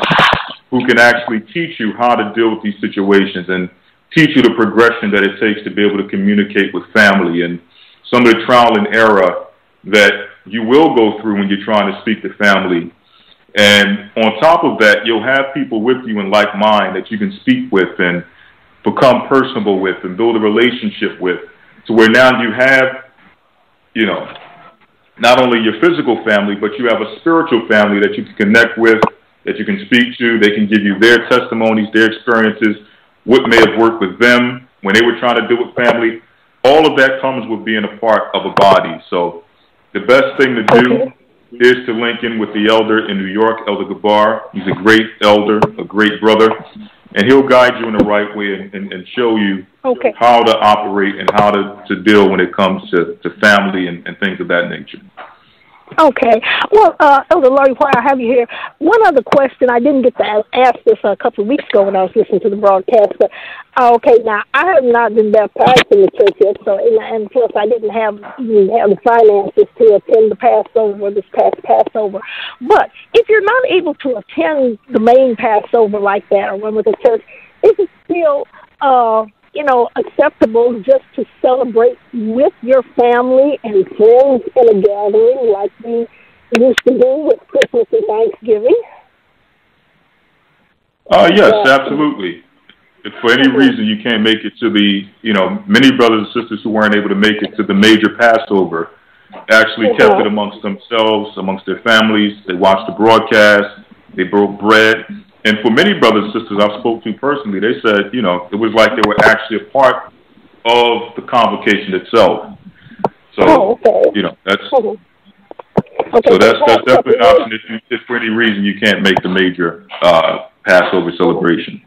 who can actually teach you how to deal with these situations and teach you the progression that it takes to be able to communicate with family and some of the trial and error that you will go through when you're trying to speak to family. And on top of that, you'll have people with you in like mind that you can speak with and become personable with and build a relationship with, to where now you have, not only your physical family, but you have a spiritual family that you can connect with that you can speak to. They can give you their testimonies, their experiences, what may have worked with them when they were trying to deal with family. All of that comes with being a part of a body. So the best thing to do is to link in with the elder in New York, Elder Gabar. He's a great elder, a great brother, and he'll guide you in the right way and show you how to operate and how to deal when it comes to family and things of that nature. Okay. Well, Elder Lawya, while I have you here, one other question. I didn't get to ask this a couple of weeks ago when I was listening to the broadcast. But okay, now I have not been baptized in the church yet, so and plus I didn't have the finances to attend the Passover, this past Passover. But if you're not able to attend the main Passover like that or one with the church, is it still acceptable just to celebrate with your family and friends in a gathering like we used to do with Christmas and Thanksgiving? Yes, absolutely. If for any reason you can't make it to the, many brothers and sisters who weren't able to make it to the major Passover actually kept it amongst themselves, amongst their families. They watched the broadcast. They broke bread. And for many brothers and sisters I've spoken to personally, they said, it was like they were actually a part of the convocation itself. So, that's so that's definitely an option if for any reason you can't make the major Passover celebration.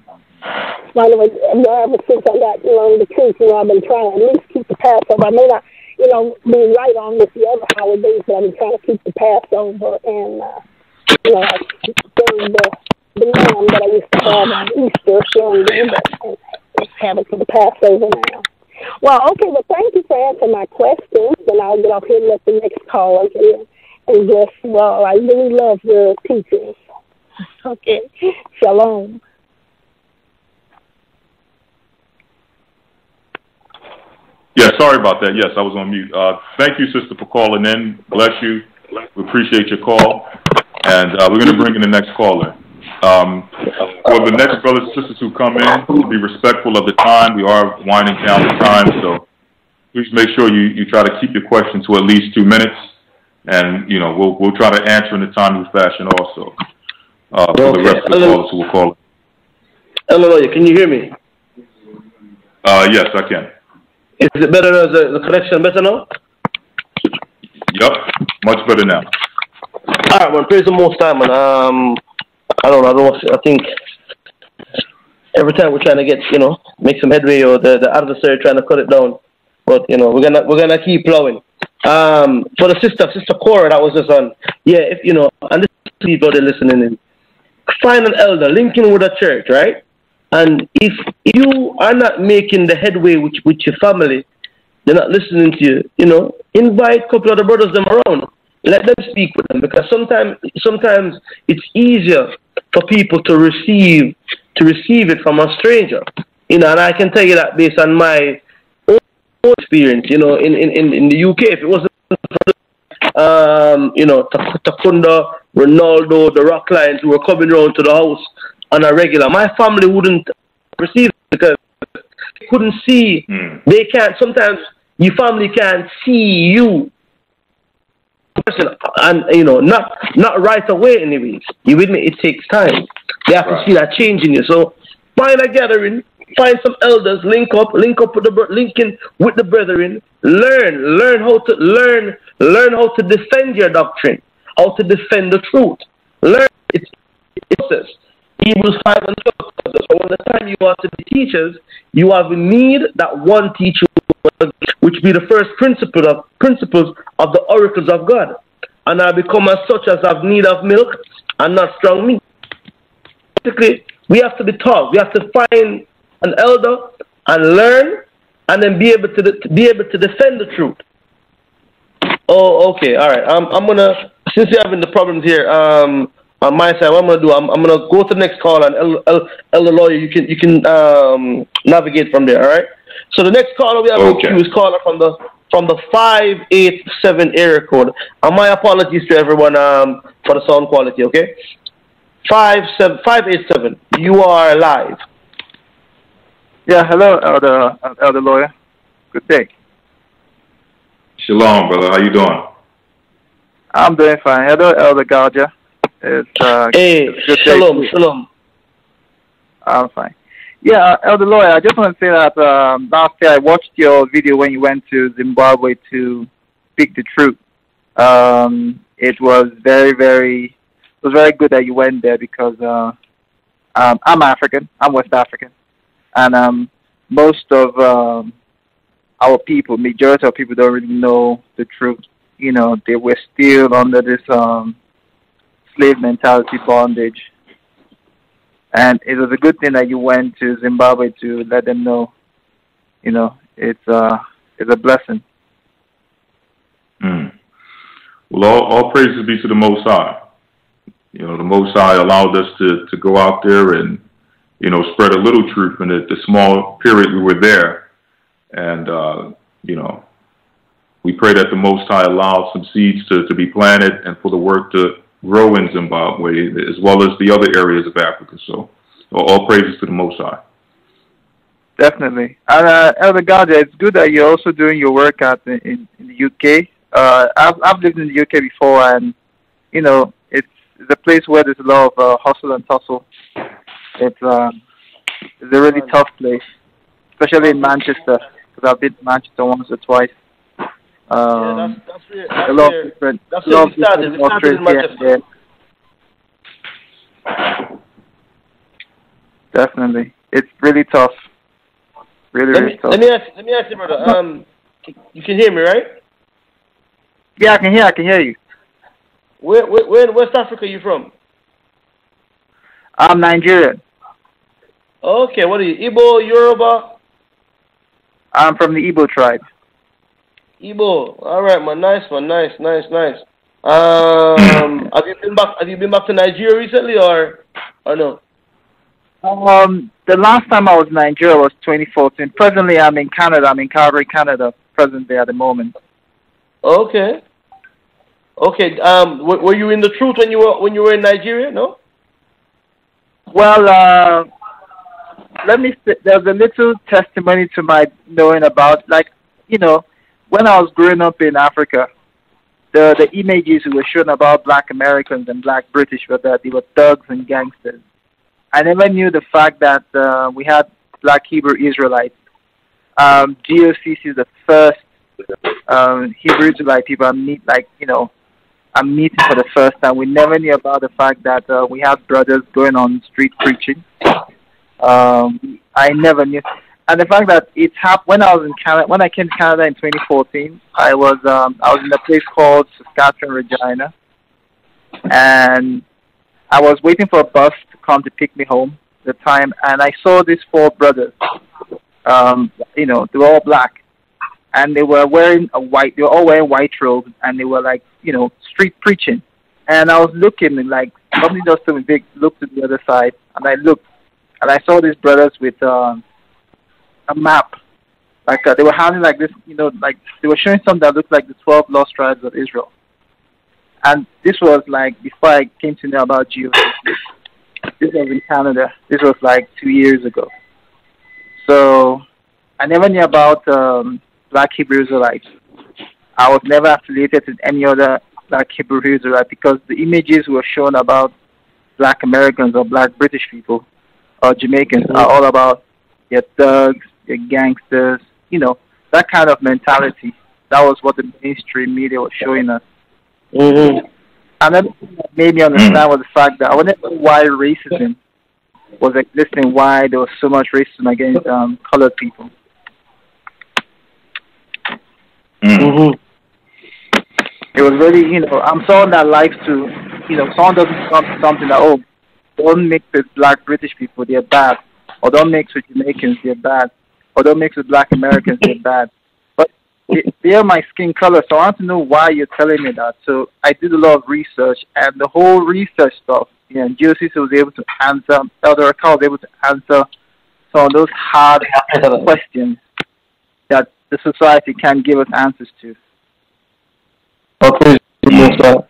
By the way, ever since I got the truth, I've been trying to at least keep the Passover. I may not, be right on with the other holidays, but I've been trying to keep the Passover and, the lamb that I used to have on Easter, showing them, but have it for the Passover now. Well, okay, well, thank you for answering my questions, and I'll get off here and let the next caller in. And bless you all. I really love your teachings. Okay, shalom. Yeah, sorry about that. Yes, I was on mute. Thank you, sister, for calling in. Bless you. We appreciate your call. And we're going to bring in the next caller. For the next brothers and sisters who come in, be respectful of the time. We are winding down the time, so please make sure you try to keep your question to at least 2 minutes, and we'll try to answer in a timely fashion also. For the rest of the callers who will call. Elder Rawchaa, can you hear me? Yes, I can. Is it better now? Is the connection better now? Yep, much better now. All right, man. Praise the Most High, man. I think every time we're trying to get, make some headway, or the adversary trying to cut it down. But we're gonna keep plowing. For the sister Cora that was just on, if and this people they're listening in, find an elder, link in with a church, right? And if you are not making the headway with your family, they're not listening to you. Invite a couple of the brothers them around. Let them speak with them, because sometimes it's easier for people to receive it from a stranger. And I can tell you that based on my own experience. In the UK, if it wasn't Takunda, Ronaldo, the rock lions who were coming around to the house on a regular, my family wouldn't receive it because they couldn't see. They can't. Sometimes your family can't see you. And not right away anyways. You with me? It takes time. They have to see that change in you. So find a gathering, find some elders, link up with linking with the brethren, learn how to defend your doctrine, how to defend the truth. Learn it's a process. Hebrews 5 and 12. So when the time you are to be teachers, you have a need that one teacher, which be the first principles of the oracles of God. And I become as such as have need of milk and not strong meat. Basically, we have to be taught. We have to find an elder and learn, and then be able to defend the truth. Oh, okay, all right. I'm gonna, since you're having the problems here, on my side, what I'm gonna do, I'm gonna go to the next call, and Elder Lawya, you can navigate from there. All right. So the next caller we have in queue is caller from the 587 area code. And my apologies to everyone for the sound quality. Okay. 587. You are live. Yeah. Hello, Elder Lawya. Good day. Shalom, brother. How you doing? I'm doing fine. Hello, Elder Rawchaa. It's shalom, shalom. I'm fine. Yeah, Elder Lawyer, I just want to say that last year I watched your video when you went to Zimbabwe to speak the truth. It was very good that you went there because I'm African, I'm West African, and most of our people, majority of people don't really know the truth. You know, they were still under this slave mentality bondage. And it was a good thing that you went to Zimbabwe to let them know, you know, it's a blessing. Well, all praises be to the Most High. You know, the Most High allowed us to go out there and, you know, spread a little truth in the small period we were there. And, you know, we pray that the Most High allows some seeds to be planted and for the work to grow in Zimbabwe as well as the other areas of Africa. So all praises to the Most High. Definitely. And Elder Rawchaa, it's good that you're also doing your work out in the UK. I've lived in the UK before, and you know it's a place where there's a lot of hustle and tussle. It's a really tough place, especially in Manchester, because I've been to Manchester once or twice. That's a lot of different. That's where we started. We started in Manchester. Definitely, it's really tough. Really tough. Let me ask you, brother. You can hear me, right? Yeah, I can hear you. Where in West Africa are you from? I'm Nigerian. Okay, what are you, Igbo, Yoruba? I'm from the Igbo tribe. Igbo, all right, man, nice one, nice. Have you been back to Nigeria recently, or no? The last time I was in Nigeria was 2014. Presently, I'm in Canada. I'm in Calgary, Canada. Presently, at the moment. Okay. Were you in the truth when you were in Nigeria? No. Well, let me say, there's a little testimony to my knowing about, like, you know, when I was growing up in Africa, the images we were shown about Black Americans and Black British were that they were thugs and gangsters. I never knew the fact that we had Black Hebrew Israelites. GOCC is the first Hebrew Israelite people I'm meeting for the first time. We never knew about the fact that we have brothers going on street preaching. I never knew. And the fact that it happened when I was in Canada, when I came to Canada in 2014, I was in a place called Saskatchewan, Regina, and I was waiting for a bus to come to pick me home at the time, and I saw these four brothers. You know, they were all black, and they were wearing they were all wearing white robes, and they were like, you know, street preaching. And I was looking, and like something just told me, big, look to the other side, and I looked, and I saw these brothers with a map, like they were having like this, you know, like they were showing something that looked like the 12 lost tribes of Israel. And this was like before I came to know about GOCC. This was in Canada. This was like 2 years ago. So I never knew about Black Hebrew Israelites. I was never affiliated with any other Black Hebrew Israelite because the images were shown about Black Americans or Black British people or Jamaicans are all about your thugs, your gangsters, you know, that kind of mentality. That was what the mainstream media was showing us. And then what made me understand was the fact that I wanted to know why racism was existing, why there was so much racism against colored people. It was really, you know, I'm someone that likes to, you know, someone doesn't come to something that, oh, don't mix with Black British people, they're bad. Or don't mix with Jamaicans, they're bad. Or don't mix with Black Americans, they're bad. But they are my skin color, so I want to know why you're telling me that. So I did a lot of research, and the whole research stuff, you know, GOCC was able to answer, Elder Rawchaa was able to answer some of those hard questions that the society can give us answers to. Okay. I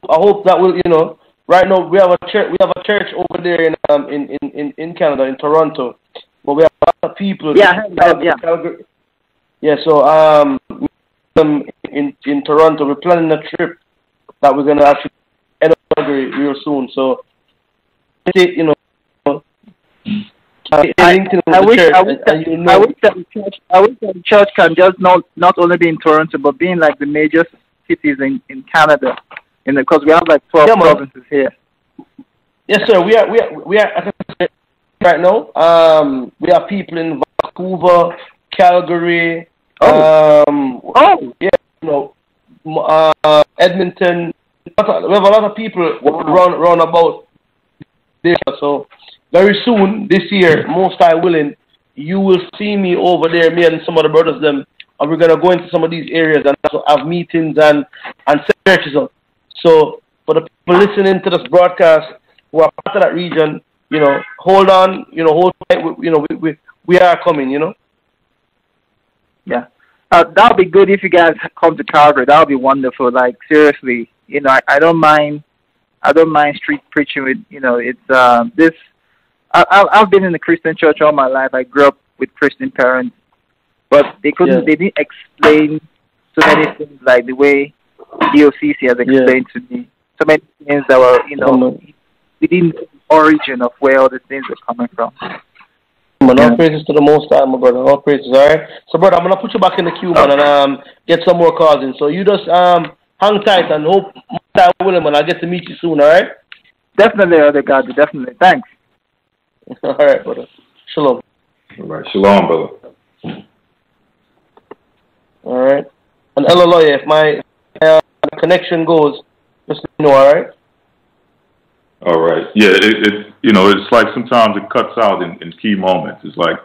hope that will, you know, right now we have a church. We have a church over there in Canada, in Toronto, but we have a lot of people. Yeah. Yeah. So in Toronto. We're planning a trip that we're gonna actually inaugurate real soon. So, you know, I wish that the church can just not only be in Toronto, but be in like the major cities in Canada, because we have like 12 provinces here. Yes, sir. We are right now. We have people in Vancouver, Calgary. Yeah, you know, Edmonton. We have a lot of people round about there. So very soon this year, most I willing, you will see me over there, me and some of the brothers them, and we're gonna go into some of these areas and also have meetings and searches up. So for the people listening to this broadcast who are part of that region, you know, hold on, you know, hold tight. You know, we are coming. You know. Yeah, that'll be good if you guys come to Calgary. That'll be wonderful. Like seriously, you know, I don't mind street preaching. With you know, it's this. I've been in the Christian church all my life. I grew up with Christian parents, but they didn't explain so many things like the way GOCC has explained to me. So many things that were, you know, within the origin of where all the things are coming from. All praises to the Most High, my brother. All praises, all right? So, brother, I'm going to put you back in the queue, man, and get some more calls in. So you just hang tight and hope I will, man. I'll get to meet you soon, all right? Definitely, Elder God. Definitely. Thanks. All right, brother. Shalom. All right. Shalom, brother. All right. And Elder Lawya, if my connection goes, just let me know, all right? All right. Yeah, you know, it's like sometimes it cuts out in key moments. It's like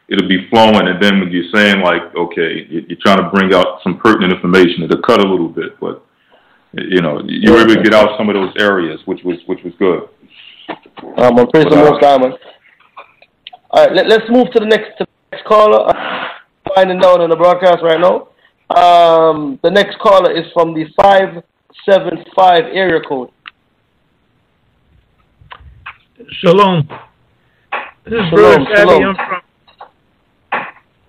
it'll be flowing, and then when you're saying, like, okay, you're trying to bring out some pertinent information, it'll cut a little bit, but, you know, you were able to get out some of those areas, which was good. I'm praise the Most High, man. All right, let's move to the next caller. I'm finding down on the broadcast right now. The next caller is from the 575 area code. Shalom. This is Brother Sabby.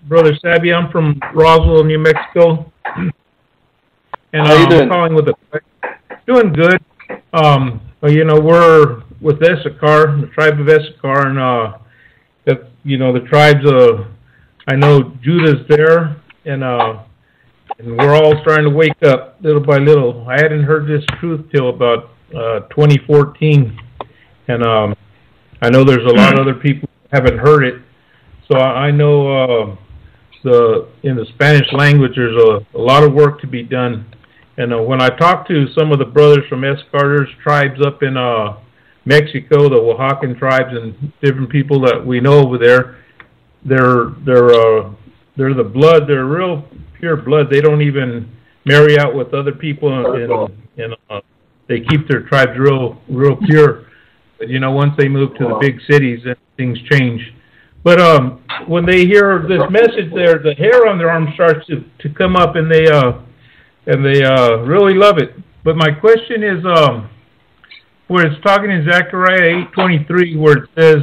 Brother Sabby. I'm from Roswell, New Mexico. And how you doing? I'm calling with doing good. You know, we're with Issachar, the tribe of Issachar, and that, you know, the tribes I know Judah's there, and we're all starting to wake up little by little. I hadn't heard this truth till about 2014, and I know there's a lot of other people who haven't heard it. So I know in the Spanish language there's a lot of work to be done. And when I talk to some of the brothers from Issachar's tribes up in Mexico, the Oaxacan tribes and different people that we know over there, they're the blood. They're real pure blood. They don't even marry out with other people, and they keep their tribes real pure. But you know, once they move to the big cities, then things change. But when they hear this message, there, the hair on their arm starts to come up, and they really love it. But my question is, where it's talking in Zechariah 8:23, where it says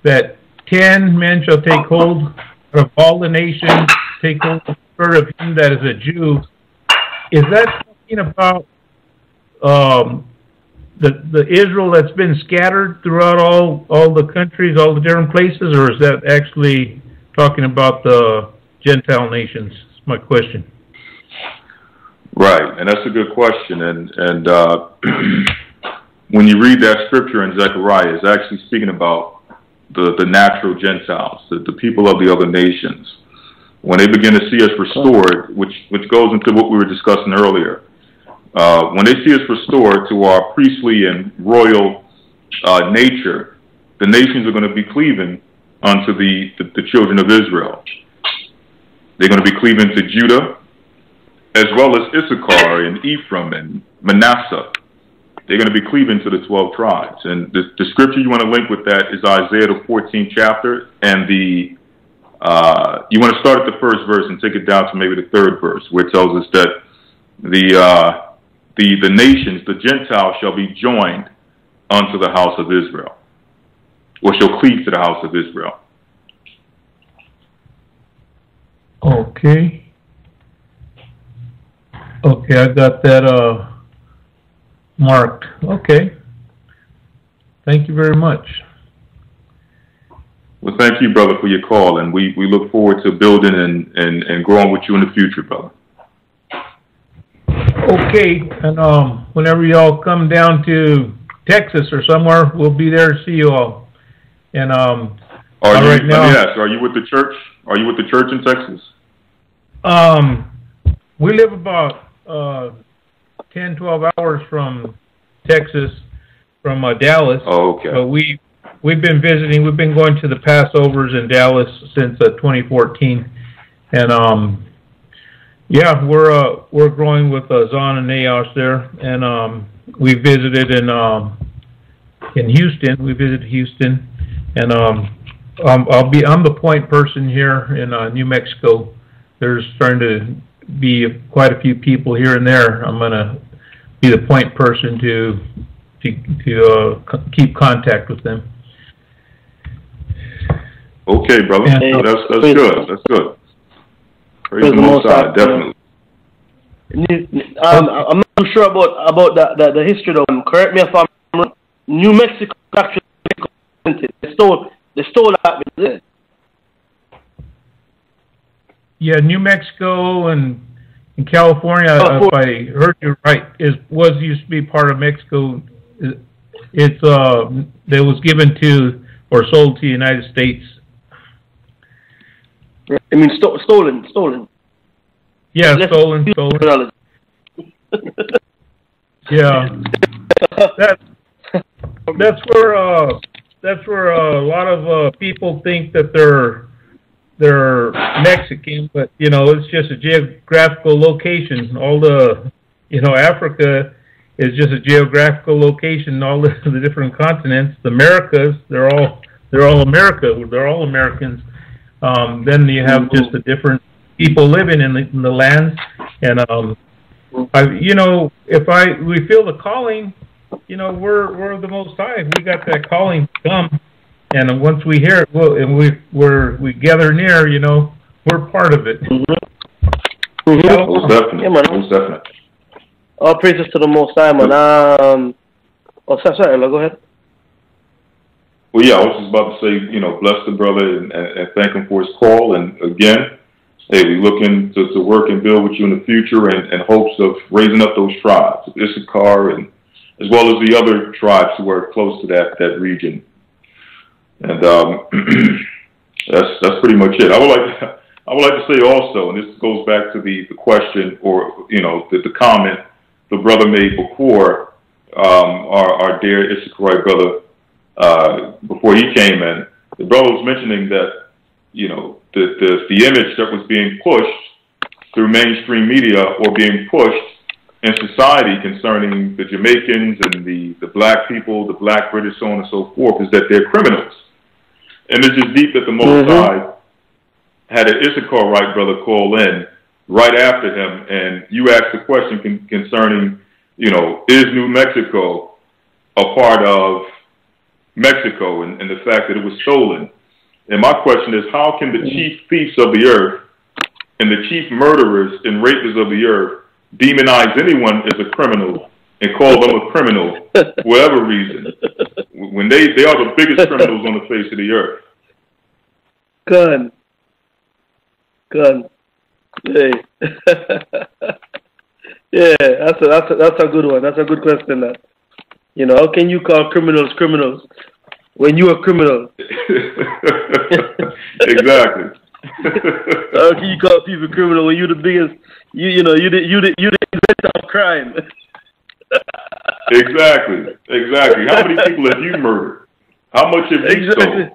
that 10 men shall take hold of all the nations, take hold of the spirit of him that is a Jew. Is that talking about the Israel that's been scattered throughout all the countries, all the different places, or is that actually talking about the Gentile nations? That's my question. Right, and that's a good question. And when you read that scripture in Zechariah, it's actually speaking about the natural Gentiles, the people of the other nations. When they begin to see us restored, which goes into what we were discussing earlier, when they see us restored to our priestly and royal nature, the nations are going to be cleaving unto the children of Israel. They're going to be cleaving to Judah, as well as Issachar and Ephraim and Manasseh. They're going to be cleaving to the 12 tribes. And the scripture you want to link with that is Isaiah, the 14th chapter, and you want to start at the first verse and take it down to maybe the third verse, where it tells us that the nations, the Gentiles, shall be joined unto the house of Israel, or shall cleave to the house of Israel. Okay. Okay, I got that marked. Okay. Thank you very much. Well, thank you, brother, for your call, and we look forward to building and growing with you in the future, brother. Okay, and whenever y'all come down to Texas or somewhere, we'll be there to see you all. And let me ask, are you with the church? Are you with the church in Texas? We live about 10, 12 hours from Texas, from Dallas. Oh, okay. So we've been visiting. We've been going to the Passovers in Dallas since 2014, and yeah, we're growing with Zahn and Naos there, and we visited in Houston. We visited Houston, and I'm the point person here in New Mexico. There's starting to be quite a few people here and there. I'm gonna be the point person to keep contact with them. Okay, brother. That's good. That's good. Praise the Most High, definitely. I'm not too sure about the history though. Correct me if I'm wrong. New Mexico actually they stole that. Yeah, New Mexico and California, if I heard you right, used to be part of Mexico. It's that was given to or sold to the United States. I mean, stolen. Yeah, stolen. Yeah, that's where a lot of people think that they're Mexican, but it's just a geographical location. All the Africa is just a geographical location. All the different continents, the Americas, they're all America. They're all Americans. Then you have just the different people living in the lands, and if we feel the calling, we're the Most High. We got that calling to come, and once we hear it, we gather near. We're part of it. Most definitely. All praises to the Most High, man. Sorry, go ahead. Well, yeah, I was just about to say, bless the brother and thank him for his call. And again, hey, we're looking to work and build with you in the future and hopes of raising up those tribes, Issachar, and as well as the other tribes who are close to that region. And that's pretty much it. I would like to say also, and this goes back to the question or the comment the brother made before, our dear Issacharite brother. Before he came in, the brother was mentioning that, the image that was being pushed through mainstream media or being pushed in society concerning the Jamaicans and the black people, the black British, so on and so forth, is that they're criminals. And it's just deep that the Most High had an Issacharite brother call in right after him, and you asked the question concerning, is New Mexico a part of Mexico and the fact that it was stolen. And my question is, how can the chief thieves of the earth and the chief murderers and rapists of the earth demonize anyone as a criminal and call them a criminal for whatever reason, when they are the biggest criminals on the face of the earth? Good. Hey. Yeah, that's a good one. That's a good question. That. How can you call criminals when you are criminal? Exactly. How can you call people criminal when you're the biggest? You the inventor of crime. Exactly. How many people have you murdered? How much have you stolen?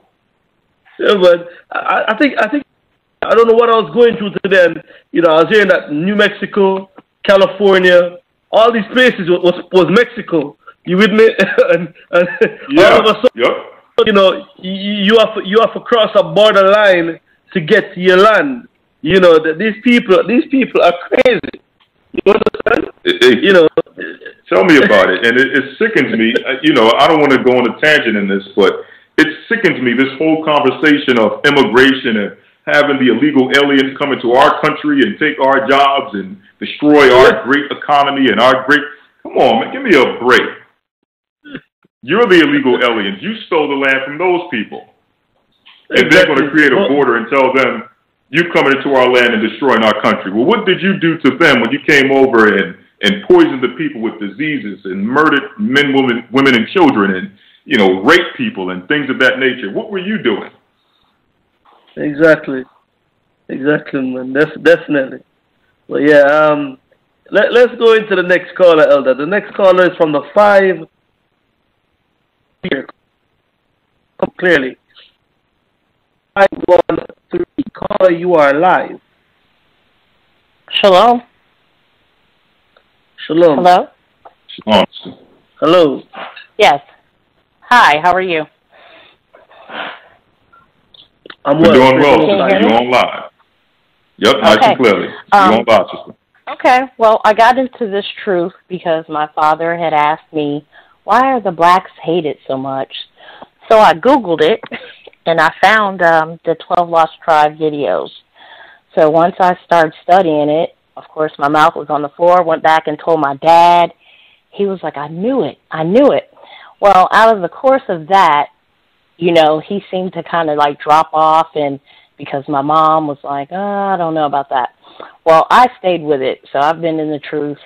Yeah, but I think I don't know what I was going through today. And, I was hearing that New Mexico, California, all these places was Mexico. You with me? and yeah. All of a sudden, you have to cross a borderline to get to your land. These people are crazy. You understand? Tell me about it. And it sickens me. I don't want to go on a tangent in this, but it sickens me, this whole conversation of immigration and having the illegal aliens come into our country and take our jobs and destroy our great economy and our great... Come on, man, give me a break. You're the illegal aliens. You stole the land from those people. And they're going to create a border and tell them, you coming into our land and destroying our country. Well, what did you do to them when you came over and poisoned the people with diseases and murdered men, women, and children and, you know, raped people and things of that nature? What were you doing? Exactly, man. Definitely. Well, yeah. Let's go into the next caller, Elder. The next caller is from the 5. Here, come clearly. 513. Caller, you are live. Shalom. Shalom. Hello? Shalom. Hello. Yes. Hi, how are you? We're doing well, sister. You're on live. Yep, nice and clearly. You're on live, sister. Okay, well, I got into this truth because my father had asked me, why are the blacks hated so much? So I Googled it, and I found the 12 Lost Tribes videos. So once I started studying it, of course, my mouth was on the floor, went back and told my dad. He was like, I knew it. Well, out of the course of that, you know, he seemed to kind of like drop off, and because my mom was like, I don't know about that. Well, I stayed with it. So I've been in the truth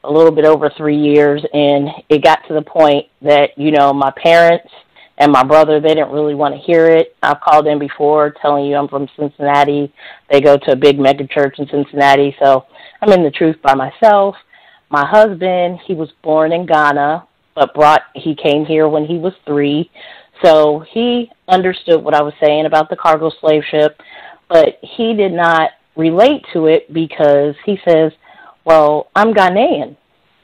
a little bit over 3 years, and it got to the point that, you know, my parents and my brother, they didn't really want to hear it. I've called in before telling you I'm from Cincinnati. They go to a big mega church in Cincinnati, so I'm in the truth by myself. My husband, he was born in Ghana, but he came here when he was 3, so he understood what I was saying about the cargo slave ship, but he did not relate to it because he says, well, I'm Ghanaian.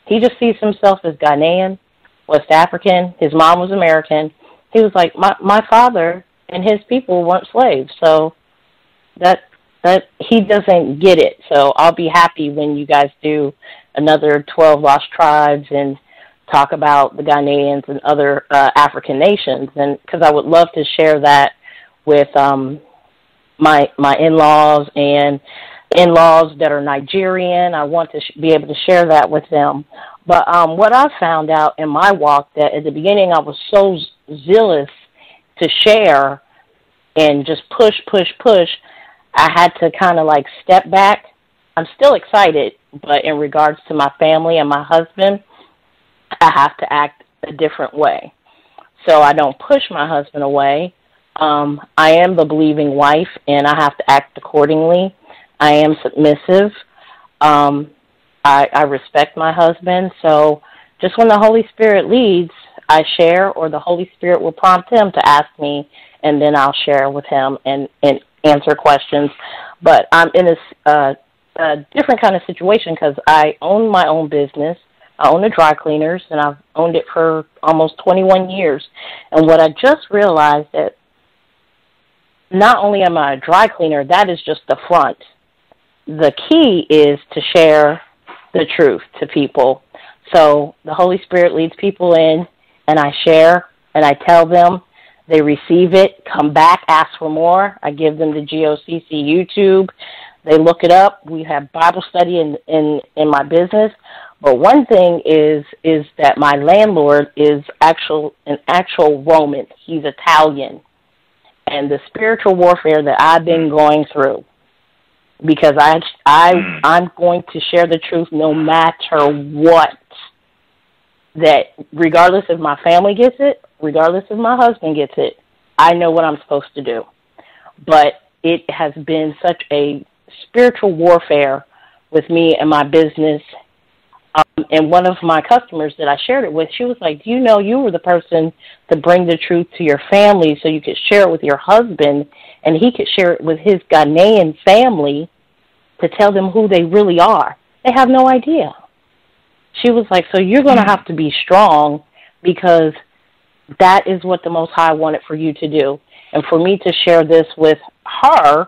He just sees himself as Ghanaian, West African. His mom was American. He was like, my father and his people weren't slaves, so that he doesn't get it. So I'll be happy when you guys do another 12 Lost Tribes and talk about the Ghanaians and other African nations, and because I would love to share that with my in-laws and in-laws that are Nigerian. I want to be able to share that with them. But what I found out in my walk, that at the beginning I was so zealous to share and just push, I had to kind of like step back. I'm still excited, but in regards to my family and my husband, I have to act a different way. So I don't push my husband away. I am the believing wife, and I have to act accordingly. I am submissive. I respect my husband. So just when the Holy Spirit leads, I share, or the Holy Spirit will prompt him to ask me, and then I'll share with him and answer questions. But I'm in a different kind of situation because I own my own business. I own the dry cleaners, and I've owned it for almost 21 years. And what I just realized that not only am I a dry cleaner, that is just the front. The key is to share the truth to people. So the Holy Spirit leads people in, and I share, and I tell them. They receive it, come back, ask for more. I give them the GOCC YouTube. They look it up. We have Bible study in my business. But one thing is that my landlord is an actual Roman. He's Italian. And the spiritual warfare that I've been going through, because I'm going to share the truth no matter what. That regardless if my family gets it, regardless if my husband gets it, I know what I'm supposed to do. But it has been such a spiritual warfare with me and my business. And one of my customers that I shared it with, she was like, you know, you were the person to bring the truth to your family so you could share it with your husband, and he could share it with his Ghanaian family to tell them who they really are. They have no idea. She was like, so you're going to have to be strong, because that is what the Most High wanted for you to do. And for me to share this with her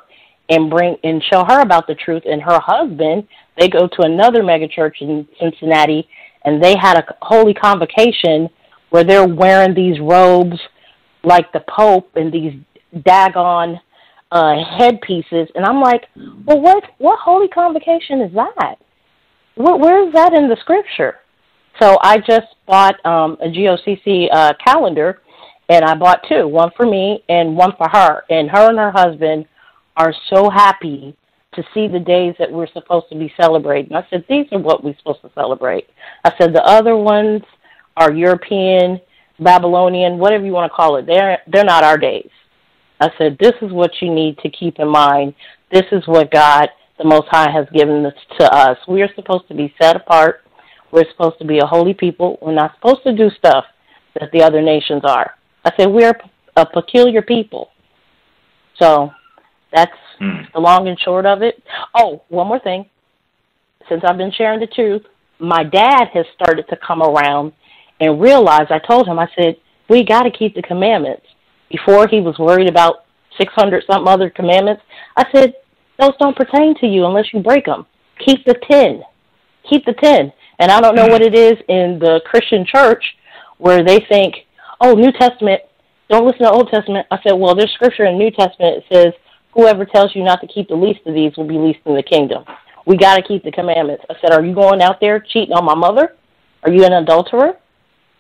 and show her about the truth, and her husband, they go to another megachurch in Cincinnati, and they had a holy convocation where they're wearing these robes like the Pope and these daggone headpieces, and I'm like, well, what holy convocation is that? Where is that in the scripture? So I just bought a GOCC calendar, and I bought two, one for me and one for her. And her husband are so happy to see the days that we're supposed to be celebrating. I said, these are what we're supposed to celebrate. I said, the other ones are European, Babylonian, whatever you want to call it. They're not our days. I said, this is what you need to keep in mind. This is what God, the Most High, has given this to us. We are supposed to be set apart. We're supposed to be a holy people. We're not supposed to do stuff that the other nations are. I said, we're a peculiar people. So that's the long and short of it. Oh, one more thing. Since I've been sharing the truth, my dad has started to come around and realize, I told him, I said, we got to keep the commandments. Before, he was worried about 600-something other commandments. I said, those don't pertain to you unless you break them. Keep the 10. Keep the 10. And I don't know what it is in the Christian church where they think, oh, New Testament, don't listen to Old Testament. I said, well, there's scripture in the New Testament that says, whoever tells you not to keep the least of these will be least in the kingdom. We got to keep the commandments. I said, are you going out there cheating on my mother? Are you an adulterer?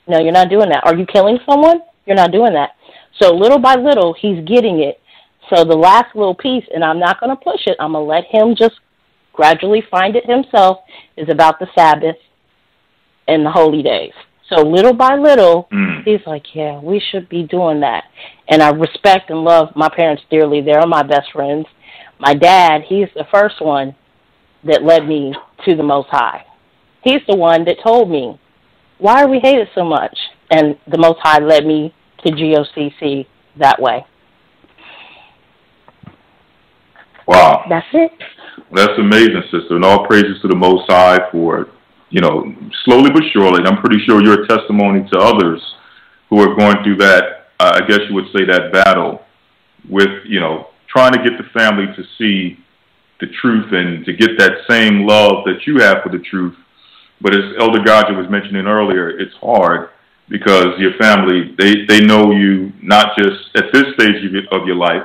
No, you're not doing that. Are you killing someone? You're not doing that. So little by little, he's getting it. So the last little piece, and I'm not going to push it, I'm going to let him just gradually find it himself, is about the Sabbath and the holy days. So little by little, he's like, yeah, we should be doing that. And I respect and love my parents dearly. They're my best friends. My dad, he's the first one that led me to the Most High. He's the one that told me, why are we hated so much? And the Most High led me to GOCC that way. Wow. That's it. That's amazing, sister. And all praises to the Most High for, slowly but surely, and I'm pretty sure you're a testimony to others who are going through that, I guess you would say, that battle with, trying to get the family to see the truth and to get that same love that you have for the truth. But as Elder Rawchaa was mentioning earlier, it's hard because your family, they know you not just at this stage of your life,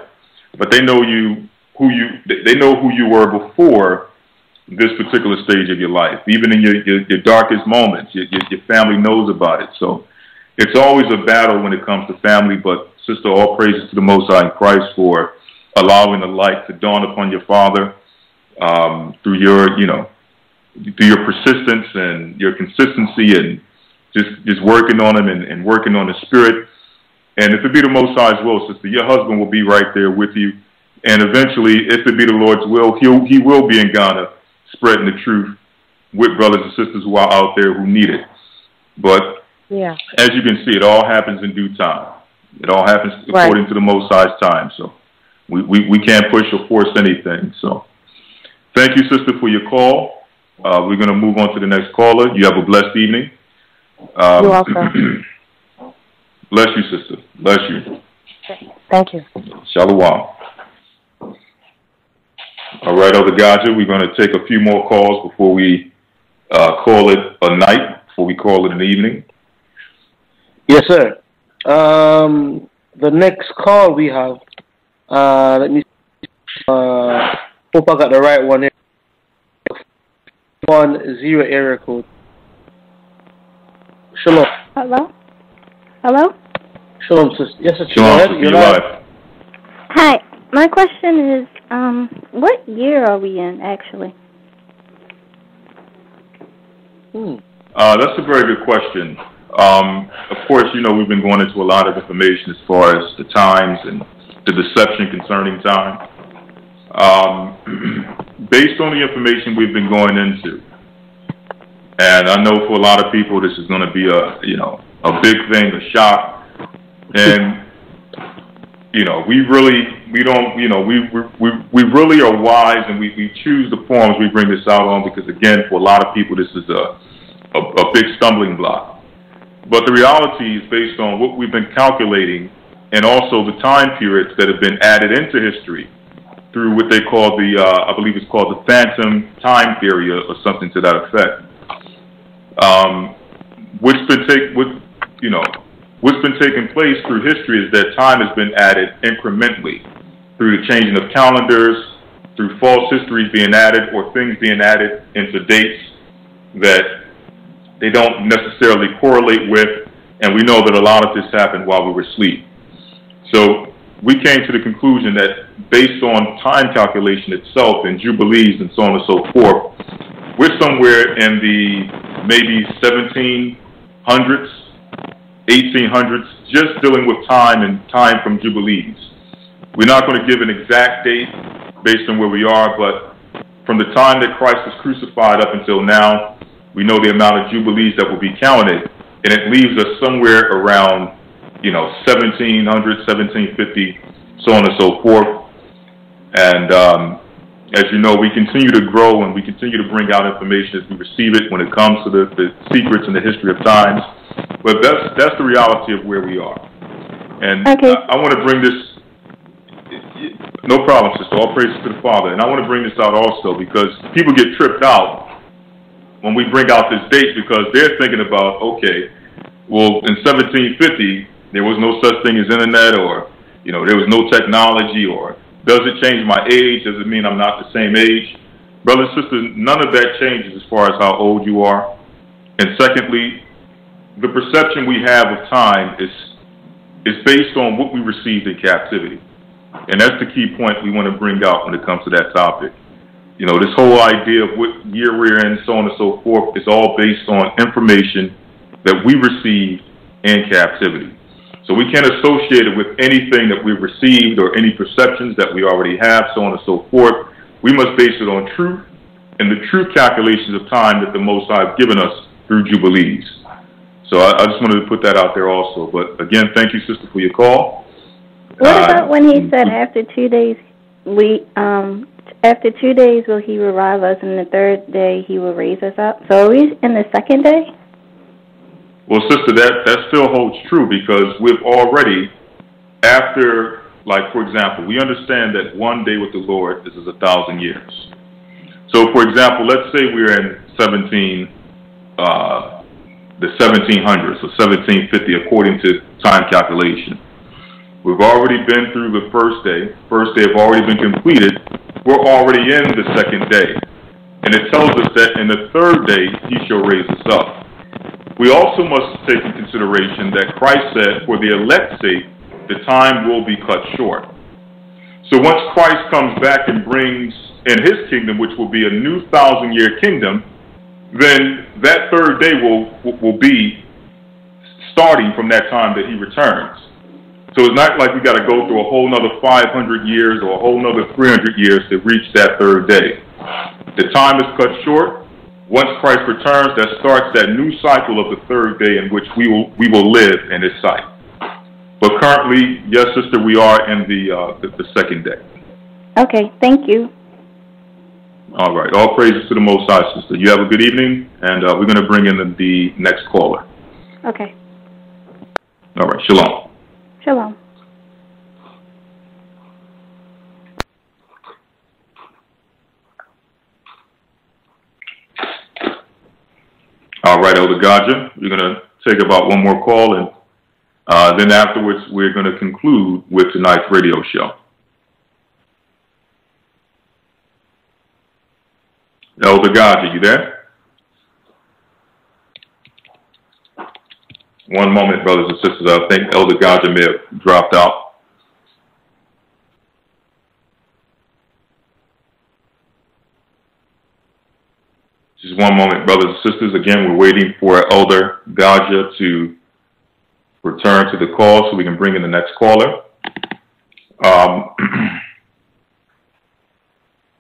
but they know they know who you were before this particular stage of your life. Even in your darkest moments, your family knows about it. So it's always a battle when it comes to family, but sister, all praises to the Most High in Christ for allowing the light to dawn upon your father through your persistence and your consistency and just working on him and working on the spirit. And if it be the Most High's will, sister, your husband will be right there with you. And eventually, if it be the Lord's will, he will be in Ghana spreading the truth with brothers and sisters who are out there who need it. But as you can see, it all happens in due time. It all happens according to the Most High's time. So we can't push or force anything. So thank you, sister, for your call. We're going to move on to the next caller. You have a blessed evening. You're welcome. Bless you, sister. Bless you. Thank you. Shalom. All right, Elder Rawchaa, we're going to take a few more calls before we call it a night, before we call it an evening. Yes, sir. The next call we have, let me hope I got the right one here. 10 area code. Shalom. Hello? Shalom, sister. Yes, sister. Shalom, you're live. Hi. My question is, what year are we in, actually? That's a very good question. Of course, we've been going into a lot of information as far as the times and the deception concerning time. Based on the information we've been going into, and I know for a lot of people this is going to be a big thing, a shock, and we really are wise, and we choose the forms we bring this out on because, again, for a lot of people this is a big stumbling block. But the reality is based on what we've been calculating and also the time periods that have been added into history through what they call I believe it's called the phantom time theory or something to that effect. What's been taking place through history is that time has been added incrementally through the changing of calendars, through false histories being added or things being added into dates that they don't necessarily correlate with, and we know that a lot of this happened while we were asleep. So we came to the conclusion that based on time calculation itself and jubilees and so on and so forth, we're somewhere in the maybe 1700s, 1800s, just dealing with time and time from jubilees. We're not going to give an exact date based on where we are, but from the time that Christ was crucified up until now, we know the amount of jubilees that will be counted, and it leaves us somewhere around, 1700, 1750, so on and so forth. And as you know, we continue to grow and we continue to bring out information as we receive it when it comes to the secrets and the history of times. But that's the reality of where we are. And okay. I want to bring this, no problem, sister, all praises to the Father. And I want to bring this out also because people get tripped out when we bring out this date because they're thinking about, okay, well, in 1750, there was no such thing as internet or, there was no technology or does it change my age? Does it mean I'm not the same age? Brothers and sisters, none of that changes as far as how old you are. And secondly, the perception we have of time is based on what we received in captivity. And that's the key point we want to bring out when it comes to that topic. This whole idea of what year we're in, so on and so forth, is all based on information that we received in captivity. So we can't associate it with anything that we've received or any perceptions that we already have, so on and so forth. We must base it on truth and the truth calculations of time that the Most High has given us through Jubilees. So I just wanted to put that out there also. But again, thank you, sister, for your call. What about when he said after 2 days, after 2 days will he revive us, and the third day he will raise us up? So are we in the second day? Well, sister, that still holds true because we've already, after, like, for example, we understand that 1 day with the Lord is 1,000 years. So, for example, let's say we're in the 1700s or 1750 according to time calculation. We've already been through the first day. First day have already been completed. We're already in the second day. And it tells us that in the third day, he shall raise us up. We also must take into consideration that Christ said, for the elect's sake, the time will be cut short. So once Christ comes back and brings in his kingdom, which will be a new 1,000-year kingdom, then that third day will be starting from that time that he returns. So it's not like we got to go through a whole nother 500 years or a whole nother 300 years to reach that third day. The time is cut short. Once Christ returns, that starts that new cycle of the third day in which we will live in his sight. But currently, yes, sister, we are in the second day. Okay, thank you. All right. All praises to the Most High, sister. You have a good evening, and we're going to bring in the next caller. Okay. All right. Shalom. Shalom. All right, Elder Rawchaa. We're going to take about one more call, and then afterwards we're going to conclude with tonight's radio show. Elder Rawchaa, you there? One moment, brothers and sisters. I think Elder Rawchaa may have dropped out. Just one moment, brothers and sisters. Again, we're waiting for Elder Rawchaa to return to the call so we can bring in the next caller.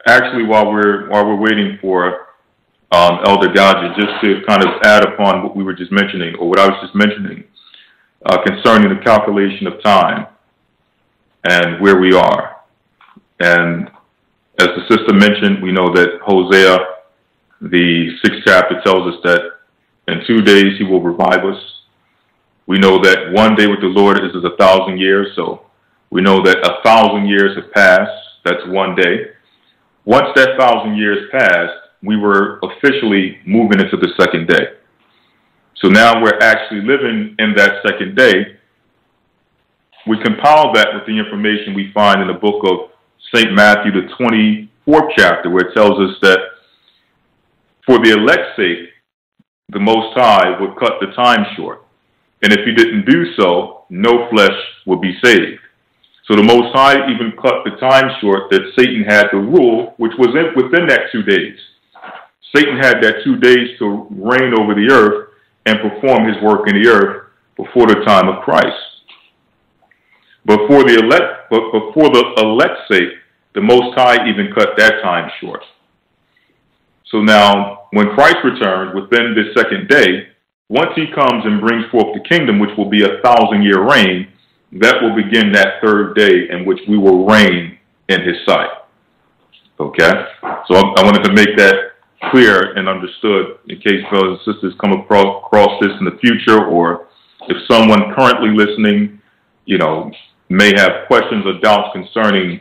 Actually, while we're waiting for Elder Rawchaa, just to kind of add upon what we were just mentioning, or what I was just mentioning, concerning the calculation of time and where we are. And as the sister mentioned, we know that Hosea, the 6th chapter, tells us that in 2 days he will revive us. We know that 1 day with the Lord is 1,000 years, so we know that 1,000 years have passed. That's 1 day. Once that 1,000 years passed, we were officially moving into the second day. So now we're actually living in that second day. We compile that with the information we find in the book of St. Matthew, the 24th chapter, where it tells us that for the elect's sake, the Most High would cut the time short. And if he didn't do so, no flesh would be saved. So the Most High even cut the time short that Satan had to rule, which was within that 2 days. Satan had that 2 days to reign over the earth and perform his work in the earth before the time of Christ. But for the elect's sake, the Most High even cut that time short. So now, when Christ returns within the second day, once he comes and brings forth the kingdom, which will be a 1,000-year reign, that will begin that third day in which we will reign in his sight. Okay? So I wanted to make that clear and understood in case brothers and sisters come across this in the future, or if someone currently listening, may have questions or doubts concerning,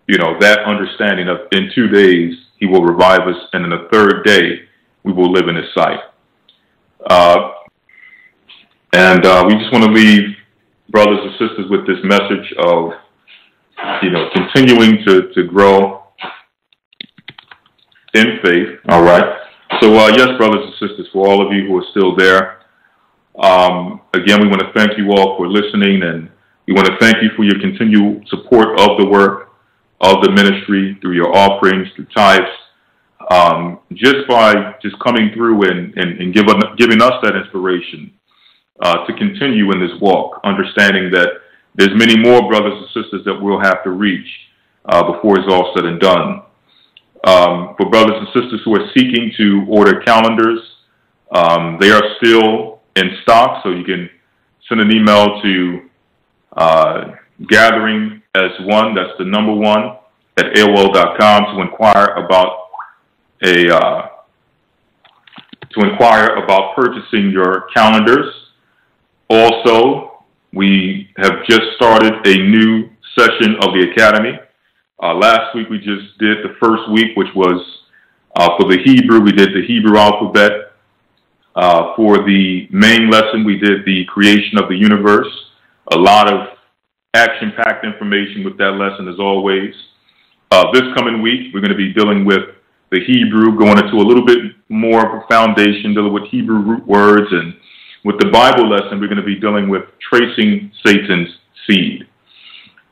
that understanding of in 2 days he will revive us, and in the third day we will live in his sight. We just want to leave brothers and sisters with this message of, continuing to grow in faith. All right. So, yes, brothers and sisters, for all of you who are still there, again, we want to thank you all for listening, and we want to thank you for your continued support of the work of the ministry through your offerings, through tithes, just by coming through and giving us that inspiration to continue in this walk, understanding that there's many more brothers and sisters that we'll have to reach before it's all said and done. For brothers and sisters who are seeking to order calendars, they are still in stock, so you can send an email to gathering as one, that's the number one, at AOL.com to inquire about purchasing your calendars. Also, we have just started a new session of the Academy. Last week we just did the first week, which was for the Hebrew. We did the Hebrew alphabet. For the main lesson, we did the creation of the universe. A lot of action-packed information with that lesson, as always. This coming week, we're going to be dealing with the Hebrew, going into a little bit more of a foundation, dealing with Hebrew root words. And with the Bible lesson, we're going to be dealing with tracing Satan's seed.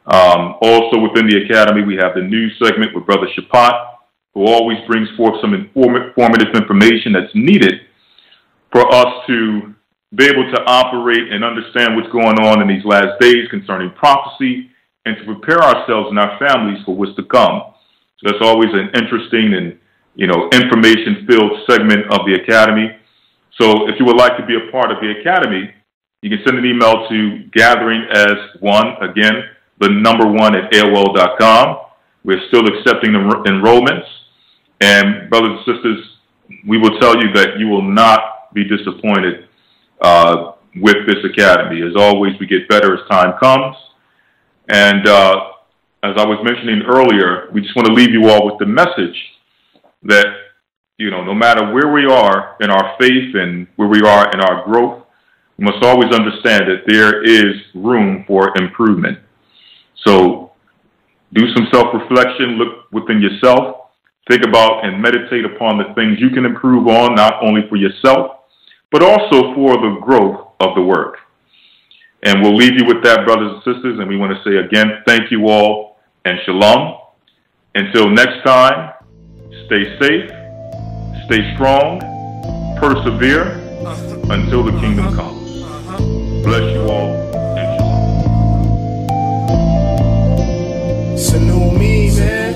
Also within the Academy, we have the news segment with Brother Shapat, who always brings forth some informative information that's needed for us to be able to operate and understand what's going on in these last days concerning prophecy, and to prepare ourselves and our families for what's to come. So that's always an interesting and, information-filled segment of the Academy. So if you would like to be a part of the Academy, you can send an email to gathering as one, again, the number one at AOL.com. We're still accepting enrollments. And brothers and sisters, we will tell you that you will not be disappointed with this Academy. As always, we get better as time comes. And as I was mentioning earlier, we just want to leave you all with the message that, no matter where we are in our faith and where we are in our growth, we must always understand that there is room for improvement. So do some self-reflection, look within yourself, think about and meditate upon the things you can improve on, not only for yourself, but also for the growth of the work. And we'll leave you with that, brothers and sisters, and we want to say again, thank you all, and shalom. Until next time, stay safe, stay strong, persevere until the kingdom comes. Bless you all, and shalom. It's a new me, man.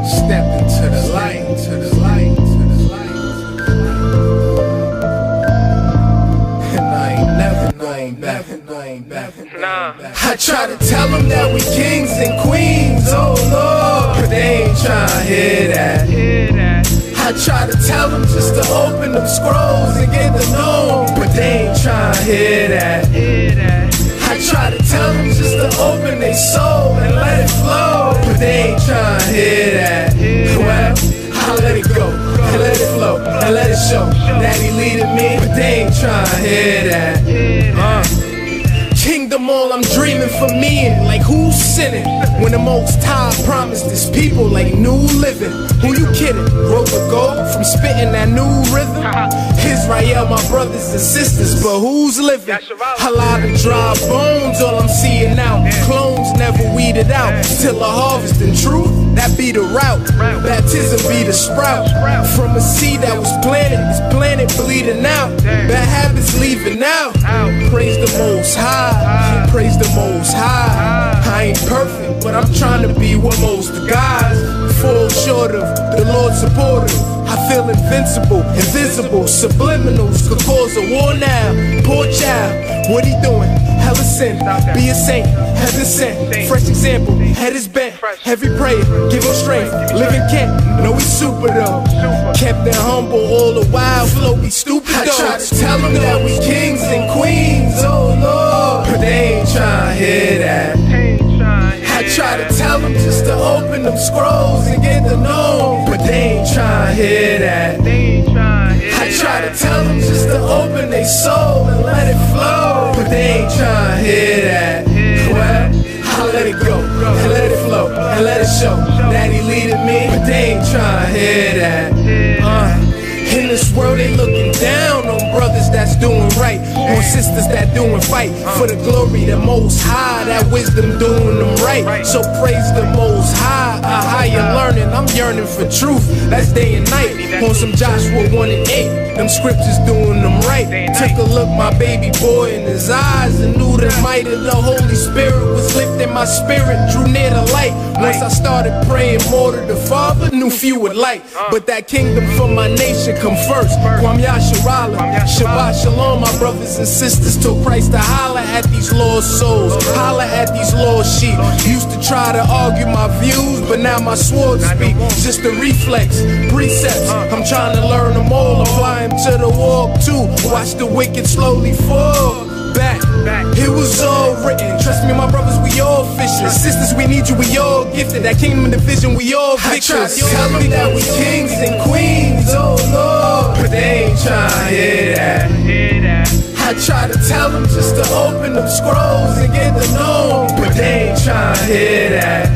Step into the light, I try to tell them that we kings and queens, oh Lord, but they ain't tryna hear that. I try to tell them just to open them scrolls and get to know them, but they ain't tryna hear that. I try to tell them just to open their soul and let it flow, but they ain't tryna hear that. Well, I let it go, I let it flow, I let it show that he leading me, but they ain't tryna hear that. Kingdom all I'm dreaming for me sinning when the Most High promised his people like new living. Who you kidding? Broke the gold from spitting that new rhythm. Israel, my brothers and sisters, but who's living? A lot of dry bones, all I'm seeing now. Clones never weeded out till a harvest in truth. That be the route. Baptism be the sprout from a seed that was planted. This planet bleeding out. Bad habits leaving out. Praise the Most High. Praise the Most High. I ain't perfect, but I'm trying to be what most guys fall short of. The Lord supportive. I feel invincible, invisible, subliminals could cause a war now. Poor child, what he doing? Hella sin, be a saint, heaven sent. Fresh example, head is bent, heavy prayer, give him strength. Living camp, know he's super though. Kept it humble all the while, flow be stupid though. I try to tell them that we kings and queens, oh Lord, but they ain't trying to hear that. I try to tell them just to open them scrolls and get to know, but they ain't trying to hear that. I try to tell them just to open their soul and let it flow, but they ain't trying to hear that. Well, I let it go, and let it flow, and let it show that he leading me, but they ain't trying to hear that. In this world they looking down on brothers that's doing right, on sisters that doing fight for the glory the Most High, that wisdom doing them right. So praise the Most High, a higher learning, I'm yearning for truth, that's day and night. On some Joshua 1:8, them scriptures doing them right. Took a look my baby boy in his eyes and knew the might of the Holy Spirit was lifting my spirit, drew near the light. Once I started praying more to the Father, knew few would like, but that kingdom for my nation come first. Kwam Yasharala, Shabbat Shalom, my brothers and sisters. Told Christ to holler at these lost souls, holler at these lost sheep. Used to try to argue my views, but now my sword speak. Just a reflex, precepts. I'm trying to learn them all, apply them to the walk too. Watch the wicked slowly fall back. It was all written. Trust me, my brothers, we all fishing. Sisters, we need you, we all gifted. That kingdom and division, we all victors. I try to tell them that we kings and queens, oh Lord, but they ain't trying to hear that. I try to tell them just to open them scrolls and get to know, but they ain't trying to hear that.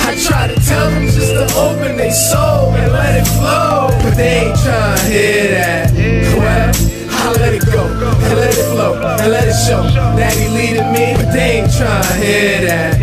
I try to tell them just to open their soul and let it flow, but they ain't trying to hear that. Well, I let it go, and let it flow, and let it show that he leading me, but they ain't trying to hear that.